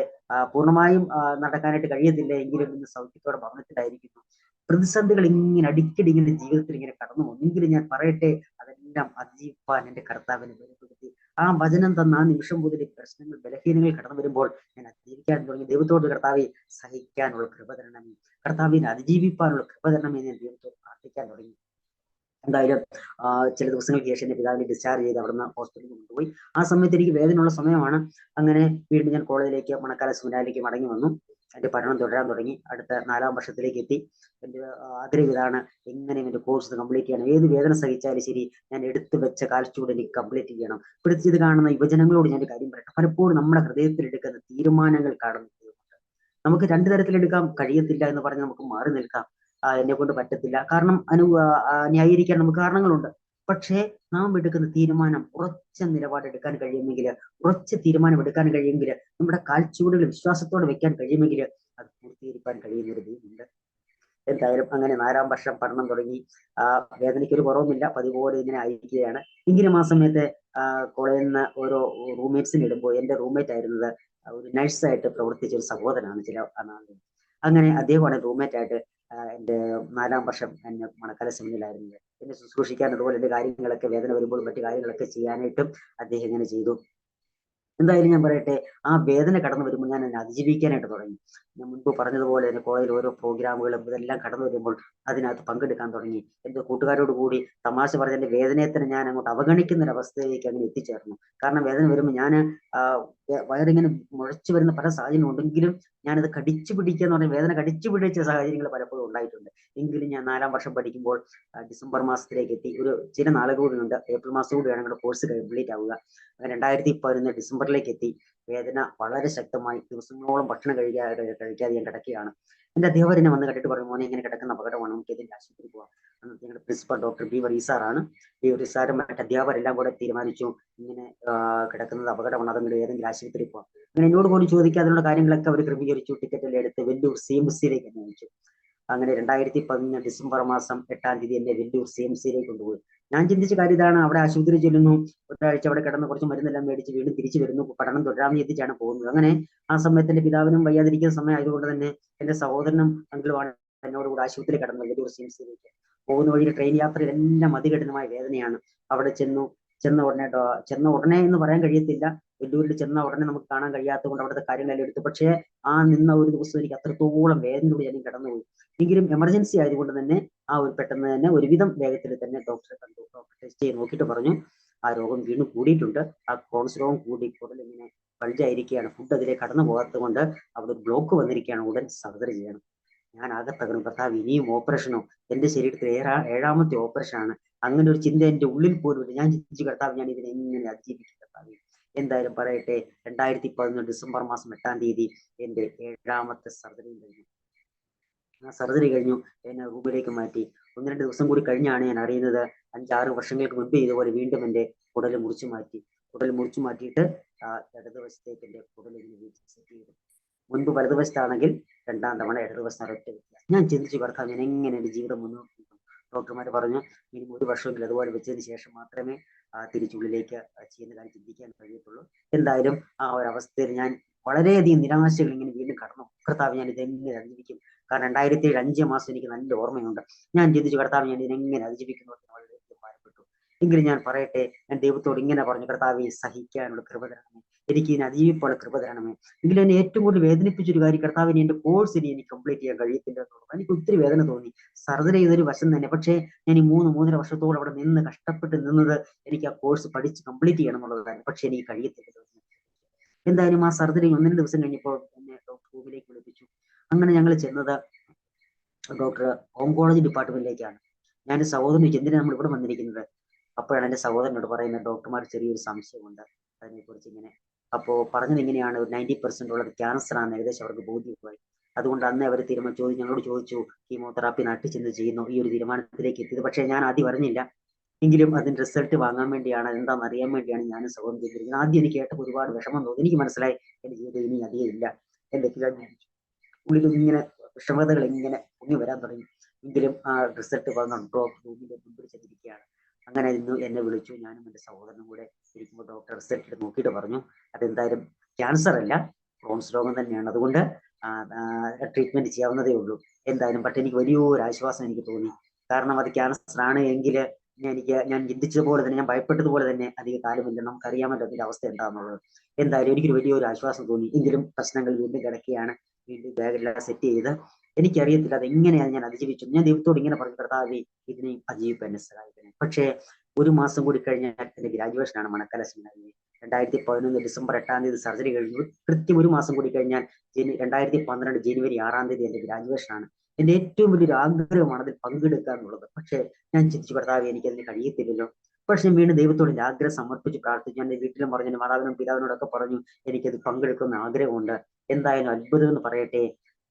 പൂർണ്ണമായും നടക്കാനായിട്ട് കഴിയത്തില്ല, എങ്കിലും ഇന്ന് സൗഖ്യത്തോടെ ഭവനത്തിലായിരിക്കുന്നു. പ്രതിസന്ധികൾ ഇങ്ങനെ അടിക്കടി ഇങ്ങനെ ജീവിതത്തിൽ ഇങ്ങനെ കടന്നു പോകും. എങ്കിലും ഞാൻ പറയട്ടെ, അതെല്ലാം അതിജീവിപ്പാൻ എന്റെ കർത്താവിനെ ബലപ്പെടുത്തി. ആ വചനം തന്ന ആ നിമിഷം മുതൽ പ്രശ്നങ്ങൾ, ബലഹീനങ്ങൾ കടന്നു വരുമ്പോൾ ഞാൻ അതിജീവിക്കാൻ തുടങ്ങി. ദൈവത്തോട്, കർത്താവെ സഹിക്കാനുള്ള കൃപ തരണമേ, കർത്താവിനെ അതിജീവിപ്പാനുള്ള കൃപ തരണമേ ഞാൻ ദൈവത്തോട് പ്രാർത്ഥിക്കാൻ തുടങ്ങി. എന്തായാലും ചില ദിവസങ്ങൾക്ക് ശേഷം എന്റെ പിതാവിനെ ഡിസ്ചാർജ് ചെയ്ത് അവിടുന്ന് ഹോസ്പിറ്റലിൽ കൊണ്ടുപോയി. ആ സമയത്ത് എനിക്ക് വേദനയുള്ള സമയമാണ്. അങ്ങനെ വീണ്ടും ഞാൻ കോളേജിലേക്ക് മണക്കാല സെമിനാറിലേക്ക് മടങ്ങി വന്നു. എന്റെ പഠനം തുടരാൻ തുടങ്ങി. അടുത്ത 4-ാം വർഷത്തിലേക്ക് എത്തി. എന്റെ ആഗ്രഹം ഇതാണ്, എങ്ങനെയും എന്റെ കോഴ്സ് കംപ്ലീറ്റ് ചെയ്യണം. ഏത് വേദന സഹിച്ചാലും ശരി, ഞാൻ എടുത്തു വെച്ച കാൽച്ചൂട് എനിക്ക് കംപ്ലീറ്റ് ചെയ്യണം. ഇത് കാണുന്ന യുവജനങ്ങളോട് ഞാൻ കാര്യം പറയട്ടെ, പലപ്പോഴും നമ്മുടെ ഹൃദയത്തിൽ എടുക്കുന്ന തീരുമാനങ്ങൾ കാണുന്നുണ്ട്. നമുക്ക് 2 തരത്തിലെടുക്കാം. കഴിയത്തില്ല എന്ന് പറഞ്ഞ് നമുക്ക് മാറി നിൽക്കാം, എന്നെ കൊണ്ട് പറ്റത്തില്ല, കാരണം ന്യായീകരിക്കാൻ നമുക്ക് കാരണങ്ങളുണ്ട്. പക്ഷേ നാം എടുക്കുന്ന തീരുമാനം ഉറച്ച നിലപാടെടുക്കാൻ കഴിയുമെങ്കിൽ, ഉറച്ച തീരുമാനം എടുക്കാൻ കഴിയുമെങ്കിൽ, നമ്മുടെ കാൽച്ചുവടുകൾ വിശ്വാസത്തോടെ വെക്കാൻ കഴിയുമെങ്കിൽ അത് പൂർത്തീകരിക്കാൻ കഴിയുന്ന ഒരു ദൈവമുണ്ട്. എന്തായാലും അങ്ങനെ 4-ാം വർഷം പഠനം തുടങ്ങി. വേദനയ്ക്ക് ഒരു കുറവുമില്ല, പതിപോലെ ഇങ്ങനെ ആയിരിക്കുകയാണ്. എങ്കിലും ആ സമയത്ത് കോളേജിൽ നിന്ന് ഓരോ റൂംമേറ്റ്സിന് ഇടുമ്പോൾ എന്റെ റൂംമേറ്റ് ആയിരുന്നത് ഒരു നഴ്സായിട്ട് പ്രവർത്തിച്ച ഒരു സഹോദരനാണ് ചില നാളുകൾ. അങ്ങനെ അദ്ദേഹമാണ് റൂംമേറ്റ് ആയിട്ട് എന്റെ 4-ാം വർഷം എന്നെ മണക്കാല സെമിനാറിലായിരുന്നത്. എന്നെ ശുശ്രൂഷിക്കാൻ, അതുപോലെ എന്റെ കാര്യങ്ങളൊക്കെ വേദന വരുമ്പോൾ മറ്റു കാര്യങ്ങളൊക്കെ ചെയ്യാനായിട്ടും അദ്ദേഹം ഇങ്ങനെ ചെയ്തു. എന്തായാലും ഞാൻ പറയട്ടെ, ആ വേദന കടന്നു വരുമ്പോൾ ഞാൻ എന്നെ അതിജീവിക്കാനായിട്ട് തുടങ്ങി. ഞാൻ മുൻപ് പറഞ്ഞതുപോലെ തന്നെ കോളേജിൽ ഓരോ പ്രോഗ്രാമുകളും ഇതെല്ലാം കടന്നു വരുമ്പോൾ അതിനകത്ത് പങ്കെടുക്കാൻ തുടങ്ങി. എന്റെ കൂട്ടുകാരോട് കൂടി തമാശ പറഞ്ഞ എന്റെ വേദനയെ തന്നെ ഞാൻ അങ്ങോട്ട് അവഗണിക്കുന്ന ഒരു അവസ്ഥയിലേക്ക് അങ്ങനെ എത്തിച്ചേർന്നു. കാരണം വേദന വരുമ്പോൾ ഞാൻ വയറിങ്ങനെ മുഴച്ചു വരുന്ന പല സാഹചര്യം ഉണ്ടെങ്കിലും ഞാനത് കടിച്ചു പിടിക്കുക എന്ന് പറഞ്ഞാൽ വേദന കടിച്ചു പിടിച്ച സാഹചര്യങ്ങൾ പലപ്പോഴും ഉണ്ടായിട്ടുണ്ട്. എങ്കിലും ഞാൻ 4-ാം വർഷം പഠിക്കുമ്പോൾ ഡിസംബർ മാസത്തിലേക്ക് എത്തി. ചില നാളുകൾ കൂടി ഉണ്ട്, ഏപ്രിൽ മാസം കൂടിയാണ് ഞങ്ങളുടെ കോഴ്സ് കംപ്ലീറ്റ് ആവുക. 2011 ഡിസംബറിലേക്ക് എത്തി. വേദന വളരെ ശക്തമായി. ദിവസങ്ങളോളം ഭക്ഷണം കഴിക്കാതെ ഞാൻ കിടക്കുകയാണ്. എന്റെ അധ്യാപകർ എന്നെ വന്ന് കണ്ടിട്ട് പറഞ്ഞു, മോനെ ഇങ്ങനെ കിടക്കുന്ന അപകടമാണ്, നമുക്ക് ഇതിന്റെ ആശുപത്രി പോവാം. ഞങ്ങളുടെ പ്രിൻസിപ്പൽ ഡോക്ടർ B. വർഗീസാറാണ്. B. വർഗീസാറും മറ്റ് അധ്യാപകരെല്ലാം കൂടെ തീരുമാനിച്ചു, ഇങ്ങനെ കിടക്കുന്നത് അപകടമാണ്, അതെങ്കിലും ഏതെങ്കിലും ആശുപത്രി പോവാം. അങ്ങനെ എന്നോട് പോലും ചോദിക്കാതെ അതിനുള്ള കാര്യങ്ങളൊക്കെ അവർ ക്രമീകരിച്ചു. ടിക്കറ്റ് എല്ലാം എടുത്ത് വെല്ലൂർ CMC-യിലേക്ക് എന്നെ അയച്ചു. അങ്ങനെ 2011 ഡിസംബർ മാസം 8-ാം തീയതി എന്നെ വെല്ലൂർ CMC-യിലേക്ക് കൊണ്ടുപോയി. ഞാൻ ചിന്തിച്ച കാര്യം ഇതാണ്, അവിടെ ആശുപത്രി ചെല്ലുന്നു, ഒരാഴ്ച അവിടെ കിടന്ന് കുറച്ച് മരുന്നെല്ലാം മേടിച്ച് വീണ്ടും തിരിച്ചു വരുന്നു, പഠനം തുടരാമെന്ന് എത്തിച്ചാണ് പോകുന്നത്. അങ്ങനെ ആ സമയത്ത് എന്റെ പിതാവിനും വയ്യാതിരിക്കുന്ന സമയം ആയതുകൊണ്ട് തന്നെ എന്റെ സഹോദരനും അങ്കിളുമാണ് എന്നോട് കൂടെ ആശുപത്രി കടന്നു വെല്ലൂർ CMC-യിലേക്ക് പോകുന്ന വഴി ട്രെയിൻ യാത്രയിൽ എല്ലാം അതികഠിനമായ വേദനയാണ്. അവിടെ ചെന്ന ഉടനെ എന്ന് പറയാൻ കഴിയത്തില്ല. വെല്ലൂരിൽ ചെന്ന ഉടനെ നമുക്ക് കാണാൻ കഴിയാത്തത് കൊണ്ട് അവിടുത്തെ കാര്യങ്ങളെല്ലാം എടുത്തു. പക്ഷേ ആ നിന്ന ഒരു ദിവസം എനിക്ക് അത്രത്തോളം വേദനയോട് ഞാൻ കടന്നുപോയി. എങ്കിലും എമർജൻസി ആയതുകൊണ്ട് തന്നെ പെട്ടെന്ന് തന്നെ ഒരുവിധം വേഗത്തിൽ തന്നെ ഡോക്ടറെ കണ്ടു. ഡോക്ടർ ടെസ്റ്റ് ചെയ്ത് നോക്കിയിട്ട് പറഞ്ഞു ആ രോഗം വീണ്ടും കൂടിയിട്ടുണ്ട്. ആ ക്രോൺസ് രോഗം കൂടി കുടലിങ്ങനെ ബൾജായിരിക്കുകയാണ്. ഫുഡ് അതിലേക്ക് കടന്നു പോകാത്തത് കൊണ്ട് അവിടെ ബ്ലോക്ക് വന്നിരിക്കുകയാണ്. ഉടൻ സർജറി ചെയ്യണം. ഞാൻ ആകെ തകർന്നു. കർത്താവ്, ഇനിയും ഓപ്പറേഷനോ? എന്റെ ശരീരത്തിൽ ഏഴാമത്തെ ഓപ്പറേഷനാണ്. അങ്ങനെ ഒരു ചിന്ത എന്റെ ഉള്ളിൽ പോലും ഇല്ല. ഞാൻ ചിന്തിച്ചു, കർത്താവ്, ഞാൻ ഇതിനെ എങ്ങനെ അതിജീവിക്കും കർത്താവ്? എന്തായാലും പറയട്ടെ, 2011 ഡിസംബർ മാസം 8-ാം തീയതി എന്റെ 7ാമത്തെ സർജറിയും കഴിഞ്ഞു. ആ സർജറി കഴിഞ്ഞു. എന്നെ റൂമിലേക്ക് മാറ്റി. 1-2 ദിവസം കൂടി കഴിഞ്ഞാണ് ഞാൻ അറിയുന്നത് 5-6 വർഷങ്ങൾക്ക് മുൻപ് ഇതുപോലെ വീണ്ടും എന്റെ കുടൽ മുറിച്ചു മാറ്റി. കുടൽ മുറിച്ചു മാറ്റിയിട്ട് ഇടതുവശത്തേക്ക് എന്റെ കുടൽ ഇങ്ങനെ സെറ്റ് ചെയ്തു. മുൻപ് വലതുവശത്താണെങ്കിൽ 2-ാം തവണ ഇടതുവശത്താണ്. ഒറ്റ വ്യത്യാസം. ഞാൻ ചിന്തിച്ചു, കർത്താവ്, ഞാൻ എങ്ങനെ എന്റെ ജീവിതം മുന്നോട്ട് പോകും? ഡോക്ടർമാർ പറഞ്ഞു ഇനി 1 വർഷമെങ്കിലും അതുപോലെ വെച്ചതിന് ശേഷം മാത്രമേ തിരിച്ചുള്ളിലേക്ക് ചെയ്യുന്ന കാര്യം ചിന്തിക്കാൻ കഴിയത്തുള്ളൂ. എന്തായാലും ആ ഒരു അവസ്ഥയിൽ ഞാൻ വളരെയധികം നിരാശകൾ ഇങ്ങനെ വീണ്ടും കടന്നു. കർത്താവ്, ഞാൻ ഇതെങ്ങനെ അതിജീവിക്കും? കാരണം 2007 5 മാസം എനിക്ക് നല്ല ഓർമ്മയുണ്ട്. ഞാൻ ചിന്തിച്ചു, കർത്താവ്, ഞാൻ ഇതിനെങ്ങനെ അതിജീവിക്കുന്നു? വളരെയധികം ഭാരപ്പെട്ടു. എങ്കിലും ഞാൻ പറയട്ടെ, ഞാൻ ദൈവത്തോട് ഇങ്ങനെ പറഞ്ഞു, കർത്താവ്, സഹിക്കാനുള്ള കൃപ തരണമേ, എനിക്ക് ഇതിനെ അതിജീവിക്കാനുള്ള കൃപ തരണമേ. എങ്കിലും എന്നെ ഏറ്റവും കൂടുതൽ വേദനിപ്പിച്ചൊരു കാര്യം, കർത്താവിന് എന്റെ കോഴ്സ് ഇനി എനിക്ക് കംപ്ലീറ്റ് ചെയ്യാൻ കഴിയത്തില്ല എന്നുള്ളത്. എനിക്ക് ഒത്തിരി വേദന തോന്നി. സർജറി ചെയ്തൊരു വശം തന്നെ. പക്ഷേ ഞാൻ ഈ 3-3.5 വർഷത്തോളം അവിടെ നിന്ന് കഷ്ടപ്പെട്ട് നിന്നത് എനിക്ക് ആ കോഴ്സ് പഠിച്ച് കംപ്ലീറ്റ് ചെയ്യണം എന്നുള്ളതാണ്. പക്ഷെ എനിക്ക് കഴിയത്തില്ല. എന്തായാലും ആ സർജറി 1-2 ദിവസം കഴിഞ്ഞപ്പോൾ എന്നെ ഡോക്ടർ റൂമിലേക്ക് വിളിപ്പിച്ചു. അങ്ങനെ ഞങ്ങൾ ചെന്നത് ഡോക്ടർ ഓങ്കോളജി ഡിപ്പാർട്ട്മെന്റിലേക്കാണ്. ഞാൻ സഹോദരൻ ചോദിച്ചു, എന്തിനാണ് നമ്മൾ ഇവിടെ വന്നിരിക്കുന്നത്? അപ്പോഴാണ് എന്റെ സഹോദരനോട് പറയുന്നത്, ഡോക്ടർമാർ ചെറിയൊരു സംശയമുണ്ട് അതിനെക്കുറിച്ച് ഇങ്ങനെ. അപ്പോൾ പറഞ്ഞത് ഇങ്ങനെയാണ്, 90% ഉള്ളത് ക്യാൻസർ ആണ്, ഏകദേശം അവർക്ക് ബോധ്യമായി. അതുകൊണ്ട് അന്ന് അവർ ഞങ്ങളോട് ചോദിച്ചു, കീമോതെറാപ്പി നാട്ടിൽ ചെന്ന് ചെയ്യുന്നു, ഈ ഒരു തീരുമാനത്തിലേക്ക് എത്തിയത്. പക്ഷേ ഞാൻ ആദ്യം അറിഞ്ഞില്ല. എങ്കിലും അതിന്റെ റിസൾട്ട് വാങ്ങാൻ വേണ്ടിയാണ്, എന്താണെന്ന് അറിയാൻ വേണ്ടിയാണ് ഞാൻ സഹോദരൻ ചെയ്തിരിക്കുന്നത്. ആദ്യം എനിക്ക് കേട്ടപ്പോൾ ഒരുപാട് വിഷമം തോന്നി. എനിക്ക് മനസ്സിലായി എന്റെ ജീവിതം ഇനി അധികം ഇല്ല. എന്റെ ഉള്ളിൽ ഇങ്ങനെ വിഷമതകൾ ഇങ്ങനെ പൊങ്ങി വരാൻ തുടങ്ങി. എങ്കിലും ആ റിസൾട്ട് വാങ്ങാൻ റൂമിന്റെ മുമ്പിൽ ചെന്നിരിക്കുകയാണ്. അങ്ങനെ ഇന്ന് എന്നെ വിളിച്ചു. ഞാനും എന്റെ സഹോദരനും കൂടെ ഇരിക്കുമ്പോൾ ഡോക്ടർ റിസൾട്ട് നോക്കിയിട്ട് പറഞ്ഞു, അതെന്തായാലും ക്യാൻസർ അല്ല, ക്രോൺസ് രോഗം തന്നെയാണ്. അതുകൊണ്ട് ട്രീറ്റ്മെന്റ് ചെയ്യാവുന്നതേ ഉള്ളൂ. എന്തായാലും പക്ഷെ എനിക്ക് വലിയൊരു ആശ്വാസം എനിക്ക് തോന്നി. കാരണം അത് ക്യാൻസർ ആണ് എങ്കിൽ ഞാൻ ചിന്തിച്ചതുപോലെ തന്നെ, ഞാൻ ഭയപ്പെട്ടതുപോലെ തന്നെ അധിക കാലമില്ല. നമുക്കറിയാമല്ലോ അതിന്റെ അവസ്ഥ എന്താണെന്നുള്ളത്. എന്തായാലും എനിക്കൊരു വലിയൊരു ആശ്വാസം തോന്നി. എങ്കിലും പ്രശ്നങ്ങൾ വീണ്ടും കിടക്കുകയാണ്. വീണ്ടും ബാഗെല്ലാം സെറ്റ് ചെയ്ത് എനിക്കറിയത്തില്ല അതെങ്ങനെയാണ് ഞാൻ അതിജീവിച്ചു. ഞാൻ ദൈവത്തോട് ഇങ്ങനെ പറഞ്ഞു, കർത്താവേ, ഇതിനെയും അതിജീവിക്കാൻ എന്നെ സഹായിക്കണേ. പക്ഷേ 1 മാസം കൂടി കഴിഞ്ഞാൽ എന്റെ ഗ്രാജുവേഷനാണ് മണക്കാല സെമിനാരിയിൽ. 2011 ഡിസംബർ 8-ാം തീയതി സർജറി കഴിഞ്ഞു. കൃത്യം 1 മാസം കൂടി കഴിഞ്ഞാൽ 2012 ജനുവരി 6-ാം തീയതി എന്റെ ഗ്രാജുവേഷനാണ്. എന്റെ ഏറ്റവും വലിയൊരു ആഗ്രഹമാണ് അതിൽ പങ്കെടുക്കുക എന്നുള്ളത്. പക്ഷേ ഞാൻ ചിന്തിച്ചു, കർത്താവേ, എനിക്കതിന് കഴിയത്തില്ലല്ലോ. പക്ഷെ വീണ്ടും ദൈവത്തോട് ആഗ്രഹം സമർപ്പിച്ച് പ്രാർത്ഥിച്ചു. ഞാൻ വീട്ടിലും പറഞ്ഞു, എന്റെ മാതാവിനും പിതാവിനോടൊക്കെ പറഞ്ഞു, എനിക്കത് പങ്കെടുക്കുന്ന ആഗ്രഹമുണ്ട്. എന്തായാലും അത്ഭുതം എന്ന് പറയട്ടെ,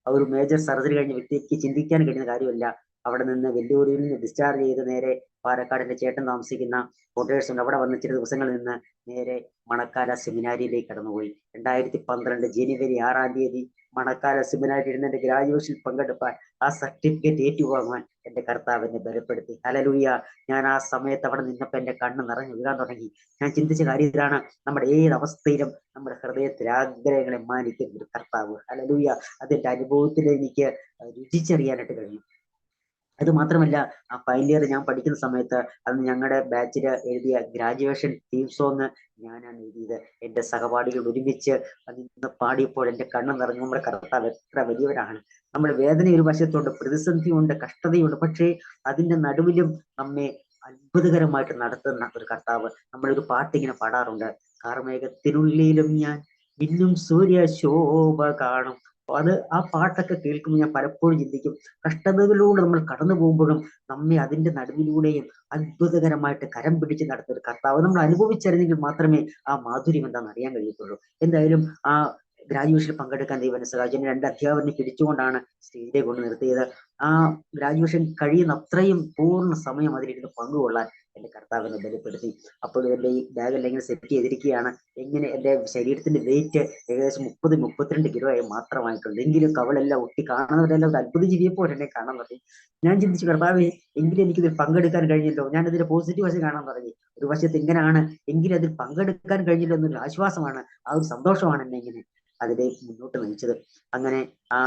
ഒരു മേജർ സർജറി കഴിഞ്ഞ വ്യക്തിക്ക് ചിന്തിക്കാൻ കഴിയുന്ന കാര്യമല്ല. അവിടെ നിന്ന് വെല്ലൂരിൽ നിന്ന് ഡിസ്ചാർജ് ചെയ്ത് നേരെ പാലക്കാട് എന്റെ ചേട്ടൻ താമസിക്കുന്ന ക്വാർട്ടേഴ്സ് ഉണ്ട്, അവിടെ വന്ന് ചില ദിവസങ്ങളിൽ നിന്ന് നേരെ മണക്കാല സെമിനാരിയിലേക്ക് കടന്നുപോയി. 2012 ജനുവരി 6-ാം തീയതി മണക്കാല സെമിനാരിയിൽ നിന്ന് എന്റെ ഗ്രാജുവേഷൻ പങ്കെടുപ്പാൻ, ആ സർട്ടിഫിക്കറ്റ് ഏറ്റുവാങ്ങുവാൻ എന്റെ കർത്താവ് എന്നെ ബലപ്പെടുത്തി. ഹല്ലേലൂയ. ഞാൻ ആ സമയത്ത് അവിടെ നിന്നപ്പോൾ എന്റെ കണ്ണ് നിറഞ്ഞു വീഴാൻ തുടങ്ങി. ഞാൻ ചിന്തിച്ച കാര്യം ഇതാണ്, നമ്മുടെ ഏത് അവസ്ഥയിലും നമ്മുടെ ഹൃദയത്തിൽ ആഗ്രഹങ്ങളെ മാനിക്കുന്ന ഒരു കർത്താവ്. ഹല്ലേലൂയ. അതിന്റെ അനുഭവത്തിൽ എനിക്ക് രുചിച്ചറിയാനായിട്ട് കഴിഞ്ഞു. അത് മാത്രമല്ല, ആ ഫൈനൽ ഇയർ ഞാൻ പഠിക്കുന്ന സമയത്ത് അന്ന് ഞങ്ങളുടെ ബാച്ചിൽ എഴുതിയ ഗ്രാജുവേഷൻ തീം സോങ് ഞാനാണ് എഴുതിയത്. എന്റെ സഹപാഠികൾ ഒരുമിച്ച് അതിന്ന് പാടിയപ്പോൾ എന്റെ കണ്ണ് നിറഞ്ഞു. നമ്മുടെ കർത്താവ് എത്ര വലിയവരാണ്. നമ്മുടെ വേദന ഒരു വശത്തുണ്ട്, പ്രതിസന്ധിയുണ്ട്, കഷ്ടതയുണ്ട്. പക്ഷേ അതിന്റെ നടുവിലും നമ്മെ അത്ഭുതകരമായിട്ട് നടത്തുന്ന ഒരു കർത്താവ്. നമ്മളൊരു പാട്ട് ഇങ്ങനെ പാടാറുണ്ട്, കാർമേഘത്തിനുള്ളിലും ഞാൻ ഇന്നും സൂര്യശോഭ കാണും. അത് ആ പാട്ടൊക്കെ കേൾക്കുമ്പോൾ ഞാൻ പലപ്പോഴും ചിന്തിക്കും, കഷ്ടതകളിലൂടെ നമ്മൾ കടന്നു പോകുമ്പോഴും നമ്മെ അതിന്റെ നടുവിലൂടെയും അത്ഭുതകരമായിട്ട് കരം പിടിച്ച് നടത്തുന്ന ഒരു കർത്താവ് നമ്മൾ അനുഭവിച്ചറിഞ്ഞെങ്കിൽ മാത്രമേ ആ മാധുര്യം എന്താണെന്ന് അറിയാൻ കഴിയത്തുള്ളൂ. എന്തായാലും ആ ഗ്രാജുവേഷനിൽ പങ്കെടുക്കാൻ ദൈവം സഹായിച്ചു. 2 അധ്യാപകനെ പിടിച്ചുകൊണ്ടാണ് സ്റ്റേജിലേക്ക് കൊണ്ട് നിർത്തിയത്. ആ ഗ്രാജുവേഷൻ കഴിയുന്ന അത്രയും പൂർണ്ണ സമയം അതിലിരുന്ന് പങ്കുകൊള്ളാൻ എന്റെ കർത്താവിനെ ബലപ്പെടുത്തി. അപ്പോൾ എന്റെ ഈ ബാഗെല്ലാം ഇങ്ങനെ സെറ്റ് ചെയ്തിരിക്കുകയാണ്. എങ്ങനെ എന്റെ ശരീരത്തിന്റെ വെയിറ്റ് ഏകദേശം 30-32 കിലോയായി മാത്രമായിട്ടുണ്ട്. എങ്കിലും കവളെല്ലാം ഒട്ടി, കാണുന്നവരെല്ലാം ഒരു അത്ഭുത ജീവിയെപ്പോലെ എന്നെ കാണാൻ തുടങ്ങി. ഞാൻ ചിന്തിച്ചു, കർത്താവേ, എങ്കിലും എനിക്കിതിൽ പങ്കെടുക്കാൻ കഴിഞ്ഞല്ലോ. ഞാൻ ഇതിന്റെ പോസിറ്റീവ് വശം കാണാൻ തുടങ്ങി. ഒരു വശത്ത് ഇങ്ങനെയാണ്, എങ്കിലും അതിൽ പങ്കെടുക്കാൻ കഴിഞ്ഞല്ലോ എന്നൊരു ആശ്വാസമാണ്, ആ ഒരു സന്തോഷമാണ് എന്നെ ഇങ്ങനെ അതിലേക്ക് മുന്നോട്ട് നയിച്ചത്. അങ്ങനെ ആ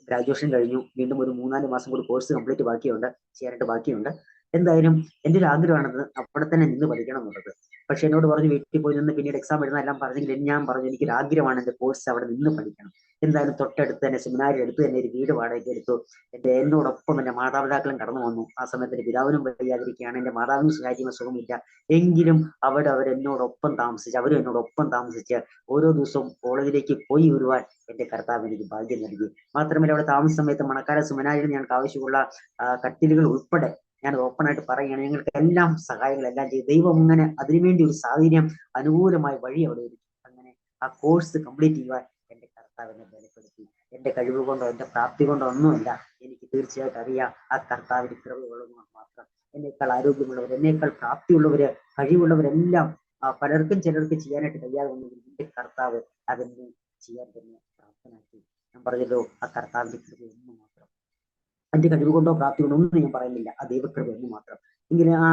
ഗ്രാജുവേഷൻ കഴിഞ്ഞു. വീണ്ടും ഒരു 3-4 മാസം കൂടി കോഴ്സ് കംപ്ലീറ്റ് ചെയ്യാനായിട്ട് ബാക്കിയുണ്ട്. എന്തായാലും എൻ്റെ ഒരു ആഗ്രഹമാണത് അവിടെ തന്നെ നിന്ന് പഠിക്കണം എന്നുള്ളത്. പക്ഷെ എന്നോട് പറഞ്ഞു വീട്ടിൽ പോയി നിന്ന് പിന്നീട് എക്സാം എഴുതാൻ എല്ലാം പറഞ്ഞെങ്കിൽ ഞാൻ പറഞ്ഞു എനിക്കൊരു ആഗ്രഹമാണ് എൻ്റെ കോഴ്സ് അവിടെ നിന്ന് പഠിക്കണം. എന്തായാലും തൊട്ടടുത്ത് തന്നെ സെമിനാരി അടുത്ത് തന്നെ ഒരു വീട് വാടകയ്ക്ക് എടുത്തു. എന്നോടൊപ്പം എൻ്റെ മാതാപിതാക്കളും കടന്നു വന്നു. ആ സമയത്ത് എൻ്റെ പിതാവിനും വയ്യാതിരിക്കുകയാണ്, എൻ്റെ മാതാവിനും ശാരീരിക സുഖമില്ല. എങ്കിലും അവരെന്നോടൊപ്പം താമസിച്ച്, അവരും എന്നോടൊപ്പം താമസിച്ച് ഓരോ ദിവസവും കോളേജിലേക്ക് പോയി വരുവാൻ എൻ്റെ കർത്താവ് എനിക്ക് ഭാഗ്യം നൽകി. മാത്രമല്ല അവിടെ താമസ സമയത്ത് മണക്കാല സെമിനാരിയിൽ ഞങ്ങൾക്ക് ആവശ്യമുള്ള കട്ടിലുകൾ ഉൾപ്പെടെ ഞാൻ ഓപ്പൺ ആയിട്ട് പറയുകയാണ്, ഞങ്ങൾക്ക് എല്ലാം സഹായങ്ങളെല്ലാം ചെയ്തു. ദൈവം അങ്ങനെ അതിനുവേണ്ടി ഒരു സാഹചര്യം അനുകൂലമായ വഴി അവിടെ ഒരുക്കി. അങ്ങനെ ആ കോഴ്സ് കംപ്ലീറ്റ് ചെയ്യുവാൻ എൻ്റെ കർത്താവിനെ ബലപ്പെടുത്തി. എൻ്റെ കഴിവ് കൊണ്ടോ എൻ്റെ പ്രാപ്തി കൊണ്ടോ ഒന്നുമില്ല, എനിക്ക് തീർച്ചയായിട്ടും അറിയാം ആ കർത്താവിന്റെ കൃപയുള്ളത് മാത്രം. എന്നേക്കാൾ ആരോഗ്യമുള്ളവർ, എന്നേക്കാൾ പ്രാപ്തിയുള്ളവര്, കഴിവുള്ളവരെല്ലാം പലർക്കും ചിലർക്ക് ചെയ്യാനായിട്ട് കഴിയാതെ വന്നെങ്കിൽ എൻ്റെ കർത്താവ് അതെന്നെ ചെയ്യാൻ തന്നെ പ്രാപ്തനാക്കി. ഞാൻ പറഞ്ഞല്ലോ ആ കർത്താവിന്റെ കൃപ ഒന്ന് മാത്രം. എന്റെ കഴിവ് കൊണ്ടോ പ്രാപ്തി കൊണ്ടോ ഒന്നും ഞാൻ പറയുന്നില്ല, ആ ദൈവകൃപ എന്ന് മാത്രം. ഇങ്ങനെ ആ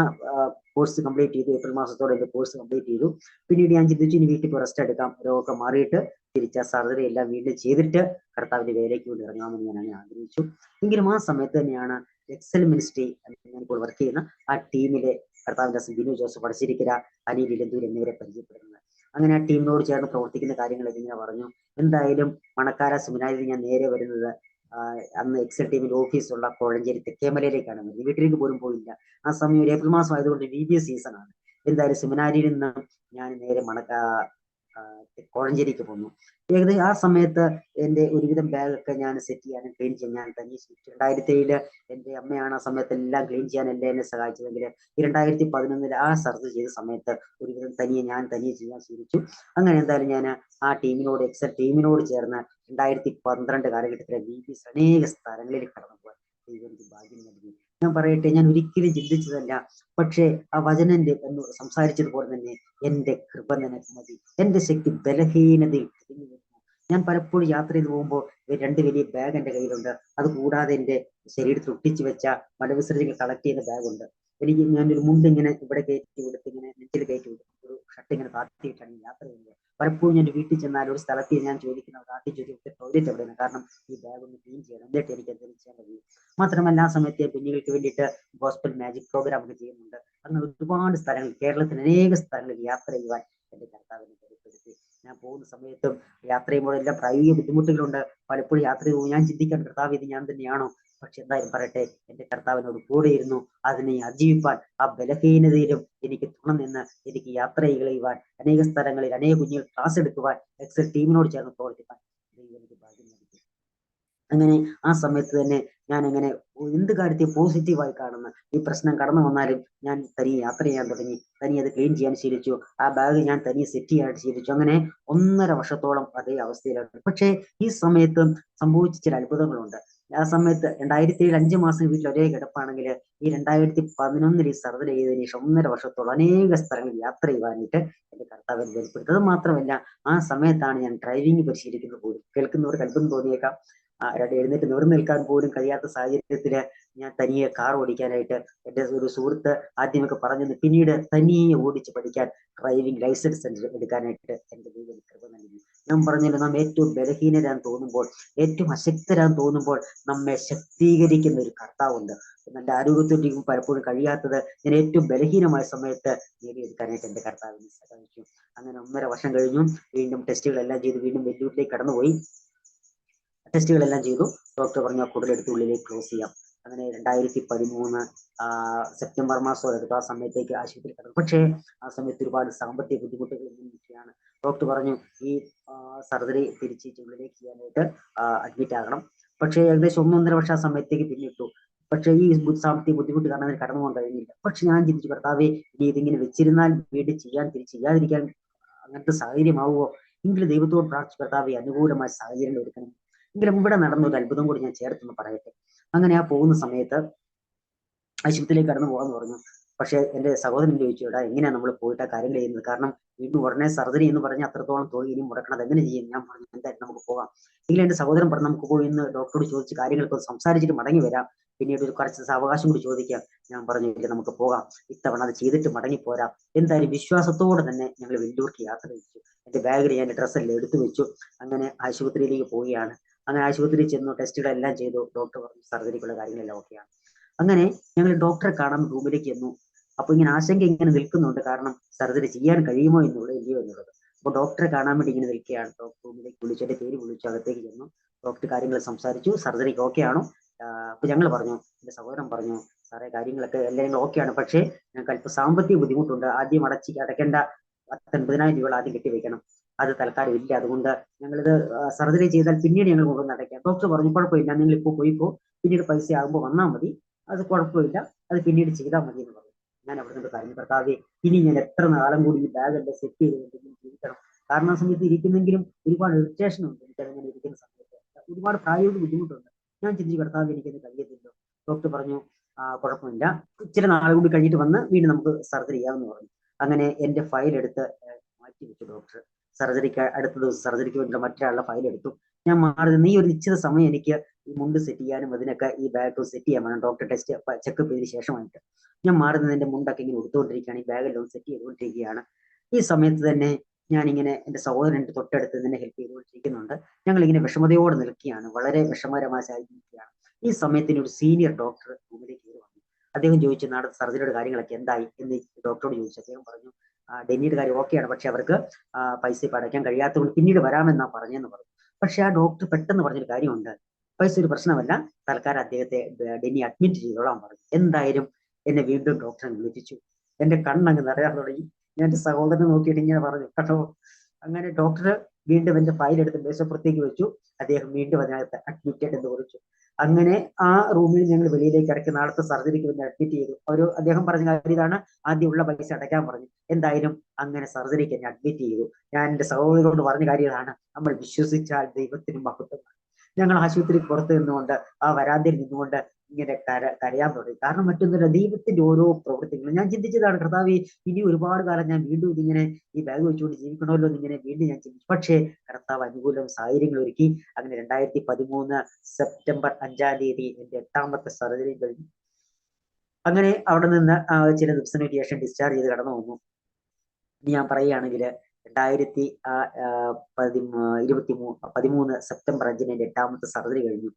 കോഴ്സ് കംപ്ലീറ്റ് ചെയ്തു. ഏപ്രിൽ മാസത്തോടെ എന്റെ കോഴ്സ് കംപ്ലീറ്റ് ചെയ്തു. പിന്നീട് ഞാൻ ചിന്തിച്ചു ഇനി വീട്ടിൽ പോയി റെസ്റ്റ് എടുക്കാം, രോഗമൊക്കെ മാറിയിട്ട് തിരിച്ച സർജറി എല്ലാം വീണ്ടും ചെയ്തിട്ട് കർത്താവിന്റെ വേലയ്ക്ക് വേണ്ടി ഇറങ്ങാമെന്ന് ഞാൻ അങ്ങനെ ആഗ്രഹിച്ചു. എങ്കിലും ആ സമയത്ത് തന്നെയാണ് എക്സൽ മിനിസ്ട്രി ഞാനിപ്പോൾ വർക്ക് ചെയ്യുന്ന ആ ടീമിലെ കർത്താവിന്റെ ബിനു ജോസഫ്, പടശ്ശേരിക്കര, അനിൽ ഇലന്തൂർ എന്നിവരെ പരിചയപ്പെടുന്നത്. അങ്ങനെ ആ ടീമിനോട് ചേർന്ന് പ്രവർത്തിക്കുന്ന കാര്യങ്ങളൊക്കെ ഇങ്ങനെ പറഞ്ഞു. എന്തായാലും മണക്കാര സെമിനാരിയിൽ ഞാൻ നേരെ വരുന്നത് അന്ന് എക്സൽ ടീമിന്റെ ഓഫീസുള്ള കോഴഞ്ചേരി തെക്കേമലയിലേക്കാണ്. വീട്ടിലേക്ക് പോലും പോയില്ല. ആ സമയം ഒരു ഏപ്രിൽ മാസം ആയതുകൊണ്ട് VBA സീസൺ ആണ്. എന്തായാലും സെമിനാരിയിൽ നിന്ന് ഞാൻ നേരെ കോഴഞ്ചേരിക്ക് പോന്നു. ഏകദേശം ആ സമയത്ത് എന്റെ ഒരുവിധം ബാഗൊക്കെ ഞാൻ സെറ്റ് ചെയ്യാനും ക്ലീൻ ചെയ്യാൻ ഞാൻ തന്നെ ശ്രമിച്ചു. 2007 എന്റെ അമ്മയാണ് ആ സമയത്ത് എല്ലാം ക്ലീൻ ചെയ്യാൻ എന്നെ സഹായിച്ചതെങ്കിൽ 2011 ആ സർജറി ചെയ്ത സമയത്ത് ഒരുവിധം ഞാൻ തനിയെ ചെയ്യാൻ ശ്രമിച്ചു. അങ്ങനെ എന്തായാലും ഞാൻ ആ ടീമിനോട്, എക്സൽ ടീമിനോട് ചേർന്ന് 2012 കാലഘട്ടത്തിലെ VBS അനേക സ്ഥലങ്ങളിൽ കടന്നു പോകാൻ ദൈവം എനിക്ക് ഭാഗ്യം നൽകി. ഞാൻ പറയട്ടെ, ഞാൻ ഒരിക്കലും ചിന്തിച്ചതല്ല, പക്ഷേ ആ വചനം എന്ന് സംസാരിച്ചതുപോലെ തന്നെ എന്റെ കൃപ നിനക്ക് മതി, എന്റെ ശക്തി ബലഹീനതയിൽ തിരിഞ്ഞു വരുന്നു. ഞാൻ പലപ്പോഴും യാത്ര ചെയ്ത് പോകുമ്പോൾ 2 വലിയ ബാഗ് എന്റെ കയ്യിലുണ്ട്. അത് കൂടാതെ എന്റെ ശരീരത്തിൽ ഒട്ടിച്ചു വെച്ച മലവിസർജ്യങ്ങൾ കളക്ട് ചെയ്യുന്ന ബാഗുണ്ട്. ഞാനൊരു മുണ്ട് ഇങ്ങനെ ഇവിടെ കയറ്റി കൊടുത്ത് ഇങ്ങനെ നെറ്റിൽ കയറ്റി കൊടുത്ത് ഒരു ഷർട്ട് ഇങ്ങനെ താഴ്ത്തിയിട്ടാണ് യാത്ര ചെയ്യുന്നത്. പലപ്പോഴും ഞാൻ വീട്ടിൽ ചെന്നാൽ ഒരു സ്ഥലത്ത് ഞാൻ ചോദിക്കുന്ന നാട്ടിൽ ചോദിക്കുന്ന ടോയ്ലറ്റ് എവിടെയാണ്, കാരണം ഈ ബാഗ് ഒന്ന് ക്ലീൻ ചെയ്യണം, എന്നിട്ട് എനിക്ക് എന്തെങ്കിലും ചെയ്യാൻ കഴിയും. മാത്രമല്ല ആ സമയത്ത് കുഞ്ഞുങ്ങൾക്ക് വേണ്ടിയിട്ട് ഗോസ്പൽ മാജിക് പ്രോഗ്രാം ഒക്കെ ചെയ്യുന്നുണ്ട്. അങ്ങനെ ഒരുപാട് സ്ഥലങ്ങൾ, കേരളത്തിൽ അനേക സ്ഥലങ്ങളിൽ യാത്ര ചെയ്യുവാൻ എന്റെ കർത്താവിനെ ബലപ്പെടുത്തി. ഞാൻ പോകുന്ന സമയത്തും യാത്ര ചെയ്യുമ്പോഴെല്ലാം പ്രായോഗിക ബുദ്ധിമുട്ടുകളുണ്ട്. പലപ്പോഴും യാത്ര ചെയ്യുമ്പോൾ ഞാൻ ചിന്തിക്കാൻ, കർത്താവ് ഇത് ഞാൻ തന്നെയാണോ? പക്ഷെ എന്തായാലും പറയട്ടെ, എന്റെ കർത്താവിനോട് കൂടെ ഇരുന്നു അതിനെ അതിജീവിപ്പാൻ, ആ ബലഹീനതയിലും എനിക്ക് തുണ നിന്ന് എനിക്ക് യാത്ര ചെയ്യുവാൻ, അനേക സ്ഥലങ്ങളിൽ അനേക കുഞ്ഞുങ്ങൾ ക്ലാസ് എടുക്കുവാൻ, എക്സൽ ടീമിനോട് ചേർന്ന് പ്രവർത്തിക്കാൻ ദൈവം എനിക്ക് ഭാഗ്യം നൽകി. അങ്ങനെ ആ സമയത്ത് തന്നെ ഞാൻ അങ്ങനെ എന്ത് കാര്യത്തെ പോസിറ്റീവായി കാണുന്ന, ഈ പ്രശ്നം കടന്നു വന്നാലും ഞാൻ തനിയെ യാത്ര ചെയ്യാൻ തുടങ്ങി, തനിയെ അത് ക്ലീൻ ചെയ്യാൻ ശീലിച്ചു, ആ ബാഗ് ഞാൻ തനിയെ സെറ്റ് ചെയ്യാനായിട്ട് ശീലിച്ചു. അങ്ങനെ 1.5 വർഷത്തോളം അതേ അവസ്ഥയിലാണ്. പക്ഷേ ഈ സമയത്ത് സംഭവിച്ച ചില അത്ഭുതങ്ങളുണ്ട്. ആ സമയത്ത് 2007 5 മാസം വീട്ടിൽ ഒരേ കിടപ്പാണെങ്കിൽ ഈ 2011 ഈ സർജറി ചെയ്തതിനു ശേഷം 1.5 വർഷത്തോളം അനേക സ്ഥലങ്ങളിൽ യാത്ര ചെയ്യുവാനായിട്ട് എന്റെ കർത്താവിനെ ബലപ്പെടുത്തി. അത് മാത്രമല്ല, ആ സമയത്താണ് ഞാൻ ഡ്രൈവിംഗ് പരിശീലിക്കുന്നത് പോലും. കേൾക്കുന്നവർക്ക് അത്ഭുതം തോന്നിയേക്കാം. എഴുന്നേറ്റ് നിവർന്നു നിൽക്കാൻ പോലും കഴിയാത്ത സാഹചര്യത്തില് ഞാൻ തനിയെ കാർ ഓടിക്കാനായിട്ട് എന്റെ ഒരു സുഹൃത്ത് ആദ്യമൊക്കെ പറഞ്ഞത്, പിന്നീട് തനിയെ ഓടിച്ച് പഠിക്കാൻ ഡ്രൈവിംഗ് ലൈസൻസ് സെന്റർ എടുക്കാനായിട്ട് എന്റെ ദൈവം കൃപ നൽകി. ഞാൻ പറഞ്ഞല്ലോ, നാം ഏറ്റവും ബലഹീനരാൻ തോന്നുമ്പോൾ, ഏറ്റവും അശക്തരാൻ തോന്നുമ്പോൾ നമ്മെ ശക്തീകരിക്കുന്ന ഒരു കർത്താവുണ്ട്. നല്ല ആരോഗ്യത്തോടെ പലപ്പോഴും കഴിയാത്തത് ഞാൻ ഏറ്റവും ബലഹീനമായ സമയത്ത് നേടിയെടുക്കാനായിട്ട് എന്റെ കർത്താവിനെ സഹായിച്ചു. അങ്ങനെ 1.5 വർഷം കഴിഞ്ഞു. വീണ്ടും ടെസ്റ്റുകളെല്ലാം ചെയ്ത് വീണ്ടും വെല്ലൂരിലേക്ക് കടന്നുപോയി. ടെസ്റ്റുകളെല്ലാം ചെയ്തു. ഡോക്ടർ പറഞ്ഞു കുടലെടുത്ത് ഉള്ളിലേക്ക് ക്ലോസ് ചെയ്യാം. അങ്ങനെ 2013 സെപ്റ്റംബർ മാസം എടുത്തു. ആ സമയത്തേക്ക് ആശുപത്രി കിടന്നു. പക്ഷേ ആ സമയത്ത് ഒരുപാട് സാമ്പത്തിക ബുദ്ധിമുട്ടുകൾ ഇരിക്കുകയാണ്. ഡോക്ടർ പറഞ്ഞു ഈ സർജറി തിരിച്ച് ഉള്ളിലേക്ക് ചെയ്യാനായിട്ട് അഡ്മിറ്റ് ആകണം. പക്ഷേ ഏകദേശം 1.5 വർഷം ആ സമയത്തേക്ക് പിന്നിട്ടു. പക്ഷേ ഈ സാമ്പത്തിക ബുദ്ധിമുട്ട് കാരണം അതിന് കടന്നു പോകാൻ കഴിഞ്ഞില്ല. പക്ഷെ ഞാൻ ചിന്തിച്ചു, കർത്താവേ, ഇനി ഇതിങ്ങനെ വെച്ചിരുന്നാൽ വീണ്ടും ചെയ്യാതിരിക്കാൻ അങ്ങനത്തെ സാഹചര്യമാവുമോ? എങ്കിലും ദൈവത്തോട് പ്രാർത്ഥിച്ചു, കർത്താവേ, അനുകൂലമായ സാഹചര്യം ഒരുക്കണം. എങ്കിലും ഇവിടെ നടന്നൊരു അത്ഭുതം കൂടി ഞാൻ ചേർത്തൊന്ന് പറയട്ടെ. അങ്ങനെ ആ പോകുന്ന സമയത്ത് ആശുപത്രിയിലേക്ക് കടന്നു പോകാന്ന് പറഞ്ഞു. പക്ഷെ എന്റെ സഹോദരൻ ചോദിച്ചു, എടാ എങ്ങനെയാ നമ്മൾ പോയിട്ട് ആ കാര്യങ്ങൾ ചെയ്യുന്നത്? കാരണം വീണ്ടും ഉടനെ സർജറി എന്ന് പറഞ്ഞ് അത്രത്തോളം തുക ഇനി മുടക്കണത് എങ്ങനെ ചെയ്യും? ഞാൻ പറഞ്ഞു, എന്തായാലും നമുക്ക് പോകാം. എങ്കിലും എന്റെ സഹോദരൻ പറഞ്ഞു, നമുക്ക് പോയി ഇന്ന് ഡോക്ടറോട് ചോദിച്ച് കാര്യങ്ങളൊക്കെ സംസാരിച്ചിട്ട് മടങ്ങി വരാം, പിന്നീട് ഒരു കുറച്ച് അവകാശം കൂടി ചോദിക്കാം. ഞാൻ പറഞ്ഞു, ഇല്ല, നമുക്ക് പോകാം, ഇത്തവണ അത് ചെയ്തിട്ട് മടങ്ങി പോരാം. എന്തായാലും വിശ്വാസത്തോടെ തന്നെ ഞങ്ങൾ വെല്ലൂർക്ക് യാത്ര തിരിച്ചു. എന്റെ ബാഗിൽ ഞാൻ ഡ്രസ്സെല്ലാം എടുത്തു വെച്ചു. അങ്ങനെ ആശുപത്രിയിലേക്ക് പോവുകയാണ്. അങ്ങനെ ആശുപത്രിയിൽ ചെന്നു, ടെസ്റ്റുകളെല്ലാം ചെയ്തു. ഡോക്ടർ പറഞ്ഞു സർജറിക്കുള്ള കാര്യങ്ങളെല്ലാം ഓക്കെയാണ്. അങ്ങനെ ഞങ്ങൾ ഡോക്ടറെ കാണാൻ റൂമിലേക്ക് ചെന്നു. അപ്പൊ ഇങ്ങനെ ആശങ്ക ഇങ്ങനെ നിൽക്കുന്നുണ്ട്, കാരണം സർജറി ചെയ്യാൻ കഴിയുമോ എന്നുള്ളത്, ഇല്ലയോ എന്നുള്ളത്. അപ്പൊ ഡോക്ടറെ കാണാൻ വേണ്ടി ഇങ്ങനെ നിൽക്കുകയാണ്. ഡോക്ടർ റൂമിലേക്ക് വിളിച്ചു, എന്റെ പേര് വിളിച്ചു, അകത്തേക്ക് ചെന്നു. ഡോക്ടർ കാര്യങ്ങൾ സംസാരിച്ചു, സർജറിക്ക് ഓക്കെ ആണോ? അപ്പൊ ഞങ്ങൾ പറഞ്ഞു, എന്റെ സഹോദരൻ പറഞ്ഞു, സാറേ കാര്യങ്ങളൊക്കെ എല്ലാം ഓക്കെയാണ്, പക്ഷേ ഞങ്ങൾക്ക് അല്പം സാമ്പത്തിക ബുദ്ധിമുട്ടുണ്ട്. ആദ്യം അടയ്ക്കേണ്ട 50,000 രൂപ ആദ്യം കെട്ടിവെക്കണം. അത് തൽക്കാലം ഇല്ല, അതുകൊണ്ട് ഞങ്ങളിത് സർജറി ചെയ്താൽ പിന്നീട് ഞങ്ങൾ കൊണ്ടുവന്ന് അടയ്ക്കാം. ഡോക്ടർ പറഞ്ഞു കുഴപ്പമില്ല, നിങ്ങൾ ഇപ്പോൾ പോയിപ്പോ, പിന്നീട് പൈസ ആകുമ്പോൾ വന്നാൽ മതി, അത് കുഴപ്പമില്ല, അത് പിന്നീട് ചെയ്താൽ മതി എന്ന് പറഞ്ഞു. ഞാൻ അവിടെ നിന്ന് പറഞ്ഞു, കർത്താവേ, ഇനി ഞാൻ എത്ര നാളും കൂടി ഈ ബാഗ് എല്ലാം സെറ്റ് ചെയ്ത് ജീവിക്കണം. കാരണം ആ സമയത്ത് ഇരിക്കുന്നെങ്കിലും ഒരുപാട് ഇറിറ്റേഷൻ ഉണ്ട് എനിക്ക് അങ്ങനെ ഇരിക്കുന്ന സമയത്ത്, ഒരുപാട് പ്രായോഗിക ബുദ്ധിമുട്ടുണ്ട്. ഞാൻ ചിന്തിച്ചു, കർത്താവ് എനിക്കത് കഴിയത്തില്ലോ. ഡോക്ടർ പറഞ്ഞു കുഴപ്പമില്ല, ഇച്ചിരി നാളെ കൂടി കഴിഞ്ഞിട്ട് വന്ന് വീണ്ടും നമുക്ക് സർജറി ചെയ്യാമെന്ന് പറഞ്ഞു. അങ്ങനെ എന്റെ ഫയൽ എടുത്ത് മാറ്റി വെച്ചു ഡോക്ടർ. അടുത്ത ദിവസം സർജറിക്ക് വേണ്ടിയുള്ള മറ്റൊരാളുടെ ഫയൽ എടുത്തു. ഞാൻ മാറി നിന്ന്, ഈ ഒരു നിശ്ചിത സമയം എനിക്ക് ഈ മുണ്ട് സെറ്റ് ചെയ്യാനും അതിനൊക്കെ ഈ ബാഗ് സെറ്റ് ചെയ്യാൻ വേണം, ഡോക്ടർ ടെസ്റ്റ് ചെക്കപ്പ് ചെയ്തതിന് ശേഷമായിട്ട്. ഞാൻ മാറി നിന്ന് എന്റെ മുണ്ടൊക്കെ ഇങ്ങനെ എടുത്തുകൊണ്ടിരിക്കുകയാണ്, ഈ ബാഗെല്ലാം സെറ്റ് ചെയ്തുകൊണ്ടിരിക്കുകയാണ്. ഈ സമയത്ത് തന്നെ ഞാനിങ്ങനെ എന്റെ സഹോദരൻ തൊട്ടടുത്ത് തന്നെ ഹെൽപ്പ് ചെയ്തുകൊണ്ടിരിക്കുന്നുണ്ട്. ഞങ്ങൾ ഇങ്ങനെ വിഷമതയോടെ നിൽക്കുകയാണ്, വളരെ വിഷമകരമായ സാഹചര്യത്തിലാണ്. ഈ സമയത്തിന് ഒരു സീനിയർ ഡോക്ടർ റൂമിലേക്ക് കയറി വന്നു. അദ്ദേഹം ചോദിച്ചു, നാളെ സർജറിയുടെ കാര്യങ്ങളൊക്കെ എന്തായി എന്ന് ഡോക്ടറോട് ചോദിച്ചു. അദ്ദേഹം പറഞ്ഞു, ഡെന്നിയുടെ കാര്യം ഓക്കെയാണ്, പക്ഷെ അവർക്ക് പൈസ ഇപ്പം അടയ്ക്കാൻ കഴിയാത്തതുകൊണ്ട് പിന്നീട് വരാമെന്നാ പറഞ്ഞെന്ന് പറഞ്ഞു. പക്ഷെ ആ ഡോക്ടർ പെട്ടെന്ന് പറഞ്ഞൊരു കാര്യമുണ്ട്, പൈസ ഒരു പ്രശ്നമല്ല, തൽക്കാലം അദ്ദേഹത്തെ ഡെന്നി അഡ്മിറ്റ് ചെയ്തോളാൻ പറഞ്ഞു. എന്തായാലും എന്നെ വീണ്ടും ഡോക്ടറെ വിളിപ്പിച്ചു. എന്റെ കണ്ണങ്ങ് നിറയാൻ തുടങ്ങി. ഞാൻ എന്റെ സഹോദരനെ നോക്കിയിട്ട് ഇങ്ങനെ പറഞ്ഞു കേട്ടോ. അങ്ങനെ ഡോക്ടർ വീണ്ടും എന്റെ ഫയൽ എടുത്ത് മേശപ്പുറത്തേക്ക് വെച്ചു. അദ്ദേഹം വീണ്ടും അതിനകത്ത് അഡ്മിറ്റഡ് എന്ന് കുറിച്ചു. അങ്ങനെ ആ റൂമിൽ ഞങ്ങൾ വെളിയിലേക്ക് ഇറക്കി നാളത്തെ സർജറിക്ക് വേണ്ടി അഡ്മിറ്റ് ചെയ്തു. അദ്ദേഹം പറഞ്ഞ കാര്യം ഇതാണ്, ആദ്യമുള്ള പൈസ അടയ്ക്കാൻ പറഞ്ഞു. എന്തായാലും അങ്ങനെ സർജറിക്ക് എന്നെ അഡ്മിറ്റ് ചെയ്തു. ഞാൻ എന്റെ സഹോദരനോട് പറഞ്ഞ കാര്യമാണ്, നമ്മൾ വിശ്വസിച്ചാൽ ദൈവത്തിന് മഹത്വം. ഞങ്ങൾ ആശുപത്രി പുറത്ത് നിന്നുകൊണ്ട് ആ വരാന്തയിൽ നിന്നുകൊണ്ട് ഇങ്ങനെ കരയാൻ തുടങ്ങി. കാരണം മറ്റൊന്നുമില്ല, ദൈവത്തിന്റെ ഓരോ പ്രവൃത്തികളും ഞാൻ ചിന്തിച്ചതാണ്, കർത്താവേ, ഇനി ഒരുപാട് കാലം ഞാൻ വീണ്ടും ഇതിങ്ങനെ ഈ ബാഗ് വെച്ചുകൊണ്ട് ജീവിക്കണമല്ലോ എന്നിങ്ങനെ വീണ്ടും ഞാൻ ചിന്തിച്ചു. പക്ഷേ കർത്താവ് അനുകൂലം സാഹചര്യങ്ങൾ ഒരുക്കി. അങ്ങനെ 2013 സെപ്റ്റംബർ 5-ാം തീയതി എന്റെ 8ാമത്തെ സർജറി കഴിഞ്ഞു. അങ്ങനെ അവിടെ നിന്ന് ചില ദിവസങ്ങൾക്ക് ശേഷം ഡിസ്ചാർജ് ചെയ്ത് കടന്നു വന്നു. ഇനി ഞാൻ പറയുകയാണെങ്കിൽ 2013 സെപ്റ്റംബർ 5-ന് എന്റെ 8ാമത്തെ സർജറി കഴിഞ്ഞു.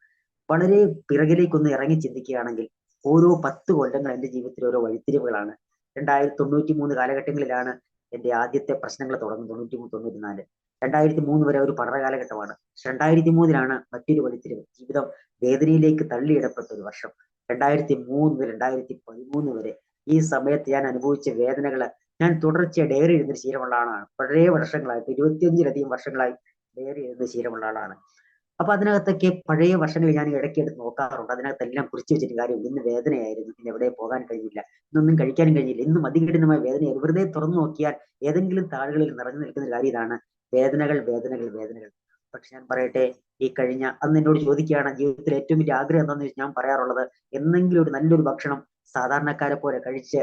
വളരെ പിറകിലേക്കൊന്ന് ഇറങ്ങി ചിന്തിക്കുകയാണെങ്കിൽ ഓരോ 10 കൊല്ലങ്ങൾ എന്റെ ജീവിതത്തിൽ ഓരോ വഴിത്തിരിവുകളാണ്. 1993 കാലഘട്ടങ്ങളിലാണ് എന്റെ ആദ്യത്തെ പ്രശ്നങ്ങൾ തുടങ്ങുന്നത്. 93-94 2003 വരെ ഒരു പഠന കാലഘട്ടമാണ്. 2003-ലാണ് മറ്റൊരു വഴിത്തിരിവ്. ജീവിതം വേദനയിലേക്ക് തള്ളിയിടപ്പെട്ട ഒരു വർഷം. 2003 മുതൽ 2013 വരെ ഈ സമയത്ത് ഞാൻ അനുഭവിച്ച വേദനകള് ഞാൻ തുടർച്ചയായി ഡയറി എഴുതുന്ന ശീലമുള്ള ആളാണ്. വളരെ വർഷങ്ങളായിട്ട് 25-ലധികം വർഷങ്ങളായി ഡയറി എഴുതുന്ന ശീലമുള്ള ആളാണ്. അപ്പൊ അതിനകത്തൊക്കെ പഴയ വർഷങ്ങൾ ഞാൻ ഇടയ്ക്ക് എടുത്ത് നോക്കാറുണ്ട്. അതിനകത്തെല്ലാം കുറിച്ച് വെച്ചിട്ട് കാര്യം, ഇന്ന് വേദനയായിരുന്നു, ഇന്ന് എവിടെ പോകാൻ കഴിഞ്ഞില്ല, ഇന്നൊന്നും കഴിക്കാനും കഴിഞ്ഞില്ല, ഇന്നും അതികഠിനമായ വേദനയായിരുന്നു. വെറുതെ തുറന്നു നോക്കിയാൽ ഏതെങ്കിലും താളുകളിൽ നിറഞ്ഞു നിൽക്കുന്ന കാര്യം ഇതാണ്, വേദനകൾ വേദനകൾ വേദനകൾ. പക്ഷെ ഞാൻ പറയട്ടെ, ഈ കഴിഞ്ഞ അന്ന് എന്നോട് ചോദിക്കുകയാണ് ജീവിതത്തിൽ ഏറ്റവും വലിയ ആഗ്രഹം എന്താണെന്ന് ഞാൻ പറയാറുള്ളത്, എന്നെങ്കിലും ഒരു നല്ലൊരു ഭക്ഷണം സാധാരണക്കാരെ പോലെ കഴിച്ച്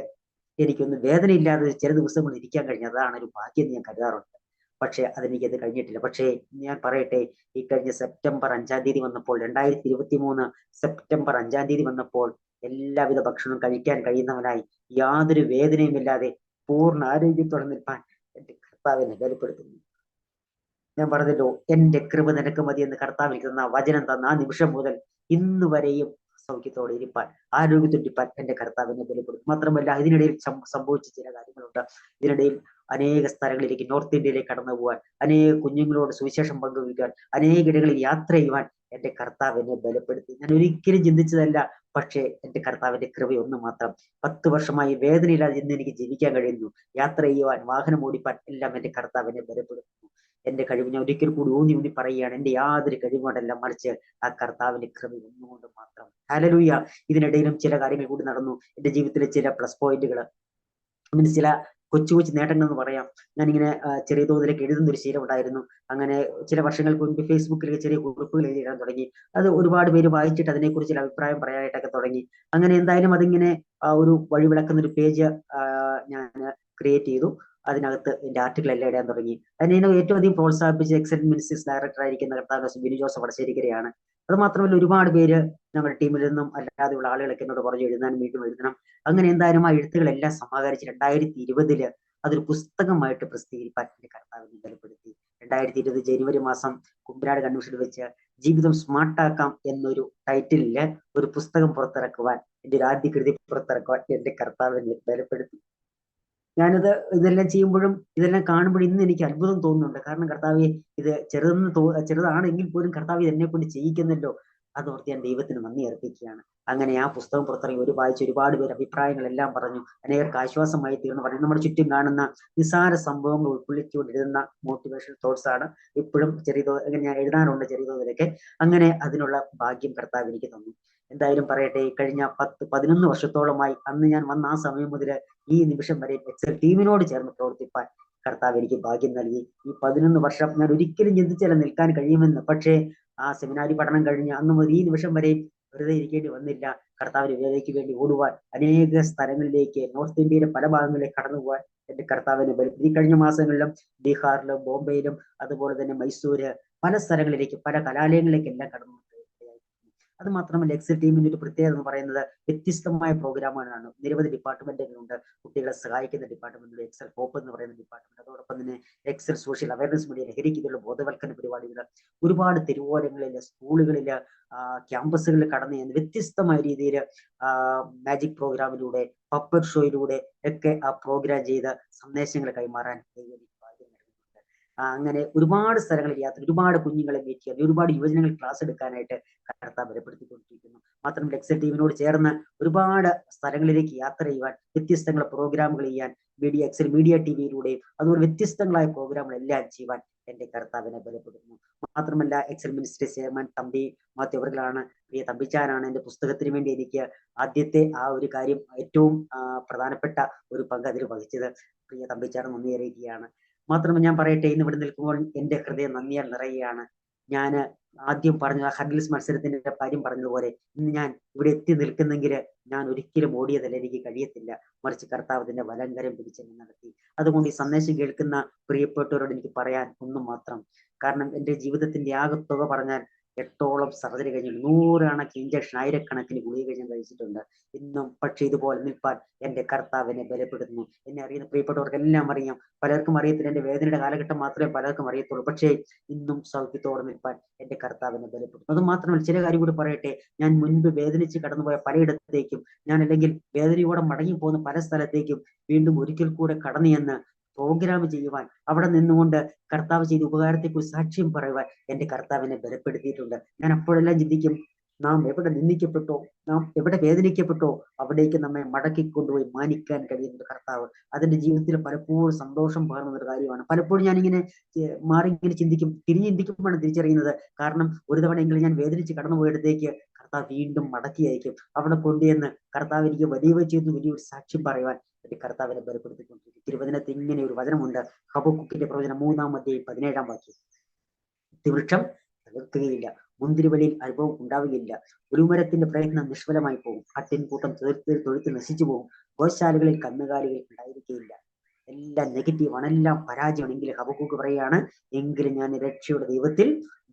എനിക്കൊന്ന് വേദനയില്ലാതെ ചില ദിവസങ്ങൾ ഇരിക്കാൻ കഴിഞ്ഞത് അതാണ് ഒരു ഭാഗ്യം ഞാൻ കരുതാറുണ്ട്. പക്ഷെ അതെനിക്കത് കഴിഞ്ഞിട്ടില്ല. പക്ഷേ ഞാൻ പറയട്ടെ, ഈ കഴിഞ്ഞ സെപ്റ്റംബർ 5-ാം തീയതി വന്നപ്പോൾ, 2023 സെപ്റ്റംബർ 5-ാം തീയതി വന്നപ്പോൾ എല്ലാവിധ ഭക്ഷണവും കഴിക്കാൻ കഴിയുന്നവനായി യാതൊരു വേദനയുമില്ലാതെ പൂർണ്ണ ആരോഗ്യത്തോടെ നിൽപ്പാൻ എന്റെ കർത്താവിനെ ബലപ്പെടുത്തുന്നു. ഞാൻ പറഞ്ഞല്ലോ, എന്റെ കൃപ നിനക്ക് മതി എന്ന് കർത്താവിൽ തന്ന വചനം തന്ന ആ നിമിഷം മുതൽ ഇന്ന് വരെയും സൗഖ്യത്തോടെ ഇരിപ്പാൻ, ആരോഗ്യത്തോടിരിപ്പാൻ എന്റെ കർത്താവിനെ ബലപ്പെടുത്തും. മാത്രമല്ല, ഇതിനിടയിൽ സംഭവിച്ച ചില കാര്യങ്ങളുണ്ട്. ഇതിനിടയിൽ അനേക സ്ഥലങ്ങളിലേക്ക്, നോർത്ത് ഇന്ത്യയിലേക്ക് കടന്നു പോകാൻ, അനേക കുഞ്ഞുങ്ങളോട് സുവിശേഷം പങ്കുവയ്ക്കാൻ, അനേക ഇടങ്ങളിൽ യാത്ര ചെയ്യുവാൻ എന്റെ കർത്താവിനെ ബലപ്പെടുത്തി. ഞാൻ ഒരിക്കലും ചിന്തിച്ചതല്ല. പക്ഷേ എന്റെ കർത്താവിന്റെ കൃപ ഒന്ന് മാത്രം. 10 വർഷമായി വേദനയില്ലാതെ ഇന്ന് എനിക്ക് ജീവിക്കാൻ കഴിയുന്നു. യാത്ര ചെയ്യുവാൻ, വാഹനം ഓടിപ്പാൻ എല്ലാം എന്റെ കർത്താവിനെ ബലപ്പെടുത്തുന്നു. എന്റെ കഴിവ് ഞാൻ ഒരിക്കൽ കൂടി ഊന്നി പറയുകയാണ്, എന്റെ യാതൊരു കഴിവുകൊണ്ടല്ല, മറിച്ച് ആ കർത്താവിന്റെ കൃപ ഒന്നുകൊണ്ട് മാത്രം. ഹല്ലേലൂയ. ഇതിനിടയിലും ചില കാര്യങ്ങൾ കൂടി നടന്നു. എന്റെ ജീവിതത്തിലെ ചില പ്ലസ് പോയിന്റുകൾ, ചില കൊച്ചു കൊച്ചു നേട്ടങ്ങൾ എന്ന് പറയാം. ഞാനിങ്ങനെ ചെറിയ തോതിലേക്ക് എഴുതുന്ന ഒരു ശീലം ഉണ്ടായിരുന്നു. അങ്ങനെ ചില വർഷങ്ങൾക്ക് മുൻപ് ഫേസ്ബുക്കിലേക്ക് ചെറിയ കുറിപ്പുകൾ എഴുതിയിടാൻ തുടങ്ങി. അത് ഒരുപാട് പേര് വായിച്ചിട്ട് അതിനെക്കുറിച്ച് ഒരു അഭിപ്രായം പറയാനായിട്ടൊക്കെ തുടങ്ങി. അങ്ങനെ എന്തായാലും അതിങ്ങനെ ഒരു വഴി വിളക്കുന്ന ഒരു പേജ് ഞാൻ ക്രിയേറ്റ് ചെയ്തു. അതിനകത്ത് എന്റെ ആർട്ടിക്കിൾ എല്ലാം ഇടാൻ തുടങ്ങി. അതിനെ ഏറ്റവും അധികം പ്രോത്സാഹിപ്പിച്ച എക്സലന്റ് മിനിസ്ട്രീസ് ഡയറക്ടർ ആയിരിക്കുന്ന കർത്താവ് ബിനു ജോസഫ് വടശ്ശേരിക്കരയാണ്. അത് മാത്രമല്ല, ഒരുപാട് പേര് ഞങ്ങളുടെ ടീമിൽ നിന്നും അല്ലാതെയുള്ള ആളുകളൊക്കെ എന്നോട് പറഞ്ഞു എഴുതാനും വീണ്ടും എഴുതണം. അങ്ങനെ എന്തായാലും ആ എഴുത്തുകളെല്ലാം സമാഹരിച്ച് 2020 അതൊരു പുസ്തകമായിട്ട് പ്രസിദ്ധീകരിക്കാൻ എന്റെ കർത്താവിനെ ബലപ്പെടുത്തി. 2020 ജനുവരി മാസം കുമ്പനാട് കൺവെൻഷനിൽ വെച്ച് ജീവിതം സ്മാർട്ടാക്കാം എന്നൊരു ടൈറ്റിലില് ഒരു പുസ്തകം പുറത്തിറക്കുവാൻ എന്റെ ഒരു ആദ്യ കൃതി പുറത്തിറക്കുവാൻ എന്റെ കർത്താവ് എന്നെ ബലപ്പെടുത്തി. ഇതെല്ലാം ചെയ്യുമ്പോഴും ഇതെല്ലാം കാണുമ്പോഴും ഇന്ന് എനിക്ക് അത്ഭുതം തോന്നുന്നുണ്ട്. കാരണം കർത്താവെ, ഇത് ചെറുതാണെങ്കിൽ പോലും കർത്താവ് എന്നെ കൊണ്ട് ചെയ്യിക്കുന്നല്ലോ. അതോർത്ത് ഞാൻ ദൈവത്തിന് നന്ദി അർപ്പിക്കുകയാണ്. അങ്ങനെ ആ പുസ്തകം പുറത്തിറങ്ങി വായിച്ച് ഒരുപാട് പേര് അഭിപ്രായങ്ങളെല്ലാം പറഞ്ഞു. അനേകർക്ക് ആശ്വാസമായി തീർന്നു പറഞ്ഞു. നമ്മുടെ ചുറ്റും കാണുന്ന നിസാര സംഭവങ്ങൾ ഉൾക്കൊള്ളിച്ചുകൊണ്ടിരുന്ന മോട്ടിവേഷൻ തോട്ട്സ് ആണ്. ഇപ്പോഴും ഞാൻ എഴുതാറുണ്ട് ചെറിയ തോതിലൊക്കെ. അങ്ങനെ അതിനുള്ള ഭാഗ്യം കർത്താവ് എനിക്ക് തന്നു. എന്തായാലും പറയട്ടെ, കഴിഞ്ഞ 11 വർഷത്തോളമായി അന്ന് ഞാൻ വന്ന ആ സമയം മുതൽ ഈ നിമിഷം വരെ എക്സൽ ടീമിനോട് ചേർന്ന് പ്രവർത്തിപ്പാൻ കർത്താവ് എനിക്ക് ഭാഗ്യം നൽകി. ഈ 11 വർഷം ഞാൻ ഒരിക്കലും ചിന്തിച്ചാൽ നിൽക്കാൻ കഴിയുമെന്ന്. പക്ഷേ ആ സെമിനാരി പഠനം കഴിഞ്ഞ് അന്ന് മുതൽ ഈ നിമിഷം വരെ വെറുതെ ഇരിക്കേണ്ടി വന്നില്ല. കർത്താവിന്റെ വേലയ്ക്ക് വേണ്ടി ഓടുവാൻ അനേക സ്ഥലങ്ങളിലേക്ക്, നോർത്ത് ഇന്ത്യയിലെ പല ഭാഗങ്ങളിലേക്ക് കടന്നു പോകാൻ എന്റെ കർത്താവിനെ ഈ കഴിഞ്ഞ മാസങ്ങളിലും ബീഹാറിലും ബോംബെയിലും അതുപോലെ തന്നെ മൈസൂര് പല സ്ഥലങ്ങളിലേക്ക്, പല കലാലയങ്ങളിലേക്കെല്ലാം കടന്നു. അത് മാത്രമല്ല, എക്സൽ ടീമിന്റെ ഒരു പ്രത്യേകത എന്ന് പറയുന്നത് വ്യത്യസ്തമായ പ്രോഗ്രാമുകളാണ്. നിരവധി ഡിപ്പാർട്ട്മെന്റുകളുണ്ട്. കുട്ടികളെ സഹായിക്കുന്ന ഡിപ്പാർട്ട്മെന്റ്, എക്സൽ ഹോപ്പ് എന്ന് പറയുന്ന ഡിപ്പാർട്ട്മെന്റ്, അതോടൊപ്പം തന്നെ എക്സൽ സോഷ്യൽ അവയർനെസ് മീഡിയ, ലഹരിക്കെതിരെയുള്ള ബോധവൽക്കരണ പരിപാടികൾ, ഒരുപാട് തെരുവോരങ്ങളില്, സ്കൂളുകളില്, ക്യാമ്പസുകളിൽ കടന്നു ചെന്ന് വ്യത്യസ്തമായ രീതിയിൽ മാജിക് പ്രോഗ്രാമിലൂടെ, പപ്പറ്റ് ഷോയിലൂടെ ഒക്കെ ആ പ്രോഗ്രാം ചെയ്ത് സന്ദേശങ്ങൾ കൈമാറാൻ അങ്ങനെ ഒരുപാട് സ്ഥലങ്ങളിൽ യാത്ര, ഒരുപാട് കുഞ്ഞുങ്ങളെ മീറ്റ് ചെയ്യാൻ, ഒരുപാട് യുവജനങ്ങൾ ക്ലാസ് എടുക്കാനായിട്ട് കർത്താവ് ബലപ്പെടുത്തിക്കൊണ്ടിരിക്കുന്നു. മാത്രമല്ല, എക്സൽ ടീമിനോട് ചേർന്ന് ഒരുപാട് സ്ഥലങ്ങളിലേക്ക് യാത്ര ചെയ്യുവാൻ, വ്യത്യസ്തങ്ങളെ പ്രോഗ്രാമുകൾ ചെയ്യാൻ, എക്സൽ മീഡിയ ടിവിയിലൂടെയും അതുപോലെ വ്യത്യസ്തങ്ങളായ പ്രോഗ്രാമുകൾ എല്ലാം ചെയ്യുവാൻ എന്റെ കർത്താവിനെ ബലപ്പെടുത്തുന്നു. മാത്രമല്ല, excel ministry chairman Thampi Mathew അവർകളാണ്, പ്രിയ തമ്പിച്ചാനാണ് എന്റെ പുസ്തകത്തിന് വേണ്ടി എനിക്ക് ആദ്യത്തെ ആ ഒരു കാര്യം, ഏറ്റവും പ്രധാനപ്പെട്ട ഒരു പങ്ക് അതിൽ വഹിച്ചത്. പ്രിയ തമ്പിച്ചാൻ നന്ദി അറിയിക്കുകയാണ്. മാത്രമല്ല, ഞാൻ പറയട്ടെ, ഇന്ന് ഇവിടെ നിൽക്കുമ്പോൾ എന്റെ ഹൃദയം നന്ദിയാൽ നിറയുകയാണ്. ഞാൻ ആദ്യം പറഞ്ഞ ഹഡിൽസ് മത്സരത്തിന്റെ കാര്യം പറഞ്ഞതുപോലെ ഇന്ന് ഞാൻ ഇവിടെ എത്തി നിൽക്കുന്നെങ്കിൽ ഞാൻ ഒരിക്കലും ഓടിയതല്ല, എനിക്ക് കഴിയത്തില്ല. മറിച്ച് കർത്താവിന്റെ വലങ്കരം പിടിച്ചെന്നെ നടത്തി. അതുകൊണ്ട് ഈ സന്ദേശം കേൾക്കുന്ന പ്രിയപ്പെട്ടവരോട് എനിക്ക് പറയാൻ ഒന്നും മാത്രം. കാരണം എന്റെ ജീവിതത്തിന്റെ ആകത്തുക പറഞ്ഞാൽ 8ഓളം സർജറി കഴിഞ്ഞു, 100 ഇഞ്ചക്ഷൻ, 1000കണക്കിന് ഗുളിക ഞാൻ കഴിച്ചിട്ടുണ്ട്. ഇന്നും പക്ഷെ ഇതുപോലെ നിൽപ്പാൻ എന്റെ കർത്താവിനെ ബലപ്പെടുത്തുന്നു. എന്നെ അറിയുന്ന പ്രിയപ്പെട്ടവർക്കെല്ലാം അറിയാം. പലർക്കും അറിയത്തില്ല, എന്റെ വേദനയുടെ കാലഘട്ടം മാത്രമേ പലർക്കും അറിയത്തുള്ളൂ. പക്ഷേ ഇന്നും സൗഖ്യത്തോടെ നിൽപ്പാൻ എന്റെ കർത്താവിനെ ബലപ്പെടുത്തുന്നു. അത് മാത്രമല്ല, ചില കാര്യം കൂടി പറയട്ടെ. ഞാൻ മുൻപ് വേദനിച്ച് കടന്നുപോയ പലയിടത്തേക്കും, ഞാൻ അല്ലെങ്കിൽ വേദനയോടെ മടങ്ങിപ്പോകുന്ന പല സ്ഥലത്തേക്കും വീണ്ടും ഒരിക്കൽ കൂടെ കടന്നു ചെന്ന് പ്രോഗ്രാം ചെയ്യുവാൻ, അവിടെ നിന്നുകൊണ്ട് കർത്താവ് ചെയ്ത ഉപകാരത്തെക്കുറിച്ച് സാക്ഷ്യം പറയുവാൻ എന്റെ കർത്താവിനെ ബലപ്പെടുത്തിയിട്ടുണ്ട്. ഞാൻ അപ്പോഴെല്ലാം ചിന്തിക്കും, നാം എവിടെ നിന്ദിക്കപ്പെട്ടോ, നാം എവിടെ വേദനിക്കപ്പെട്ടോ, അവിടേക്ക് നമ്മെ മടക്കിക്കൊണ്ടുപോയി മാനിക്കാൻ കഴിയുന്ന കർത്താവ്. അതിന്റെ ജീവിതത്തിൽ പലപ്പോഴും സന്തോഷം പകർന്ന ഒരു കാര്യമാണ്. പലപ്പോഴും ഞാനിങ്ങനെ ഇങ്ങനെ ചിന്തിക്കും, ചിന്തിക്കുമ്പോഴാണ് തിരിച്ചറിയുന്നത്. കാരണം ഒരു തവണയെങ്കിലും ഞാൻ വേദനിച്ച് കടന്നുപോയിടത്തേക്ക് കർത്താവ് വീണ്ടും മടക്കി അയക്കും. അവിടെ കൊണ്ടുവന്ന് കർത്താവ് എനിക്ക് വലിയൊരു സാക്ഷ്യം പറയുവാൻ എന്റെ കർത്താവിനെ ബലപ്പെടുത്തിക്കൊണ്ടിരിക്കും. തിരുവചനത്തിൽ ഇങ്ങനെ ഒരു വചനമുണ്ട്, ഹബക്കൂക്കിന്റെ പ്രവചനം 3:17 വൃക്ഷം തകർക്കുകയില്ല, മുന്തിരിവള്ളിയിൽ അനുഭവം ഉണ്ടാവുകയില്ല, ഒരു മരത്തിന്റെ പ്രയത്നം നിഷ്ഫലമായി പോകും, ആട്ടിൻകൂട്ടം തൊഴുത്ത് നശിച്ചു പോകും, ഗോശാലകളിൽ കന്നുകാലികൾ ഉണ്ടായിരിക്കുകയില്ല. എല്ലാം നെഗറ്റീവാണ്, എല്ലാം പരാജയമാണ്. ഹബക്കൂക്ക് പറയുകയാണ്, എങ്കിലും ഞാൻ രക്ഷയുടെ ദൈവത്തിൽ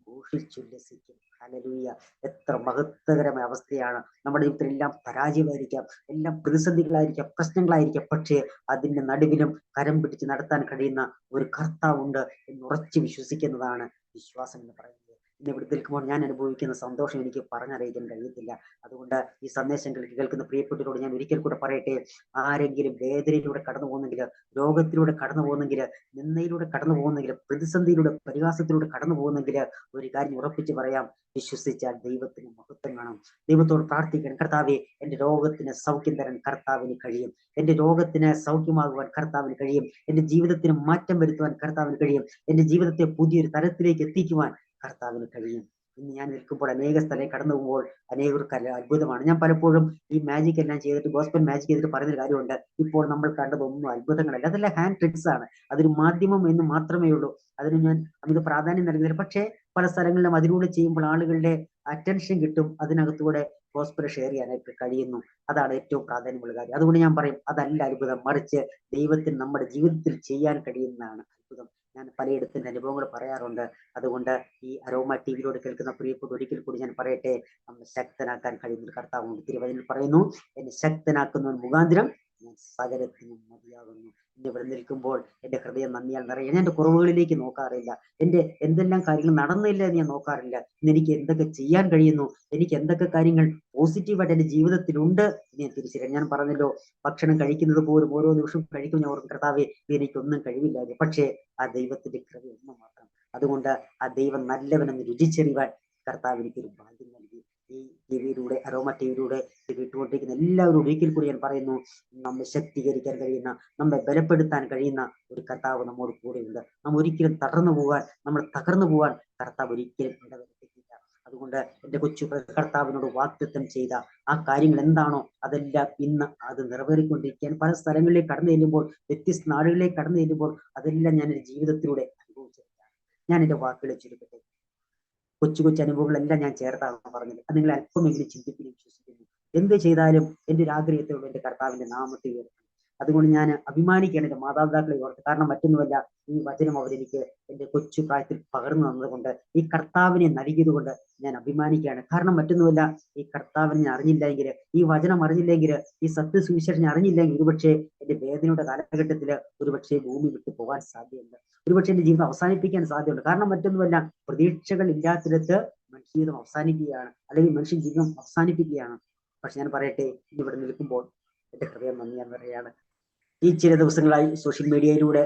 ഘോഷിച്ചുല്ലസിക്കും. ഹല്ലേലൂയ! എത്ര മഹത്വകരമായ അവസ്ഥയാണ്. നമ്മുടെ ജീവിതത്തിൽ എല്ലാം പരാജയമായിരിക്കാം, എല്ലാം പ്രതിസന്ധികളായിരിക്കാം, പ്രശ്നങ്ങളായിരിക്കാം. പക്ഷേ അതിന്റെ നടുവിലും കരം പിടിച്ച് നടത്താൻ കഴിയുന്ന ഒരു കർത്താവുണ്ട് എന്ന് ഉറച്ചു വിശ്വസിക്കുന്നതാണ് വിശ്വാസം എന്ന് പറയുന്നത്. ഇന്ന് ഇവിടെ നിൽക്കുമ്പോൾ ഞാൻ അനുഭവിക്കുന്ന സന്തോഷം എനിക്ക് പറഞ്ഞറിയിക്കാൻ കഴിയത്തില്ല. അതുകൊണ്ട് ഈ സന്ദേശം കേൾക്കുന്ന പ്രിയപ്പെട്ടവരോട് ഞാൻ ഒരിക്കൽ കൂടെ പറയട്ടെ, ആരെങ്കിലും വേദനയിലൂടെ കടന്നു പോകുന്നെങ്കിൽ, രോഗത്തിലൂടെ കടന്നു പോകുന്നെങ്കിൽ, നിന്ദയിലൂടെ കടന്നു പോകുന്നെങ്കിൽ, പ്രതിസന്ധിയിലൂടെ, പരിഹാസത്തിലൂടെ കടന്നു പോകുന്നെങ്കിൽ, ഒരു കാര്യം ഉറപ്പിച്ച് പറയാം, വിശ്വസിച്ചാൽ ദൈവത്തിന് മഹത്വം കാണും. ദൈവത്തോട് പ്രാർത്ഥിക്കണം, കർത്താവേ, എന്റെ രോഗത്തിന് സൗഖ്യം തരാൻ കർത്താവിന് കഴിയും, എന്റെ രോഗത്തിന് സൗഖ്യമാകുവാൻ കർത്താവിന് കഴിയും, എന്റെ ജീവിതത്തിന് മാറ്റം വരുത്തുവാൻ കർത്താവിന് കഴിയും, എന്റെ ജീവിതത്തെ പുതിയൊരു തലത്തിലേക്ക് എത്തിക്കുവാൻ കർത്താവിന് കഴിയും. ഇന്ന് ഞാൻ നിൽക്കുമ്പോൾ അനേക സ്ഥലം കടന്നു പോകുമ്പോൾ അനേകർക്ക് അത്ഭുതമാണ്. ഞാൻ പലപ്പോഴും ഈ മാജിക് എല്ലാം ചെയ്തിട്ട്, ഗോസ്പൽ മാജിക് ചെയ്തിട്ട് പറയുന്നൊരു കാര്യമുണ്ട്, ഇപ്പോൾ നമ്മൾ കണ്ടതൊന്നും അത്ഭുതങ്ങളല്ല, അതെല്ലാം ഹാൻഡ് ട്രിക്സ് ആണ്, അതൊരു മാധ്യമം എന്ന് മാത്രമേ ഉള്ളൂ. അതിന് ഞാൻ അമിത പ്രാധാന്യം നൽകുന്നില്ല. പക്ഷേ പല സ്ഥലങ്ങളിലും അതിലൂടെ ചെയ്യുമ്പോൾ ആളുകളുടെ അറ്റൻഷൻ കിട്ടും, അതിനകത്തൂടെ ഗോസ്പൽ ഷെയർ ചെയ്യാനായിട്ട് കഴിയുന്നു. അതാണ് ഏറ്റവും പ്രാധാന്യമുള്ള കാര്യം. അതുകൊണ്ട് ഞാൻ പറയും, അതല്ല അത്ഭുതം, മറിച്ച് ദൈവത്തിന് നമ്മുടെ ജീവിതത്തിൽ ചെയ്യാൻ കഴിയുന്നതാണ് അത്ഭുതം. ഞാൻ പലയിടത്തിന്റെ അനുഭവങ്ങൾ പറയാറുണ്ട്. അതുകൊണ്ട് ഈ അരോമ ടിവിയിലൂടെ കേൾക്കുന്ന പ്രിയപ്പെട്ട ഒരിക്കൽ കൂടി ഞാൻ പറയട്ടെ, നമ്മെ ശക്തനാക്കാൻ കഴിയുന്ന കർത്താവുണ്ട്. തിരുവചനത്തിൽ പറയുന്നു, എന്നെ ശക്തനാക്കുന്ന മുഖാന്തരം ഞാൻ സകലത്തിനും മതിയാകുന്നു. ഇന്ന് ഇവിടെ നിൽക്കുമ്പോൾ എന്റെ ഹൃദയം നന്ദിയാൽ നിറയെ. ഞാൻ എന്റെ കുറവുകളിലേക്ക് നോക്കാറില്ല, എന്റെ എന്തെല്ലാം കാര്യങ്ങൾ നടന്നില്ല എന്ന് ഞാൻ നോക്കാറില്ല. ഇന്ന് എനിക്ക് എന്തൊക്കെ ചെയ്യാൻ കഴിയുന്നു, എനിക്ക് എന്തൊക്കെ കാര്യങ്ങൾ പോസിറ്റീവായിട്ട് എന്റെ ജീവിതത്തിലുണ്ട് എന്ന് ഞാൻ തിരിച്ചറിയാം. ഞാൻ പറഞ്ഞല്ലോ, ഭക്ഷണം കഴിക്കുന്നത് പോലും ഓരോ ദിവസവും കഴിക്കും ഞാൻ ഓർക്കും, കർത്താവേ എനിക്കൊന്നും കഴിവില്ലാതെ, പക്ഷേ ആ ദൈവത്തിന്റെ കൃപ ഒന്ന് മാത്രം. അതുകൊണ്ട് ആ ദൈവം നല്ലവനെന്ന് രുചിച്ചറിയുവാൻ കർത്താവ് എനിക്കൊരു ഭാഗ്യം നൽകി. ഈ ടിവിയിലൂടെ, അരോമ ടിവിയിലൂടെ കേട്ടുകൊണ്ടിരിക്കുന്ന എല്ലാവരും ഒരിക്കൽ കൂടി ഞാൻ പറയുന്നു, നമ്മെ ശക്തീകരിക്കാൻ കഴിയുന്ന, നമ്മെ ബലപ്പെടുത്താൻ കഴിയുന്ന ഒരു കർത്താവ് നമ്മോട് കൂടെയുണ്ട്. നാം ഒരിക്കലും നമ്മൾ തകർന്നു പോവാൻ കർത്താവ് ഒരിക്കലും ഇടവരുത്തിയില്ല. അതുകൊണ്ട് എന്റെ കൊച്ചു കർത്താവിനോട് വാഗ്ദത്തം ചെയ്ത ആ കാര്യങ്ങൾ എന്താണോ അതെല്ലാം ഇന്ന് അത് നിറവേറിക്കൊണ്ടിരിക്കാൻ പല സ്ഥലങ്ങളിലേക്ക് കടന്നു ചെല്ലുമ്പോൾ, വ്യത്യസ്ത നാടുകളിലേക്ക് കടന്നു ചെല്ലുമ്പോൾ അതെല്ലാം ഞാൻ എന്റെ ജീവിതത്തിലൂടെ അനുഭവിച്ചിട്ടാണ്. ഞാൻ എന്റെ വാക്കുകളെ ചുരുക്കട്ടെ. കൊച്ചു കൊച്ചു അനുഭവങ്ങളെല്ലാം ഞാൻ ചേർത്താണ് പറഞ്ഞത്. അത് നിങ്ങൾ അല്പമെങ്കിലും ചിന്തിക്കുകയും വിശ്വസിക്കുന്നു. എന്ത് ചെയ്താലും എന്റെ ഒരു ആഗ്രഹത്തോട് എന്റെ കർത്താവിന്റെ നാമത്തെ ഉയർത്തും. അതുകൊണ്ട് ഞാൻ അഭിമാനിക്കുകയാണ് എന്റെ മാതാപിതാക്കളെ ഓർത്ത്. കാരണം മറ്റൊന്നുമല്ല, ഈ വചനം അവരെനിക്ക് എന്റെ കൊച്ചു പ്രായത്തിൽ പകർന്നു തന്നതുകൊണ്ട്, ഈ കർത്താവിനെ നൽകിയത് കൊണ്ട് ഞാൻ അഭിമാനിക്കുകയാണ്. കാരണം മറ്റൊന്നുമല്ല, ഈ കർത്താവിനെ ഞാൻ അറിഞ്ഞില്ലെങ്കിൽ, ഈ വചനം അറിഞ്ഞില്ലെങ്കിൽ, ഈ സത്യസുവിശേഷം അറിഞ്ഞില്ലെങ്കിൽ ഒരുപക്ഷെ എന്റെ വേദനയുടെ കാലഘട്ടത്തിൽ ഒരുപക്ഷെ ഭൂമി വിട്ടു പോകാൻ സാധ്യതയുണ്ട്. ഒരുപക്ഷെ എന്റെ ജീവിതം അവസാനിപ്പിക്കാൻ സാധ്യതയുണ്ട്. കാരണം മറ്റൊന്നുമല്ല, പ്രതീക്ഷകൾ ഇല്ലാത്തിടത്ത് മനുഷ്യജീവിതം അവസാനിക്കുകയാണ്, അല്ലെങ്കിൽ മനുഷ്യൻ ജീവിതം അവസാനിപ്പിക്കുകയാണ്. പക്ഷെ ഞാൻ പറയട്ടെ, ഇവിടെ നിൽക്കുമ്പോൾ എന്റെ ഹൃദയം നന്ദിയാൻ പറയുകയാണ്. ഈ ചില ദിവസങ്ങളായി സോഷ്യൽ മീഡിയയിലൂടെ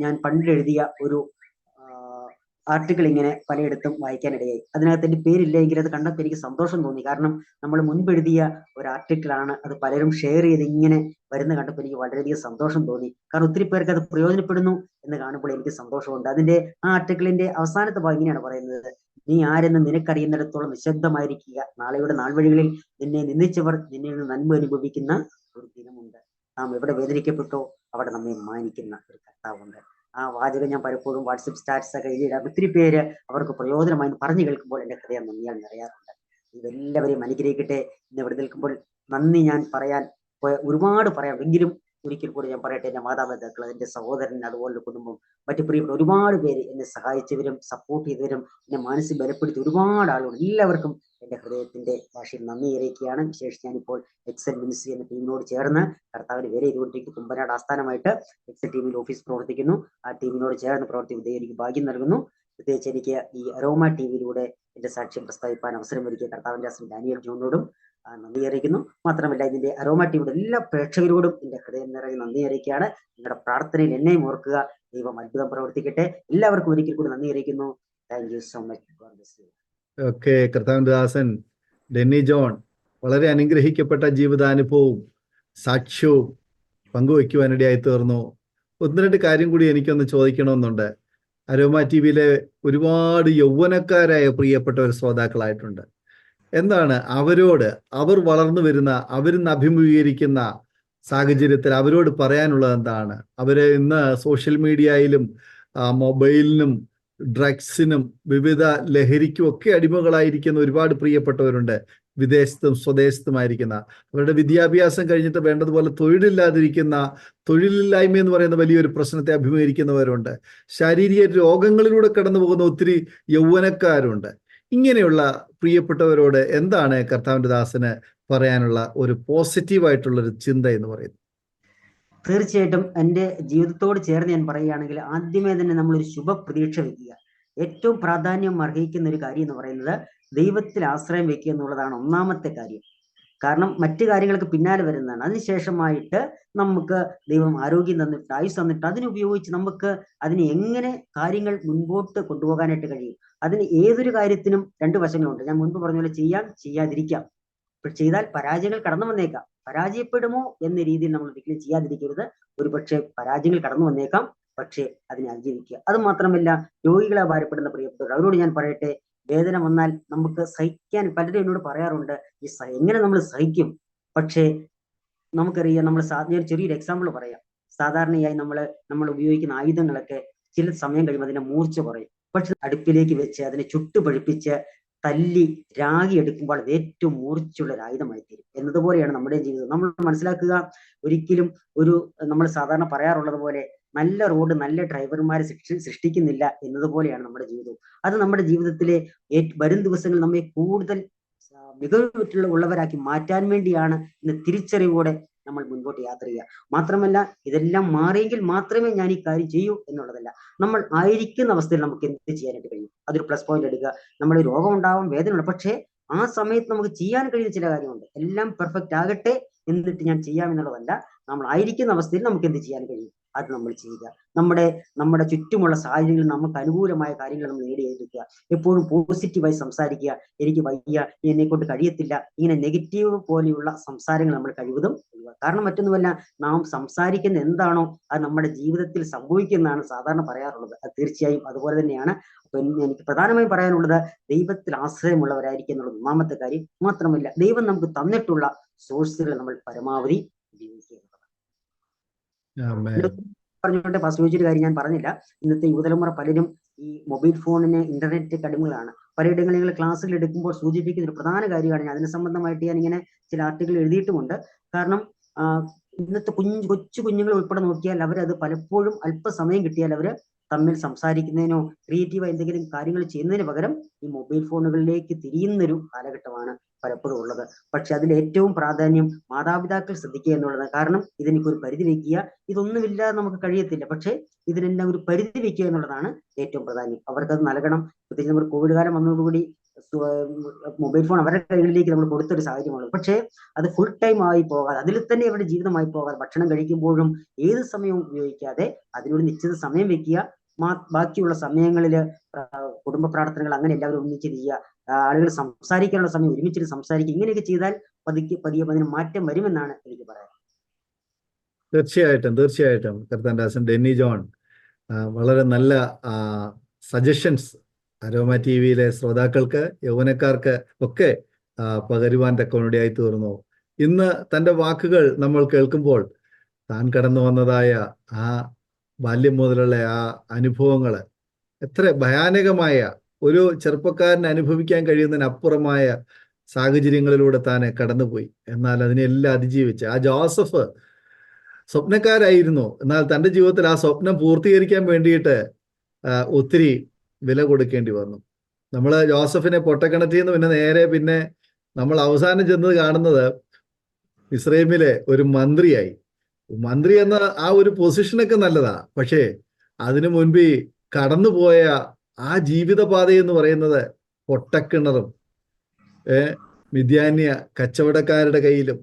ഞാൻ പണ്ടെഴുതിയ ഒരു ആർട്ടിക്കിൾ ഇങ്ങനെ പലയിടത്തും വായിക്കാനിടയായി. അതിനകത്ത് എന്റെ പേരില്ലെങ്കിൽ അത് കണ്ടപ്പോൾ എനിക്ക് സന്തോഷം തോന്നി. കാരണം നമ്മൾ മുൻപ് എഴുതിയ ഒരു ആർട്ടിക്കിളാണ്, അത് പലരും ഷെയർ ചെയ്ത് ഇങ്ങനെ വരുന്ന കണ്ടപ്പോൾ എനിക്ക് വളരെയധികം സന്തോഷം തോന്നി. കാരണം ഒത്തിരി പേർക്ക് അത് പ്രയോജനപ്പെടുന്നു എന്ന് കാണുമ്പോൾ എനിക്ക് സന്തോഷമുണ്ട്. അതിന്റെ ആ ആർട്ടിക്കിളിന്റെ അവസാനത്തെ ഭാഗം ഇങ്ങനെയാണ് പറയുന്നത്: നീ ആരെന്ന് നിനക്കറിയുന്നിടത്തോളം നിശബ്ദമായിരിക്കുക. നാളെയുടെ നാൾവഴികളിൽ നിന്നെ നിന്ദിച്ചവർ നിന്നിൽ നിന്ന് നന്മ അനുഭവിക്കുന്ന ഒരു ദിനമുണ്ട്. നാം എവിടെ വേദനിക്കപ്പെട്ടോ അവിടെ നമ്മെ മാനിക്കുന്ന ഒരു കർത്താവുണ്ട്. ആ വാചകം ഞാൻ പലപ്പോഴും വാട്സപ്പ് സ്റ്റാറ്റസ് ഒക്കെ എഴുതിയിടാം. ഒത്തിരി പേര് അവർക്ക് പ്രയോജനമായി പറഞ്ഞു കേൾക്കുമ്പോൾ എന്റെ ഹൃദയം നന്ദിയാൽ നിറയാറുണ്ട്. ഇതെല്ലാവരെയും അനുഗ്രഹിക്കട്ടെ. ഇന്ന് ഇവിടെ നിൽക്കുമ്പോൾ നന്ദി ഞാൻ പറയാൻ ഒരുപാട് പറയാം, എങ്കിലും ഒരിക്കൽ കൂടി ഞാൻ പറയട്ടെ, എന്റെ മാതാപിതാക്കൾ, എന്റെ സഹോദരൻ, അതുപോലെ കുടുംബം, മറ്റു പ്രിയപ്പെട്ട ഒരുപാട് പേര്, എന്നെ സഹായിച്ചവരും സപ്പോർട്ട് ചെയ്തവരും എന്നെ മനസ്സിൽ ബലപ്പെടുത്തി ഒരുപാട് ആളുകൾ, എല്ലാവർക്കും എന്റെ ഹൃദയത്തിന്റെ ഭാഷയിൽ നന്ദി അറിയിക്കുകയാണ്. വിശേഷിച്ച് ഞാനിപ്പോൾ എക്സൽ മിനിസ്ട്രി എന്ന ടീമിനോട് ചേർന്ന് കർത്താവിന് വേറെ ചെയ്തുകൊണ്ടിരിക്കും. കുമ്പനാട് ആസ്ഥാനമായിട്ട് എക്സൽ ടീമിൽ ഓഫീസ് പ്രവർത്തിക്കുന്നു. ആ ടീമിനോട് ചേർന്ന് പ്രവർത്തിക്കുന്ന എനിക്ക് ഭാഗ്യം നൽകുന്നു. പ്രത്യേകിച്ച് എനിക്ക് ഈ അരോമ ടിവിയിലൂടെ എന്റെ സാക്ഷ്യം പ്രസ്താവിപ്പാൻ അവസരം ഒരുക്കിയ കർത്താവിന്റെ അച്ഛൻ ഡാനിയൽ ജോണിനോടും നന്ദി അറിയിക്കുന്നു. മാത്രമല്ല, ഇതിന്റെ അരോമ ടിവിയുടെ എല്ലാ പ്രേക്ഷകരോടും എന്റെ ഹൃദയം നിറയെ നന്ദി അറിയിക്കുകയാണ്. നിങ്ങളുടെ പ്രാർത്ഥനയിൽ എന്നെയും ഓർക്കുക. ദൈവം അത്ഭുതം പ്രവർത്തിക്കട്ടെ. എല്ലാവർക്കും ഒരിക്കൽ കൂടി നന്ദി അറിയിക്കുന്നു. Thank you so much. Okay, കർത്താവിന്റെ ദാസൻ ഡെന്നി ജോൺ വളരെ അനുഗ്രഹിക്കപ്പെട്ട ജീവിതാനുഭവവും സാക്ഷ്യവും പങ്കുവയ്ക്കുവാനിടയായി തീർന്നു. ഒന്ന് രണ്ട് കാര്യം കൂടി എനിക്കൊന്ന് ചോദിക്കണമെന്നുണ്ട്. അരോമ ടി വിയിലെ ഒരുപാട് യൗവനക്കാരായ പ്രിയപ്പെട്ട ഒരു ശ്രോതാക്കളായിട്ടുണ്ട്. എന്താണ് അവരോട്, അവർ വളർന്നു വരുന്ന, അവരിന്ന് അഭിമുഖീകരിക്കുന്ന സാഹചര്യത്തിൽ അവരോട് പറയാനുള്ളത് എന്താണ്? അവര് ഇന്ന് സോഷ്യൽ മീഡിയയിലും മൊബൈലിനും ഡ്രഗ്സിനും വിവിധ ലഹരിക്കും ഒക്കെ അടിമകളായിരിക്കുന്ന ഒരുപാട് പ്രിയപ്പെട്ടവരുണ്ട്. വിദേശത്തും സ്വദേശത്തുമായിരിക്കുന്ന, അവരുടെ വിദ്യാഭ്യാസം കഴിഞ്ഞിട്ട് വേണ്ടതുപോലെ തൊഴിലില്ലാതിരിക്കുന്ന, തൊഴിലില്ലായ്മ എന്ന് പറയുന്ന വലിയൊരു പ്രശ്നത്തെ അഭിമുഖീകരിക്കുന്നവരുണ്ട്. ശാരീരിക രോഗങ്ങളിലൂടെ കടന്നു പോകുന്ന ഒത്തിരി യൗവനക്കാരുണ്ട്. ഇങ്ങനെയുള്ള പ്രിയപ്പെട്ടവരോട് എന്താണ് കർത്താവിന്റെ ദാസന് പറയാനുള്ള ഒരു പോസിറ്റീവായിട്ടുള്ളൊരു ചിന്ത എന്ന് പറയുന്നത്? തീർച്ചയായിട്ടും എൻ്റെ ജീവിതത്തോട് ചേർന്ന് ഞാൻ പറയുകയാണെങ്കിൽ, ആദ്യമേ തന്നെ നമ്മളൊരു ശുഭപ്രതീക്ഷ വെക്കുക. ഏറ്റവും പ്രാധാന്യം അർഹിക്കുന്ന ഒരു കാര്യം എന്ന് പറയുന്നത് ദൈവത്തിൽ ആശ്രയം വെക്കുക എന്നുള്ളതാണ് ഒന്നാമത്തെ കാര്യം. കാരണം മറ്റു കാര്യങ്ങൾക്ക് പിന്നാലെ വരുന്നതാണ്. അതിനുശേഷമായിട്ട് നമുക്ക് ദൈവം ആരോഗ്യം തന്നിട്ട്, ആയുസ് തന്നിട്ട്, അതിനുപയോഗിച്ച് നമുക്ക് അതിന് എങ്ങനെ കാര്യങ്ങൾ മുൻപോട്ട് കൊണ്ടുപോകാനായിട്ട് കഴിയും. അതിന് ഏതൊരു കാര്യത്തിനും രണ്ട് വശങ്ങളുണ്ട്. ഞാൻ മുൻപ് പറഞ്ഞ പോലെ ചെയ്യാം, ചെയ്യാതിരിക്കാം. ഇപ്പോൾ ചെയ്താൽ പരാജയങ്ങൾ കടന്നു വന്നേക്കാം. പരാജയപ്പെടുമോ എന്ന രീതിയിൽ നമ്മൾ ഒരിക്കലും ചെയ്യാതിരിക്കരുത്. ഒരുപക്ഷെ പരാജയങ്ങൾ കടന്നു വന്നേക്കാം, പക്ഷേ അതിനെ അതിജീവിക്കുക. അത് മാത്രമല്ല, രോഗികളെ ഭാരപ്പെടുന്ന പ്രിയപ്പെട്ടവർ, അവരോട് ഞാൻ പറയട്ടെ, വേദന വന്നാൽ നമുക്ക് സഹിക്കാൻ, പലരും എന്നോട് പറയാറുണ്ട്, എങ്ങനെ നമ്മൾ സഹിക്കും? പക്ഷേ നമുക്കറിയാം, ഞാൻ ചെറിയൊരു എക്സാമ്പിൾ പറയാം. സാധാരണയായി നമ്മൾ ഉപയോഗിക്കുന്ന ആയുധങ്ങളൊക്കെ ചില സമയം കഴിയുമ്പോൾ അതിന്റെ മൂർച്ച കുറയും. പക്ഷെ അടുപ്പിലേക്ക് വെച്ച് അതിനെ ചുട്ടു പഴുപ്പിച്ച് തല്ലി രാഗി എടുക്കുമ്പോൾ അത് ഏറ്റവും മൂർച്ചയുള്ള ഒരു ആയുധമായി തീരും. എന്നതുപോലെയാണ് നമ്മുടെ ജീവിതം. നമ്മൾ മനസ്സിലാക്കുക, ഒരിക്കലും നമ്മൾ സാധാരണ പറയാറുള്ളത് പോലെ നല്ല റോഡ് നല്ല ഡ്രൈവർമാരെ സൃഷ്ടിക്കുന്നില്ല എന്നതുപോലെയാണ് നമ്മുടെ ജീവിതവും. അത് നമ്മുടെ ജീവിതത്തിലെ വരും ദിവസങ്ങൾ നമ്മെ കൂടുതൽ മികവുറ്റുള്ളവരാക്കി മാറ്റാൻ വേണ്ടിയാണ് ഇന്ന് തിരിച്ചറിവോടെ നമ്മൾ മുൻപോട്ട് യാത്ര ചെയ്യുക. മാത്രമല്ല, ഇതെല്ലാം മാറിയെങ്കിൽ മാത്രമേ ഞാൻ ഈ കാര്യം ചെയ്യൂ എന്നുള്ളതല്ല. നമ്മൾ ആയിരിക്കുന്ന അവസ്ഥയിൽ നമുക്ക് എന്ത് ചെയ്യാനായിട്ട് കഴിയും, അതൊരു പ്ലസ് പോയിന്റ് എടുക്കുക. നമ്മൾ രോഗം ഉണ്ടാവും, വേദനയുണ്ട്, പക്ഷേ ആ സമയത്ത് നമുക്ക് ചെയ്യാൻ കഴിയുന്ന ചില കാര്യമുണ്ട്. എല്ലാം പെർഫെക്റ്റ് ആകട്ടെ എന്നിട്ട് ഞാൻ ചെയ്യാം എന്നുള്ളതല്ല. നമ്മൾ ആയിരിക്കുന്ന അവസ്ഥയിൽ നമുക്ക് എന്ത് ചെയ്യാൻ കഴിയും അത് നമ്മൾ ചെയ്യുക. നമ്മുടെ നമ്മുടെ ചുറ്റുമുള്ള സാഹചര്യങ്ങളിൽ നമുക്ക് അനുകൂലമായ കാര്യങ്ങൾ നമ്മൾ നേടിയെടുക്കുക. എപ്പോഴും പോസിറ്റീവായി സംസാരിക്കുക. എനിക്ക് വയ്യ, എന്നെ കൊണ്ട് കഴിയത്തില്ല, ഇങ്ങനെ നെഗറ്റീവ് പോലെയുള്ള സംസാരങ്ങൾ നമ്മൾ കഴിവതും ഒഴിവാക്കുക. കാരണം മറ്റൊന്നുമല്ല, നാം സംസാരിക്കുന്ന എന്താണോ അത് നമ്മുടെ ജീവിതത്തിൽ സംഭവിക്കുന്നതാണ് സാധാരണ പറയാറുള്ളത്. അത് തീർച്ചയായും അതുപോലെ തന്നെയാണ്. അപ്പൊ എനിക്ക് പ്രധാനമായും പറയാനുള്ളത്, ദൈവത്തിൽ ആശ്രയമുള്ളവരായിരിക്കും എന്നുള്ളത് ഒന്നാമത്തെ കാര്യം. മാത്രമല്ല, ദൈവം നമുക്ക് തന്നിട്ടുള്ള സോഴ്സുകൾ നമ്മൾ പരമാവധി ഉപയോഗിക്കുക. ആമേൻ. പറഞ്ഞോട്ടെ, ഫസ്റ്റ് ചോദിച്ചൊരു കാര്യം ഞാൻ പറഞ്ഞില്ല. ഇന്നത്തെ യുവതലമുറ പലരും ഈ മൊബൈൽ ഫോണിന്, ഇന്റർനെറ്റ് അടിമകളാണ്. പലയിടങ്ങളിൽ ക്ലാസ്സുകൾ എടുക്കുമ്പോൾ സൂചിപ്പിക്കുന്ന ഒരു പ്രധാന കാര്യമാണ്, ഞാൻ അതിന് സംബന്ധമായിട്ട് ഞാൻ ഇങ്ങനെ ചില ആർട്ടിക്കിൾ എഴുതിയിട്ടുമുണ്ട്. കാരണം ഇന്നത്തെ കൊച്ചു കുഞ്ഞുങ്ങൾ ഉൾപ്പെടെ നോക്കിയാൽ അവരത് പലപ്പോഴും അല്പസമയം കിട്ടിയാൽ അവര് തമ്മിൽ സംസാരിക്കുന്നതിനോ ക്രിയേറ്റീവായി എന്തെങ്കിലും കാര്യങ്ങൾ ചെയ്യുന്നതിന് പകരം ഈ മൊബൈൽ ഫോണുകളിലേക്ക് തിരിയുന്നൊരു കാലഘട്ടമാണ് പലപ്പോഴും ഉള്ളത്. പക്ഷെ അതിൽ ഏറ്റവും പ്രാധാന്യം മാതാപിതാക്കൾ ശ്രദ്ധിക്കുക എന്നുള്ളതാണ്. കാരണം ഇതിനൊരു പരിധി വെക്കുക, ഇതൊന്നുമില്ലാതെ നമുക്ക് കഴിയത്തില്ല, പക്ഷെ ഇതിനെല്ലാം ഒരു പരിധി വെക്കുക എന്നുള്ളതാണ് ഏറ്റവും പ്രാധാന്യം. അവർക്കത് നൽകണം. പ്രത്യേകിച്ച് നമ്മൾ കോവിഡ് കാലം വന്നതോടുകൂടി മൊബൈൽ ഫോൺ അവരുടെ കൈകളിലേക്ക് നമ്മൾ കൊടുത്തൊരു സാഹചര്യമാണ്. പക്ഷേ അത് ഫുൾ ടൈം ആയി പോകാതെ, അതിൽ തന്നെ അവരുടെ ജീവിതമായി പോകാതെ, ഭക്ഷണം കഴിക്കുമ്പോഴും ഏത് സമയവും ഉപയോഗിക്കാതെ അതിനൊരു നിശ്ചിത സമയം വെക്കുക. ബാക്കിയുള്ള സമയങ്ങളിൽ കുടുംബ പ്രാർത്ഥനകൾ അങ്ങനെ എല്ലാവരും ഒന്നിച്ച് ചെയ്യുക. ആളുകൾ സംസാരിക്കാനുള്ള സമയം ഒരുമിച്ചിട്ട് സംസാരിക്കുക. ഇങ്ങനെയൊക്കെ ചെയ്താൽ പതിയെ അതിന് മാറ്റം വരുമെന്നാണ് എനിക്ക് പറയാൻ. തീർച്ചയായിട്ടും കർത്താൻ ദാസൻ ഡെന്നി ജോൺ വളരെ നല്ല സജഷൻസ് അരോമ ടി വിയിലെ ശ്രോതാക്കൾക്ക്, യൗവനക്കാർക്ക് ഒക്കെ പകരുവാൻ തക്കവണയായി തീർന്നു. ഇന്ന് തൻ്റെ വാക്കുകൾ നമ്മൾ കേൾക്കുമ്പോൾ താൻ കടന്നു വന്നതായ ആ ബാല്യം മുതലുള്ള ആ അനുഭവങ്ങൾ എത്ര ഭയാനകമായ, ഒരു ചെറുപ്പക്കാരന് അനുഭവിക്കാൻ കഴിയുന്നതിനപ്പുറമായ സാഹചര്യങ്ങളിലൂടെ താൻ കടന്നുപോയി. എന്നാൽ അതിനെല്ലാം അതിജീവിച്ച് ആ ജോസഫ് സ്വപ്നക്കാരായിരുന്നു. എന്നാൽ തൻ്റെ ജീവിതത്തിൽ ആ സ്വപ്നം പൂർത്തീകരിക്കാൻ വേണ്ടിയിട്ട് ഒത്തിരി വില കൊടുക്കേണ്ടി വന്നു. നമ്മൾ ജോസഫിനെ പൊട്ടക്കിണറ്റിൽ നിന്ന് പിന്നെ നമ്മൾ അവസാനം ചെന്നത് കാണുന്നത് ഇസ്രയേലിലെ ഒരു മന്ത്രിയായി. മന്ത്രി എന്ന ആ ഒരു പൊസിഷനൊക്കെ നല്ലതാ, പക്ഷേ അതിനു മുൻപ് കടന്നുപോയ ആ ജീവിതപാത എന്ന് പറയുന്നത് പൊട്ടക്കിണറും മിദ്യാന്യ കച്ചവടക്കാരുടെ കയ്യിലും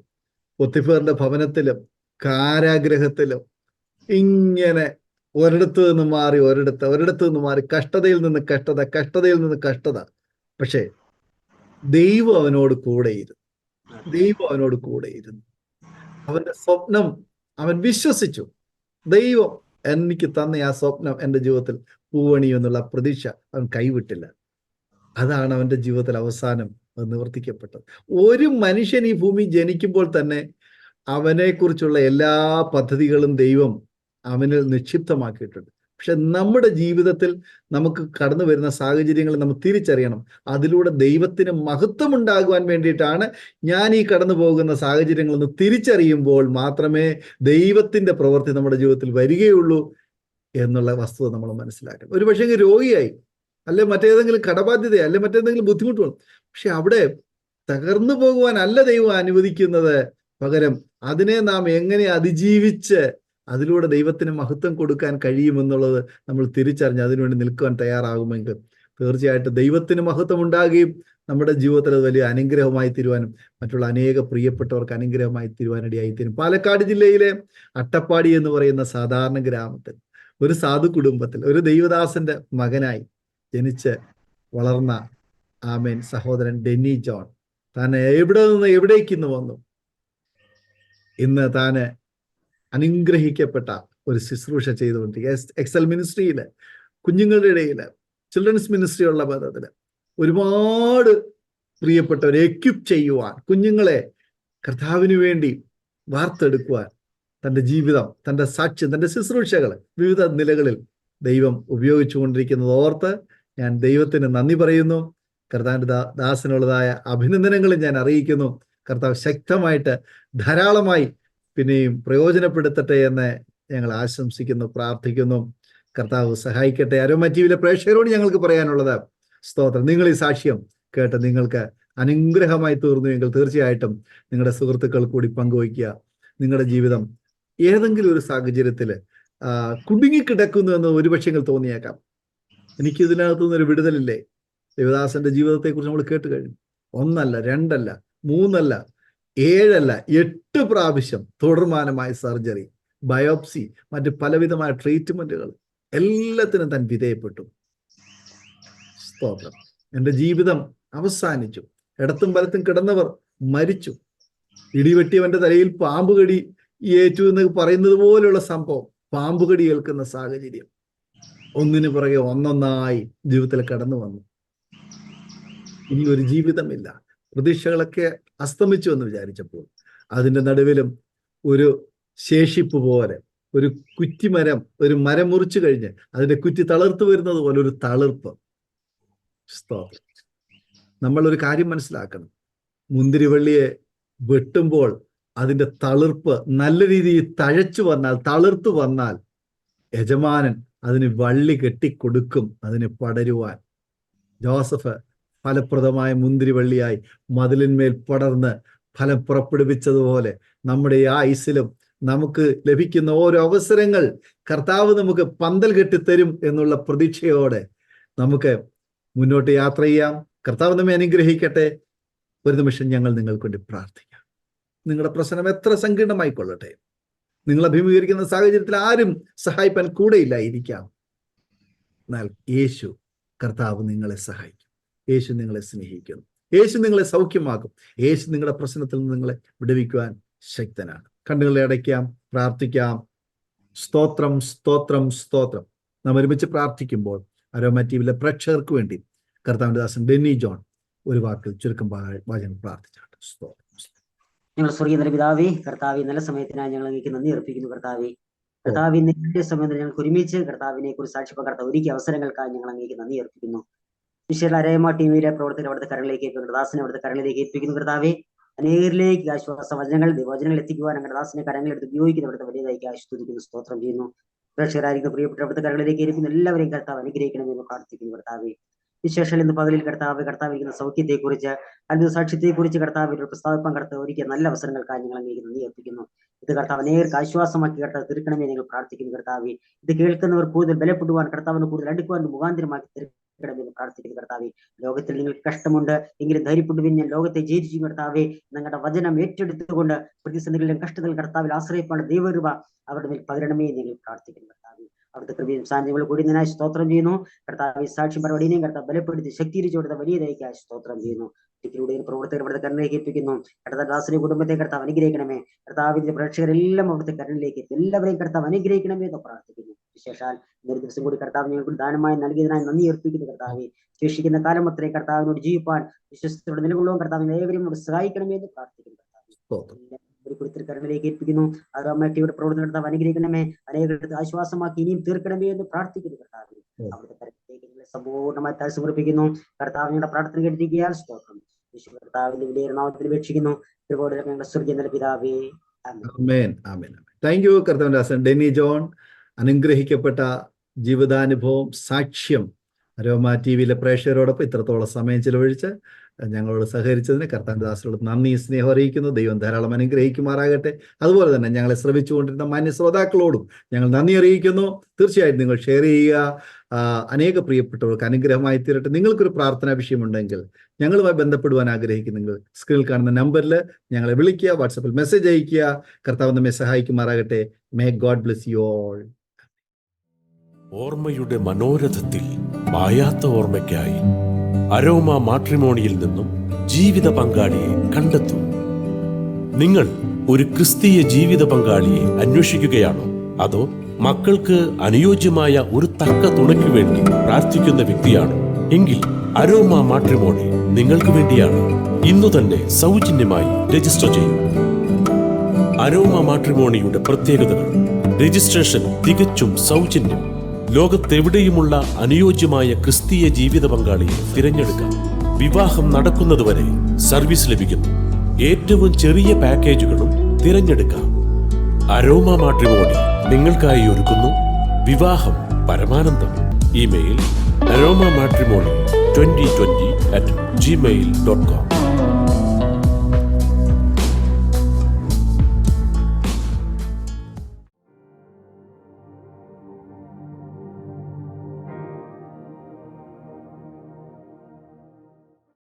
പൊത്തിഫേറിന്റെ ഭവനത്തിലും കാരാഗ്രഹത്തിലും ഇങ്ങനെ ഒരിടത്ത് നിന്ന് മാറി ഒരിടത്ത് നിന്ന് മാറി, കഷ്ടതയിൽ നിന്ന് കഷ്ടത. പക്ഷേ ദൈവം അവനോട് കൂടെയിരുന്നു. അവന്റെ സ്വപ്നം അവൻ വിശ്വസിച്ചു. ദൈവം എനിക്ക് തന്ന ആ സ്വപ്നം എൻ്റെ ജീവിതത്തിൽ പൂവണിയും എന്നുള്ള പ്രതീക്ഷ അവൻ കൈവിട്ടില്ല. അതാണ് അവന്റെ ജീവിതത്തിൽ അവസാനം നിവർത്തിക്കപ്പെട്ടത്. ഒരു മനുഷ്യൻ ഈ ഭൂമി ജനിക്കുമ്പോൾ തന്നെ അവനെക്കുറിച്ചുള്ള എല്ലാ പദ്ധതികളും ദൈവം അവനിൽ നിക്ഷിപ്തമാക്കിയിട്ടുണ്ട്. പക്ഷെ നമ്മുടെ ജീവിതത്തിൽ നമുക്ക് കടന്നു വരുന്ന സാഹചര്യങ്ങൾ നമ്മൾ തിരിച്ചറിയണം. അതിലൂടെ ദൈവത്തിന് മഹത്വം ഉണ്ടാകുവാൻ വേണ്ടിയിട്ടാണ് ഞാൻ ഈ കടന്നു പോകുന്ന സാഹചര്യങ്ങളെന്ന് തിരിച്ചറിയുമ്പോൾ മാത്രമേ ദൈവത്തിന്റെ പ്രവൃത്തി നമ്മുടെ ജീവിതത്തിൽ വരികയുള്ളൂ എന്നുള്ള വസ്തുത നമ്മൾ മനസ്സിലാക്കണം. ഒരു പക്ഷേ രോഗിയായി, അല്ലെ മറ്റേതെങ്കിലും കടബാധ്യത, അല്ലെ മറ്റേതെങ്കിലും ബുദ്ധിമുട്ടുകൾ, പക്ഷെ അവിടെ തകർന്നു പോകുവാൻ അല്ല ദൈവം അനുവദിക്കുന്നത്. പകരം അതിനെ നാം എങ്ങനെ അതിജീവിച്ച് അതിലൂടെ ദൈവത്തിന് മഹത്വം കൊടുക്കാൻ കഴിയുമെന്നുള്ളത് നമ്മൾ തിരിച്ചറിഞ്ഞ് അതിനുവേണ്ടി നിൽക്കുവാൻ തയ്യാറാകുമെങ്കിൽ തീർച്ചയായിട്ടും ദൈവത്തിന് മഹത്വം ഉണ്ടാകുകയും നമ്മുടെ ജീവിതത്തിൽ അത് വലിയ അനുഗ്രഹമായി തീരുവാനും മറ്റുള്ള അനേക പ്രിയപ്പെട്ടവർക്ക് അനുഗ്രഹമായി തീരുവാനിടയായി തീരും. പാലക്കാട് ജില്ലയിലെ അട്ടപ്പാടി എന്ന് പറയുന്ന സാധാരണ ഗ്രാമത്തിൽ ഒരു സാധു കുടുംബത്തിൽ ഒരു ദൈവദാസന്റെ മകനായി ജനിച്ച് വളർന്ന ആമേൻ സഹോദരൻ ഡെന്നി ജോൺ താൻ എവിടെ നിന്ന് എവിടേക്ക് വന്നു. ഇന്ന് താന് അനുഗ്രഹിക്കപ്പെട്ട ഒരു ശുശ്രൂഷ ചെയ്തുകൊണ്ടിരിക്കുക. എക്സൽ മിനിസ്ട്രിയില്, കുഞ്ഞുങ്ങളുടെ ഇടയിൽ ചിൽഡ്രൻസ് മിനിസ്ട്രി ഉള്ള ബന്ധത്തിൽ ഒരുപാട് പ്രിയപ്പെട്ടവരെ എക്വിപ്പ് ചെയ്യുവാൻ, കുഞ്ഞുങ്ങളെ കർത്താവിന് വേണ്ടി വാർത്തെടുക്കുവാൻ തൻ്റെ ജീവിതം, തൻ്റെ സാക്ഷ്യം, തൻ്റെ ശുശ്രൂഷകൾ വിവിധ നിലകളിൽ ദൈവം ഉപയോഗിച്ചുകൊണ്ടിരിക്കുന്നത് ഓർത്ത് ഞാൻ ദൈവത്തിന് നന്ദി പറയുന്നു. കർത്താവിൻ്റെ ദാസനുള്ളതായ അഭിനന്ദനങ്ങളും ഞാൻ അറിയിക്കുന്നു. കർത്താവ് ശക്തമായിട്ട് ധാരാളമായി പിന്നെയും പ്രയോജനപ്പെടുത്തട്ടെ എന്ന് ഞങ്ങൾ ആശംസിക്കുന്നു, പ്രാർത്ഥിക്കുന്നു. കർത്താവ് സഹായിക്കട്ടെ. അരോമ ടിവിയിലെ പ്രേക്ഷകരോട് ഞങ്ങൾക്ക് പറയാനുള്ളത്, സ്തോത്രം, നിങ്ങൾ ഈ സാക്ഷ്യം കേട്ട് നിങ്ങൾക്ക് അനുഗ്രഹമായി തീർന്നു എങ്കിൽ തീർച്ചയായിട്ടും നിങ്ങളുടെ സുഹൃത്തുക്കൾ കൂടി പങ്കുവയ്ക്കുക. നിങ്ങളുടെ ജീവിതം ഏതെങ്കിലും ഒരു സാഹചര്യത്തിൽ കുടുങ്ങിക്കിടക്കുന്നു എന്ന് ഒരുപക്ഷെ തോന്നിയേക്കാം. എനിക്ക് ഇതിനകത്തുനിന്ന് ഒരു വിടുതലില്ലേ? ദേവദാസന്റെ ജീവിതത്തെക്കുറിച്ച് നമ്മൾ കേട്ട് കഴിഞ്ഞു. 1 അല്ല 2 അല്ല 3 അല്ല 7 അല്ല 8 പ്രാവശ്യം തുടർമാനമായ സർജറി, ബയോപ്സി, മറ്റ് പലവിധമായ ട്രീറ്റ്മെന്റുകൾ എല്ലാത്തിനും താൻ വിധേയപ്പെട്ടു. സ്തോത്രം. എൻ്റെ ജീവിതം അവസാനിച്ചു. ഇടത്തും വലത്തും കിടന്നവർ മരിച്ചു. ഇടിവെട്ടിയവന്റെ തലയിൽ പാമ്പുകടി ഏറ്റു എന്ന് പറയുന്നത് പോലെയുള്ള സംഭവം, പാമ്പുകടി ഏൽക്കുന്ന സാഹചര്യം ഒന്നിനു പുറകെ ഒന്നൊന്നായി ജീവിതത്തിൽ കടന്നു വന്നു. ഇനി ഒരു ജീവിതമില്ല. പ്രതീക്ഷകളൊക്കെ അസ്തമിച്ചു എന്ന് വിചാരിച്ചപ്പോൾ അതിൻ്റെ നടുവിലും ഒരു ശേഷിപ്പ് പോലെ, ഒരു കുറ്റിമരം, ഒരു മരം മുറിച്ചു കഴിഞ്ഞ് അതിന്റെ കുറ്റി തളിർത്തു വരുന്നത് പോലെ ഒരു തളിർപ്പ്. സ്തോത്രം. നമ്മളൊരു കാര്യം മനസ്സിലാക്കണം. മുന്തിരിവള്ളിയെ വെട്ടുമ്പോൾ അതിന്റെ തളിർപ്പ് നല്ല രീതിയിൽ തഴച്ചു വന്നാൽ, തളിർത്തു വന്നാൽ യജമാനൻ അതിന് വള്ളി കെട്ടിക്കൊടുക്കും അതിന് പടരുവാൻ. ജോസഫ് ഫലപ്രദമായ മുന്തിരിവള്ളിയായി മതിലിന്മേൽ പടർന്ന് ഫലം പുറപ്പെടുവിച്ചതുപോലെ നമ്മുടെ ഈ ആയുസ്സിലും നമുക്ക് ലഭിക്കുന്ന ഓരോ അവസരങ്ങൾ കർത്താവ് നമുക്ക് പന്തൽ കെട്ടിത്തരും എന്നുള്ള പ്രതീക്ഷയോടെ നമുക്ക് മുന്നോട്ട് യാത്ര ചെയ്യാം. കർത്താവ് നമ്മെ അനുഗ്രഹിക്കട്ടെ. ഒരു നിമിഷം ഞങ്ങൾ നിങ്ങൾക്ക് വേണ്ടി പ്രാർത്ഥിക്കാം. നിങ്ങളുടെ പ്രശ്നം എത്ര സങ്കീർണമായിക്കൊള്ളട്ടെ, നിങ്ങൾ അഭിമുഖീകരിക്കുന്ന സാഹചര്യത്തിൽ ആരും സഹായിപ്പാൻ കൂടെയില്ലായിരിക്കാം. എന്നാൽ യേശു കർത്താവ് നിങ്ങളെ സഹായിക്കും. യേശു നിങ്ങളെ സ്നേഹിക്കുന്നു. യേശു നിങ്ങളെ സൗഖ്യമാക്കും. യേശു നിങ്ങളുടെ പ്രശ്നത്തിൽ നിന്ന് നിങ്ങളെ വിടുവിക്കുവാൻ ശക്തനാണ്. കണ്ണുകളെ അടയ്ക്കാം, പ്രാർത്ഥിക്കാം. സ്തോത്രം, സ്തോത്രം, സ്തോത്രം. നാം ഒരുമിച്ച് പ്രാർത്ഥിക്കുമ്പോൾ അരോമ ടിവിയിലെ പ്രേക്ഷകർക്ക് വേണ്ടി കർത്താവിന്റെ ദാസൻ ഡെന്നി ജോൺ ഒരു വാക്കിൽ ചുരുക്കം വാചകം പ്രാർത്ഥിച്ചാണ്. സ്തോത്രം. ഞങ്ങൾ സ്വർഗീയ പിതാവേ, കർത്താവെ നല്ല സമയത്തിനായി ഞങ്ങൾ അങ്ങേക്ക് നന്ദി അർപ്പിക്കുന്നു. കർത്താവെ, കർത്താവിന്റെ സമയത്ത് ഞങ്ങൾക്ക് ഒരുമിച്ച് കർത്താവിനെ കുറിച്ച് സാക്ഷ്യപ്പെടുത്താൻ ഒരുക്കിയ അവസരങ്ങൾക്കായി ഞങ്ങൾ അങ്ങേക്ക് നന്ദി അർപ്പിക്കുന്നു. വിശേഷ അരയമ്മ ടിവിയിലെ പ്രവർത്തകർ അവിടുത്തെ കരങ്ങളിലേക്ക് ദാസിനെ അവിടുത്തെ കരങ്ങളിലേക്ക് ഏൽപ്പിക്കുന്നു. കർത്താവെ, അനേകരിലേക്ക് ആശ്വാസ വചനങ്ങൾ ദൈവവചനങ്ങൾ എത്തിക്കുവാൻ ഞങ്ങളുടെ ദാസിനെ കരങ്ങളെടുത്ത് ഉപയോഗിക്കുന്ന അവിടുത്തെ വലിയതായി ആശ്വസിക്കുന്നു. സ്തോത്രം ചെയ്യുന്നു. പ്രേക്ഷകരായിരിക്കും പ്രിയപ്പെട്ട അവിടുത്തെ കരങ്ങളിലേക്ക് ഏൽപ്പിക്കുന്ന എല്ലാവരെയും കർത്താവ് അനുഗ്രഹിക്കണമെന്ന് പ്രാർത്ഥിക്കുന്നു. കർത്താവെ, വിശേഷം ഇന്ന് പകലിൽ കർത്താവിരിക്കുന്ന സൗഖ്യത്തെക്കുറിച്ച്, അത്ഭുത സാക്ഷ്യത്തെക്കുറിച്ച് കർത്താവിന്റെ പ്രസ്താവിപ്പം കർത്താവ് ഒരുക്കിയ നല്ല അവസരങ്ങൾക്കായി ഞങ്ങൾ അങ്ങേക്ക് നന്ദി അർപ്പിക്കുന്നു. ഇത് കർത്താവ് അനേകർക്ക് ആശ്വാസമാക്കി കർത്താവ് തീർക്കണമേ ഞങ്ങൾ പ്രാർത്ഥിക്കുന്നു. കർത്താവെ, ഇത് കേൾക്കുന്നവർ കൂടുതൽ ബലപ്പെടുവാൻ, കർത്താവിന് കൂടുതൽ അടുക്കുവാൻ മുഖാന്തരമാക്കി തീർക്കണമെന്ന് പ്രാർത്ഥിക്കുന്നു. കർത്താവെ, ലോകത്തിൽ നിങ്ങൾക്ക് കഷ്ടമുണ്ട് എങ്കിലും ധൈര്യപ്പെടുവിൻ, ഞാൻ ലോകത്തെ ജയിച്ചു. കർത്താവെ, നിങ്ങളുടെ വചനം ഏറ്റെടുത്തുകൊണ്ട് പ്രതിസന്ധികളിലും കഷ്ടതകളും കർത്താവിൽ ആശ്രയിപ്പാണ് ദൈവകൃപ അവരുടെ മേൽ പകരണമേ ഞങ്ങൾ പ്രാർത്ഥിക്കുന്നു. കർത്താവെ, അവിടുത്തെ കൃപയും സാന്നിധ്യങ്ങൾ കൂടി ഇതിനായി സ്തോത്രം ചെയ്യുന്നു. കർത്താവ് സാക്ഷ്യം പരവടിനെയും കർത്താവ് ബലപ്പെടുത്തി ശക്തീകരിച്ചു കൊടുത്ത വലിയതായി സ്തോത്രം ചെയ്യുന്നു. ഇതിലൂടെ പ്രവർത്തകർ അവിടുത്തെ കരണിലേക്ക് ഏൽപ്പിക്കുന്നു. കർത്താവ് ദാസിന്റെ കുടുംബത്തെ കർത്താവ് അനുഗ്രഹിക്കണമേ. കർത്താവിന്റെ പ്രേക്ഷകരെല്ലാം അവിടുത്തെ കരണിലേക്ക് എല്ലാവരെയും കർത്താവ് അനുഗ്രഹിക്കണമേ എന്ന് പ്രാർത്ഥിക്കുന്നു. വിശേഷാൽ ഒരു ദിവസം കൂടി കർത്താവ് ഞങ്ങൾക്ക് ദാനമായി നൽകിയതിനായി നന്ദി അർപ്പിക്കുന്നു. കർത്താവെ, ശേഷിക്കുന്ന കാലം അത്രയും കർത്താവിനോട് ജീവിപ്പാൻ വിശ്വസത്തോടെ നിലകൊള്ളുവാൻ കർത്താവിനെ ഏവരെയും സഹായിക്കണമേ എന്ന് പ്രാർത്ഥിക്കുന്നു. കരണിലേക്ക് ഏൽപ്പിക്കുന്നു. അത് അമ്മയുടെ പ്രവർത്തനം കർത്താവ് അനുഗ്രഹിക്കണമേ, അനേകർക്ക് ആശ്വാസമാക്കി ഇനിയും തീർക്കണമേ എന്ന് പ്രാർത്ഥിക്കുന്നു. കർത്താവ്, അവിടുത്തെ കരങ്ങളിലേക്ക് സമ്പൂർണ്ണമായി താഴ്ച സമർപ്പിക്കുന്നു. കർത്താവ് ഞങ്ങളുടെ പ്രാർത്ഥന കേട്ടിരിക്കാൻ സ്തോത്രം. യേശു കർത്താവിന്റെ വലിയ നാമത്തിൽ അപേക്ഷിക്കുന്നു. ഞങ്ങളുടെ സ്വർഗീയ പിതാവേ, ആമേൻ, ആമേൻ. താങ്ക് യു കർത്താവിന്റെ ദാസൻ ഡെന്നി ജോൺ. അനുഗ്രഹിക്കപ്പെട്ട ജീവിതാനുഭവം, സാക്ഷ്യം അരോമ ടിവിയിലെ പ്രേക്ഷകരോടൊപ്പം ഇത്രത്തോളം സമയം ചിലവഴിച്ച് ഞങ്ങളോട് സഹകരിച്ചതിന് കർത്താവിന്റെ ദാസരോട് നന്ദി, സ്നേഹം അറിയിക്കുന്നു. ദൈവം ധാരാളം അനുഗ്രഹിക്കുമാറാകട്ടെ. അതുപോലെ തന്നെ ഞങ്ങളെ ശ്രമിച്ചുകൊണ്ടിരുന്ന മാന്യ ശ്രോതാക്കളോടും ഞങ്ങൾ നന്ദി അറിയിക്കുന്നു. തീർച്ചയായിട്ടും നിങ്ങൾ ഷെയർ ചെയ്യുക. അനേക പ്രിയപ്പെട്ടവർക്ക് അനുഗ്രഹമായി തീരട്ടെ. നിങ്ങൾക്കൊരു പ്രാർത്ഥനാ വിഷയമുണ്ടെങ്കിൽ ഞങ്ങളുമായി ബന്ധപ്പെടുവാൻ ആഗ്രഹിക്കുന്നെങ്കിൽ സ്ക്രീനിൽ കാണുന്ന നമ്പറിൽ ഞങ്ങളെ വിളിക്കുക, വാട്സാപ്പിൽ മെസ്സേജ് അയയ്ക്കുക. കർത്താവ് നമ്മെ സഹായിക്കുമാറാകട്ടെ. May God bless you all. ഓർമ്മയുടെ മനോരഥത്തിൽ മായാത്ത ഓർമ്മയ്ക്കായി അരോമ മാട്രിമോണിയിൽ നിന്നും ജീവിത പങ്കാളിയെ കണ്ടെത്തൂ. നിങ്ങൾ ഒരു ക്രിസ്തീയ ജീവിത പങ്കാളിയെ അന്വേഷിക്കുകയാണോ? അതോ മക്കൾക്ക് അനുയോജ്യമായ ഒരു തക്ക തുണയ്ക്ക് വേണ്ടി പ്രാർത്ഥിക്കുന്ന വ്യക്തിയാണോ? എങ്കിൽ അരോമ മാട്രിമോണി നിങ്ങൾക്ക് വേണ്ടിയാണ്. ഇന്നു തന്നെ സൗജന്യമായി രജിസ്റ്റർ ചെയ്യൂ. അരോമ മാട്രിമോണിയുടെ പ്രത്യേകതകൾ: രജിസ്ട്രേഷൻ തികച്ചും സൗജന്യം. ലോകത്തെവിടെയുമുള്ള അനുയോജ്യമായ ക്രിസ്തീയ ജീവിത പങ്കാളിയെ തിരഞ്ഞെടുക്കാം. വിവാഹം നടക്കുന്നതുവരെ സർവീസ് ലഭിക്കുന്നു. ഏറ്റവും ചെറിയ പാക്കേജുകളും തിരഞ്ഞെടുക്കാം. അരോമ മാട്രിമോണി നിങ്ങൾക്കായി ഒരുക്കുന്നു വിവാഹം പരമാനന്ദം. Email aroma matrimony2020@gmail.com